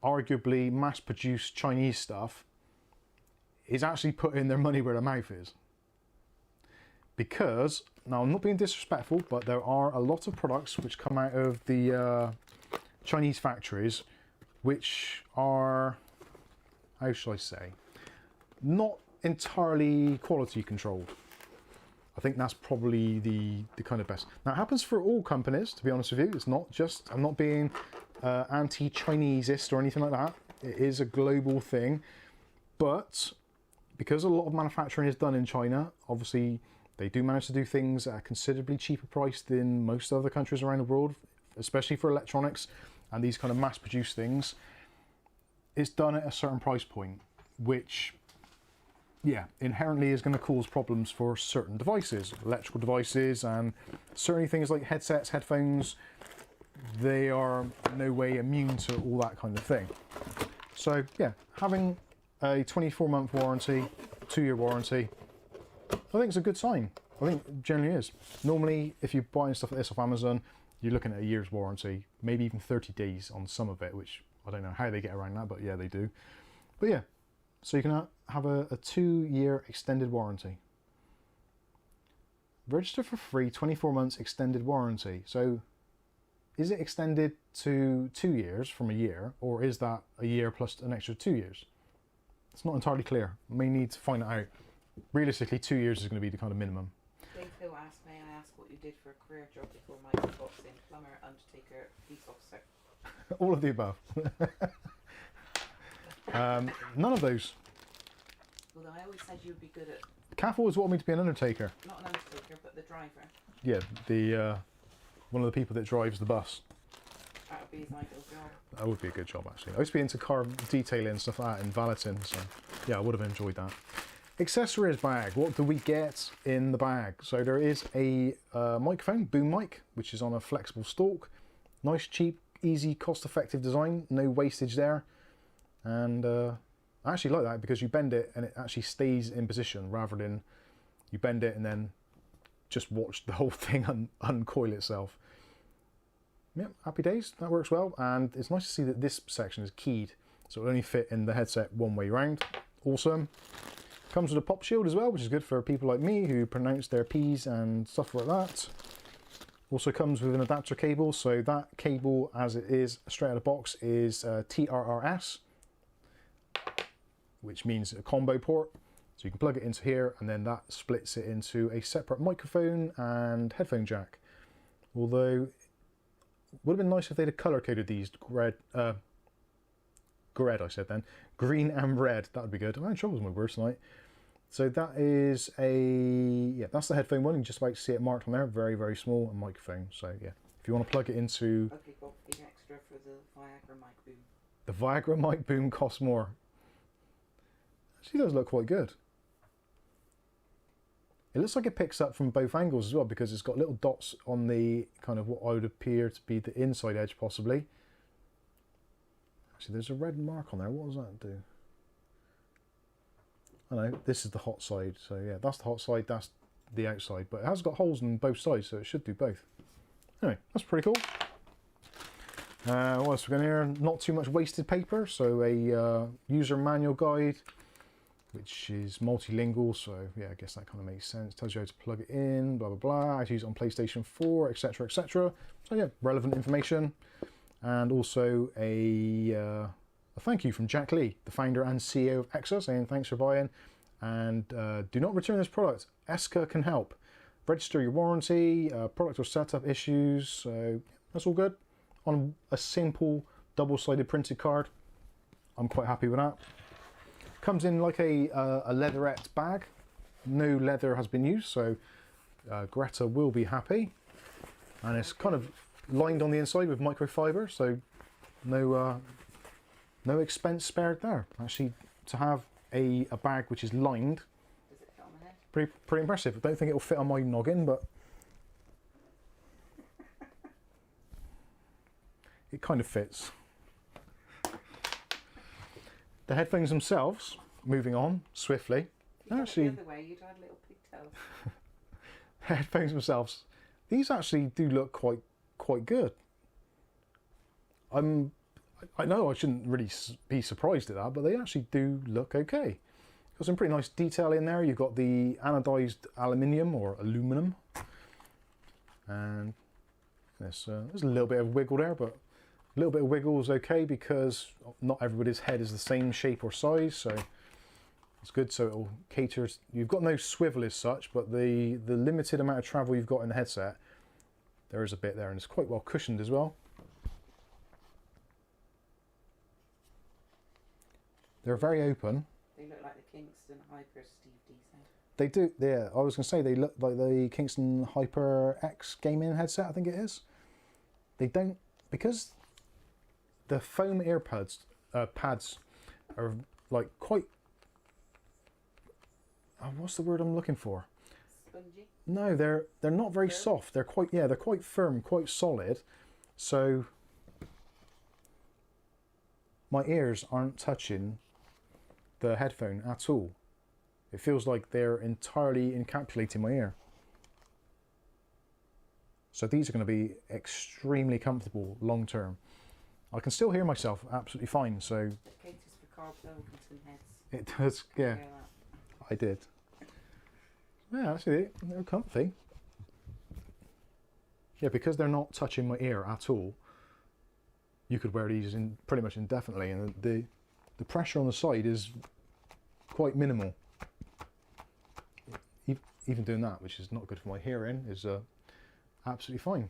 [SPEAKER 2] arguably mass-produced Chinese stuff is actually putting their money where their mouth is. Because, now I'm not being disrespectful, but there are a lot of products which come out of the Chinese factories which are, how shall I say, not entirely quality controlled. I think that's probably the kind of best. Now it happens for all companies, to be honest with you. It's not just, I'm not being anti-Chineseist or anything like that. It is a global thing. But because a lot of manufacturing is done in China, obviously they do manage to do things at a considerably cheaper price than most other countries around the world, especially for electronics and these kind of mass-produced things. It's done at a certain price point, which, yeah, inherently is going to cause problems for certain devices, electrical devices, and certainly things like headsets, headphones. They are no way immune to all that kind of thing. So yeah, having a 24-month warranty, 2-year warranty, I think it's a good sign. I think it generally is. Normally, if you're buying stuff like this off Amazon, you're looking at a year's warranty, maybe even 30 days on some of it, which I don't know how they get around that, but yeah, they do. But yeah, so you can have a 2-year extended warranty. Register for free, 24 months extended warranty. So is it extended to 2 years from a year, or is that a year plus an extra 2 years? It's not entirely clear. May need to find it out. Realistically, 2 years is going to be the kind of minimum.
[SPEAKER 3] Dave Hill asked, may I ask what you did for a career job before mikesunboxing? Plumber, undertaker, police officer.
[SPEAKER 2] All of the above. None of those.
[SPEAKER 3] Although I always said you would be good at,
[SPEAKER 2] Kath always wanted me to be an undertaker.
[SPEAKER 3] not an undertaker, but the driver.
[SPEAKER 2] Yeah, the one of the people that drives the bus.
[SPEAKER 3] That would be his ideal job.
[SPEAKER 2] That would be a good job actually. I used to be into car detailing and stuff like that in valeting, so yeah, I would have enjoyed that. Accessories bag. What do we get in the bag? So there is a microphone, boom mic, which is on a flexible stalk. Nice, cheap, easy, cost-effective design. No wastage there. And I actually like that because you bend it and it actually stays in position rather than you bend it and then just watch the whole thing uncoil itself. Yep, happy days. That works well. And it's nice to see that this section is keyed, so it'll only fit in the headset one way round. Awesome. Comes with a pop shield as well, which is good for people like me who pronounce their P's and stuff like that. Also comes with an adapter cable, so that cable as it is straight out of the box is TRRS, which means a combo port. So you can plug it into here and then that splits it into a separate microphone and headphone jack. Although it would have been nice if they'd have color coded these green and red. That would be good. I'm having trouble with my words tonight. So that is that's the headphone one. You can just about see it marked on there. Very, very small, and microphone. So yeah, if you want to plug it into...
[SPEAKER 3] Okay, Bob, the extra for the Viagra mic boom.
[SPEAKER 2] The Viagra mic boom costs more. Actually does look quite good. It looks like it picks up from both angles as well because it's got little dots on the kind of what I would appear to be the inside edge possibly. Actually, there's a red mark on there. What does that do? I know, this is the hot side. So yeah, that's the hot side. That's the outside, but it has got holes on both sides, so it should do both. Anyway, that's pretty cool. What else we got here? Not too much wasted paper, so a user manual guide, which is multilingual, so yeah, I guess that kind of makes sense. Tells you how to plug it in, blah blah blah, how to use it on PlayStation 4, etc, etc. So yeah, relevant information. And also a thank you from Jack Lee, the founder and CEO of EXA, saying thanks for buying, and do not return this product. ESCA can help. Register your warranty, product or setup issues, so that's all good. On a simple double-sided printed card, I'm quite happy with that. Comes in like a leatherette bag. No leather has been used, so Greta will be happy. And it's kind of lined on the inside with microfiber, so no expense spared there. Actually, to have a bag which is lined,
[SPEAKER 3] Does it fit on the head?
[SPEAKER 2] pretty impressive. I don't think it will fit on my noggin, but it kind of fits. The headphones themselves, moving on swiftly.
[SPEAKER 3] If you
[SPEAKER 2] Actually,
[SPEAKER 3] had it the other way, you'd have little pigtails.
[SPEAKER 2] headphones themselves, these actually do look quite good. I know I shouldn't really be surprised at that, but they actually do look okay. Got some pretty nice detail in there. You've got the anodized aluminium or aluminum, and there's a little bit of wiggle there, but a little bit of wiggle is okay because not everybody's head is the same shape or size, so it's good. So it'll cater. You've got no swivel as such, but the limited amount of travel you've got in the headset, there is a bit there, and it's quite well cushioned as well. They're very open.
[SPEAKER 3] They look like the Kingston Hyper Steve D said.
[SPEAKER 2] They do, yeah. I was going to say they look like the Kingston Hyper X gaming headset, I think it is. They don't, because the foam earbuds pads are like quite. What's the word I'm looking for?
[SPEAKER 3] Spongy.
[SPEAKER 2] No, they're not very
[SPEAKER 3] Firm?
[SPEAKER 2] soft. They're quite firm, quite solid. So my ears aren't touching the headphone at all. It feels like they're entirely encapsulating my ear. So these are going to be extremely comfortable long term. I can still hear myself absolutely fine, so
[SPEAKER 3] It caters for Carl Pilkington heads.
[SPEAKER 2] it does, yeah,
[SPEAKER 3] Hear that?
[SPEAKER 2] I did. Yeah, actually, they're comfy. Yeah, because they're not touching my ear at all, you could wear these in pretty much indefinitely, and the pressure on the side is quite minimal. Even doing that, which is not good for my hearing, is absolutely fine.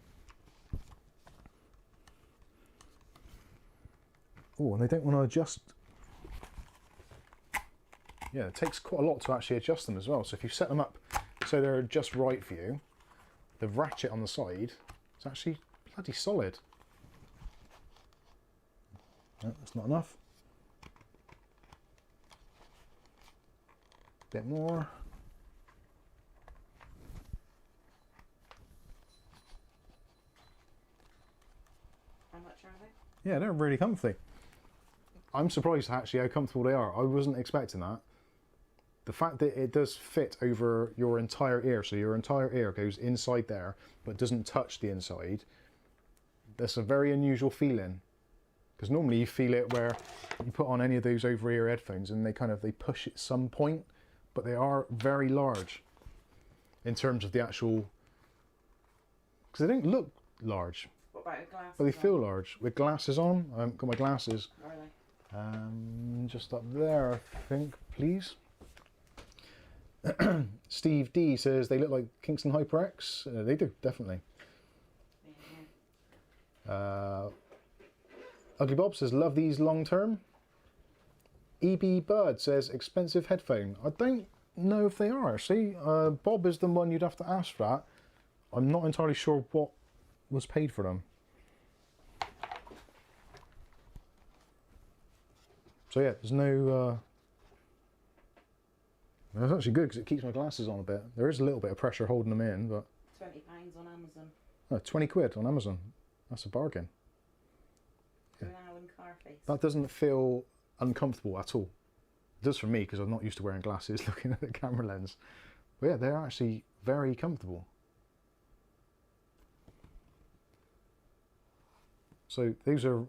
[SPEAKER 2] Oh, and they don't want to adjust. Yeah, it takes quite a lot to actually adjust them as well. So if you set them up so they're just right for you, the ratchet on the side is actually bloody solid. No, that's not enough. Bit more.
[SPEAKER 3] How much are they?
[SPEAKER 2] Yeah, they're really comfy. I'm surprised actually how comfortable they are. I wasn't expecting that. The fact that it does fit over your entire ear, so your entire ear goes inside there, but doesn't touch the inside, that's a very unusual feeling. Because normally you feel it where you put on any of those over-ear headphones and they push at some point, but they are very large in terms of the actual, because they don't look large,
[SPEAKER 3] What about with glasses?
[SPEAKER 2] but they feel large. With glasses on, I haven't got my glasses.
[SPEAKER 3] Are they?
[SPEAKER 2] Just up there, I think, please. Steve D says they look like Kingston HyperX. They do, definitely.
[SPEAKER 3] Yeah.
[SPEAKER 2] Ugly Bob says, love these long term. EB Bird says, expensive headphone. I don't know if they are. See, Bob is the one you'd have to ask for that. I'm not entirely sure what was paid for them. So yeah, there's no... That's actually good because it keeps my glasses on a bit. There is a little bit of pressure holding them in, but...
[SPEAKER 3] £20 on Amazon.
[SPEAKER 2] Oh, 20 quid on Amazon. That's a bargain.
[SPEAKER 3] Yeah. An Alan Carface.
[SPEAKER 2] That doesn't feel uncomfortable at all. It does for me because I'm not used to wearing glasses looking at the camera lens. But yeah, they're actually very comfortable. So these are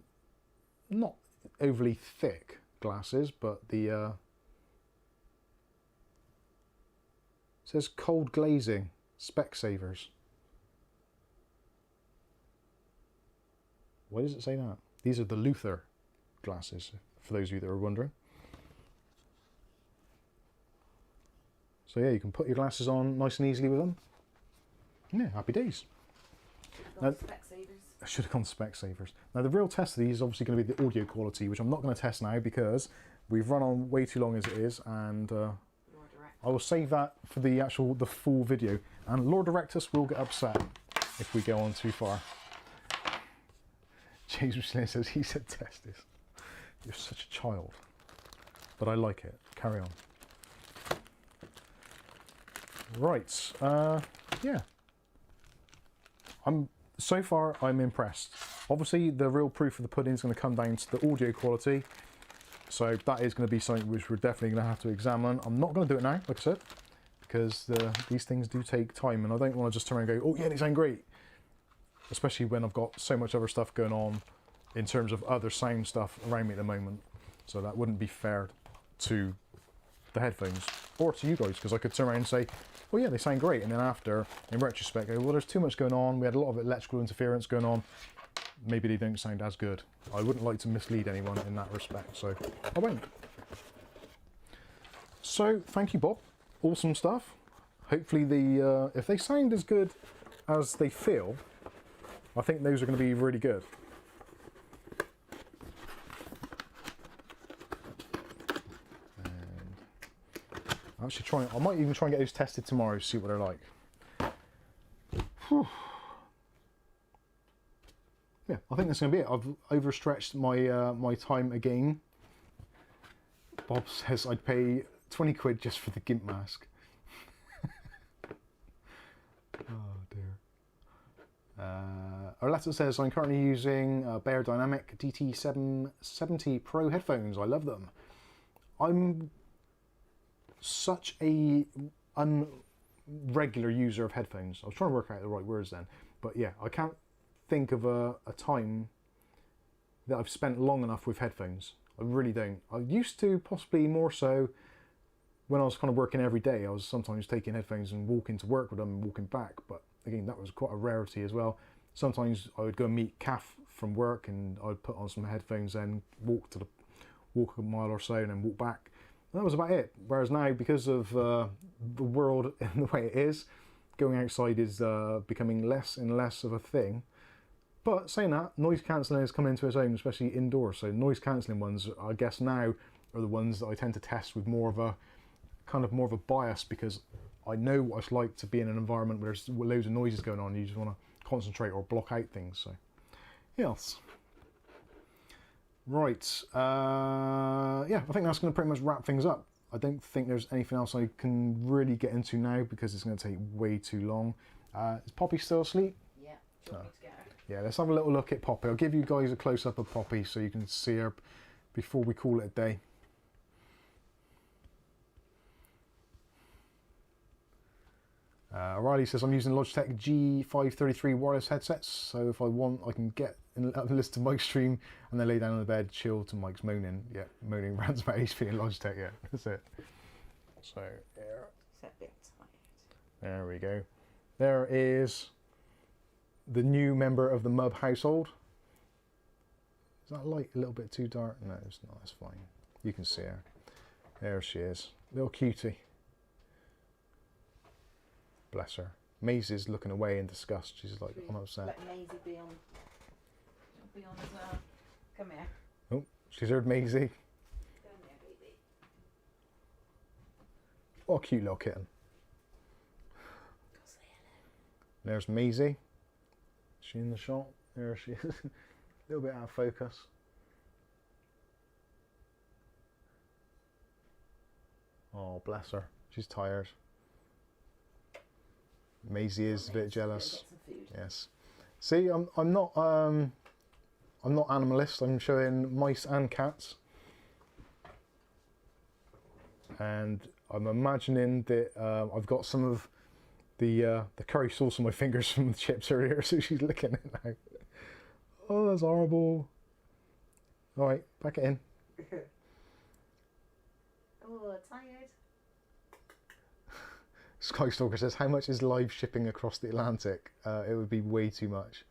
[SPEAKER 2] not overly thick glasses, but the says cold glazing, Specsavers. Why does it say that? These are the Luther glasses, for those of you that are wondering. So yeah, you can put your glasses on nice and easily with them. Yeah, happy days. Now, I should have gone Specsavers. Now the real test of these is obviously going to be the audio quality, which I'm not going to test now because we've run on way too long as it is, and I will save that for the full video. And Lord Directus will get upset if we go on too far. James Michelin says he said test this. You're such a child, but I like it. Carry on. Right. Yeah. So far, I'm impressed. Obviously, the real proof of the pudding is going to come down to the audio quality. So that is going to be something which we're definitely going to have to examine. I'm not going to do it now, like I said, because these things do take time, and I don't want to just turn around and go, oh yeah, they sound great. Especially when I've got so much other stuff going on in terms of other sound stuff around me at the moment. So that wouldn't be fair to the headphones or to you guys, because I could turn around and say, oh yeah, they sound great, and then after, in retrospect, go, well, there's too much going on, we had a lot of electrical interference going on, maybe they don't sound as good. I wouldn't like to mislead anyone in that respect, so I won't. So, thank you, Bob. Awesome stuff. Hopefully if they sound as good as they feel, I think those are going to be really good. I might even try and get those tested tomorrow to see what they're like. Whew. Yeah, I think that's going to be it. I've overstretched my my time again. Bob says I'd pay 20 quid just for the GIMP mask. Oh dear. Arletta says I'm currently using Bear Dynamic DT770 Pro headphones. I love them. I'm such a unregular user of headphones. I was trying to work out the right words then, but yeah, I can't think of a time that I've spent long enough with headphones. I really don't. I used to, possibly more so when I was kind of working every day. I was sometimes taking headphones and walking to work with them and walking back, but again, that was quite a rarity as well. Sometimes I would go and meet Kath from work and I'd put on some headphones and walk a mile or so and then walk back. That was about it. Whereas now, because of the world and the way it is, going outside is becoming less and less of a thing. But saying that, noise cancelling has come into its own, especially indoors. So noise cancelling ones, I guess now, are the ones that I tend to test with more of a bias, because I know what it's like to be in an environment where there's loads of noises going on. You just want to concentrate or block out things. So, yes. Right, yeah, I think that's going to pretty much wrap things up. I don't think there's anything else I can really get into now because it's going to take way too long. Is Poppy still asleep?
[SPEAKER 3] Yeah, do you want me to get her?
[SPEAKER 2] Yeah, let's have a little look at Poppy. I'll give you guys a close-up of Poppy so you can see her before we call it a day. Riley says, I'm using Logitech G533 wireless headsets, so if I want, I can get and listen to Mike's stream and then lay down on the bed, chill to Mike's moaning. Yeah, moaning rants about HP and Logitech, yeah, that's it. So, yeah.
[SPEAKER 3] It's a bit tired.
[SPEAKER 2] There we go. There is the new member of the Mub household. Is that light a little bit too dark? No, it's not, it's fine. You can see her. There she is. Little cutie. Bless her. Maisie's looking away in disgust. She's like, I'm upset.
[SPEAKER 3] Let Maisie be on as well. Come here.
[SPEAKER 2] Oh, she's heard Maisie.
[SPEAKER 3] Come here, baby.
[SPEAKER 2] What a cute little kitten.
[SPEAKER 3] Go say hello.
[SPEAKER 2] There's Maisie. Is she in the shot? There she is. A little bit out of focus. Oh, bless her. She's tired. Maisie is a bit jealous. Yes. See, I'm not animalist. I'm showing mice and cats, and I'm imagining that I've got some of the curry sauce on my fingers from the chips earlier, so she's licking it now. Oh, that's horrible. All right, pack it in.
[SPEAKER 3] Oh, tired.
[SPEAKER 2] Skystalker says, how much is live shipping across the Atlantic? It would be way too much.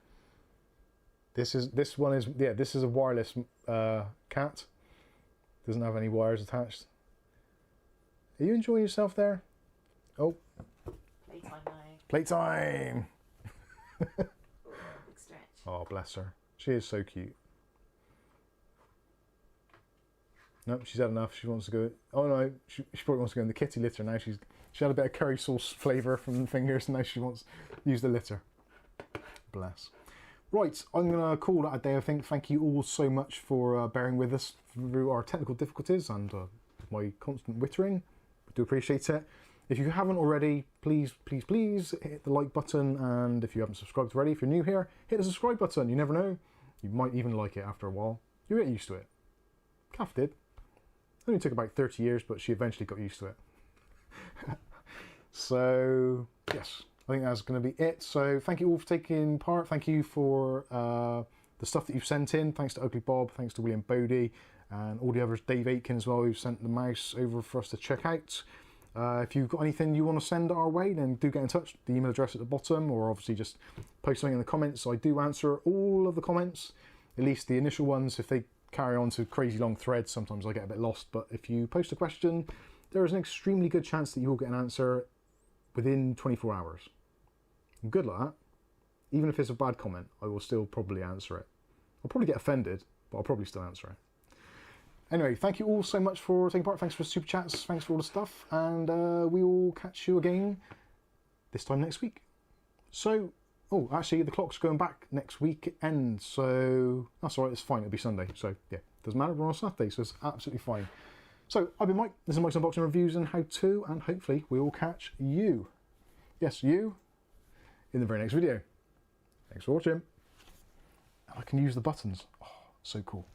[SPEAKER 2] This is a wireless cat. Doesn't have any wires attached. Are you enjoying yourself there? Oh.
[SPEAKER 3] Playtime now.
[SPEAKER 2] Playtime!
[SPEAKER 3] Oh, big stretch.
[SPEAKER 2] Oh, bless her. She is so cute. Nope, she's had enough. She wants to go. Oh no, she probably wants to go in the kitty litter now. She had a bit of curry sauce flavour from the fingers, and now she wants to use the litter. Bless. Right, I'm going to call that a day, I think. Thank you all so much for bearing with us through our technical difficulties and my constant wittering. I do appreciate it. If you haven't already, please, please, please hit the like button. And if you haven't subscribed already, if you're new here, hit the subscribe button. You never know. You might even like it after a while. You'll get used to it. Kath did. It only took about 30 years, but she eventually got used to it. So, yes. I think that's going to be it. So thank you all for taking part. Thank you for the stuff that you've sent in. Thanks to Ugly Bob. Thanks to William Bodie and all the others. Dave Aitken as well, who sent the mouse over for us to check out. If you've got anything you want to send our way, then do get in touch. The email address at the bottom, or obviously just post something in the comments. I do answer all of the comments, at least the initial ones. If they carry on to crazy long threads, sometimes I get a bit lost. But if you post a question, there is an extremely good chance that you will get an answer within 24 hours. I'm good like that. Even if it's a bad comment, I will still probably answer it. I'll probably get offended, but I'll probably still answer it. Anyway, thank you all so much for taking part. Thanks for super chats. Thanks for all the stuff. And we will catch you again this time next week. So, oh, actually, the clock's going back next weekend. So, that's all right. It's fine. It'll be Sunday. So, yeah, doesn't matter. We're on Saturday, so it's absolutely fine. So, I've been Mike. This is Mike's Unboxing Reviews and How To. And hopefully, we will catch you. Yes, you. In the very next video. Thanks for watching. I can use the buttons. Oh, so cool.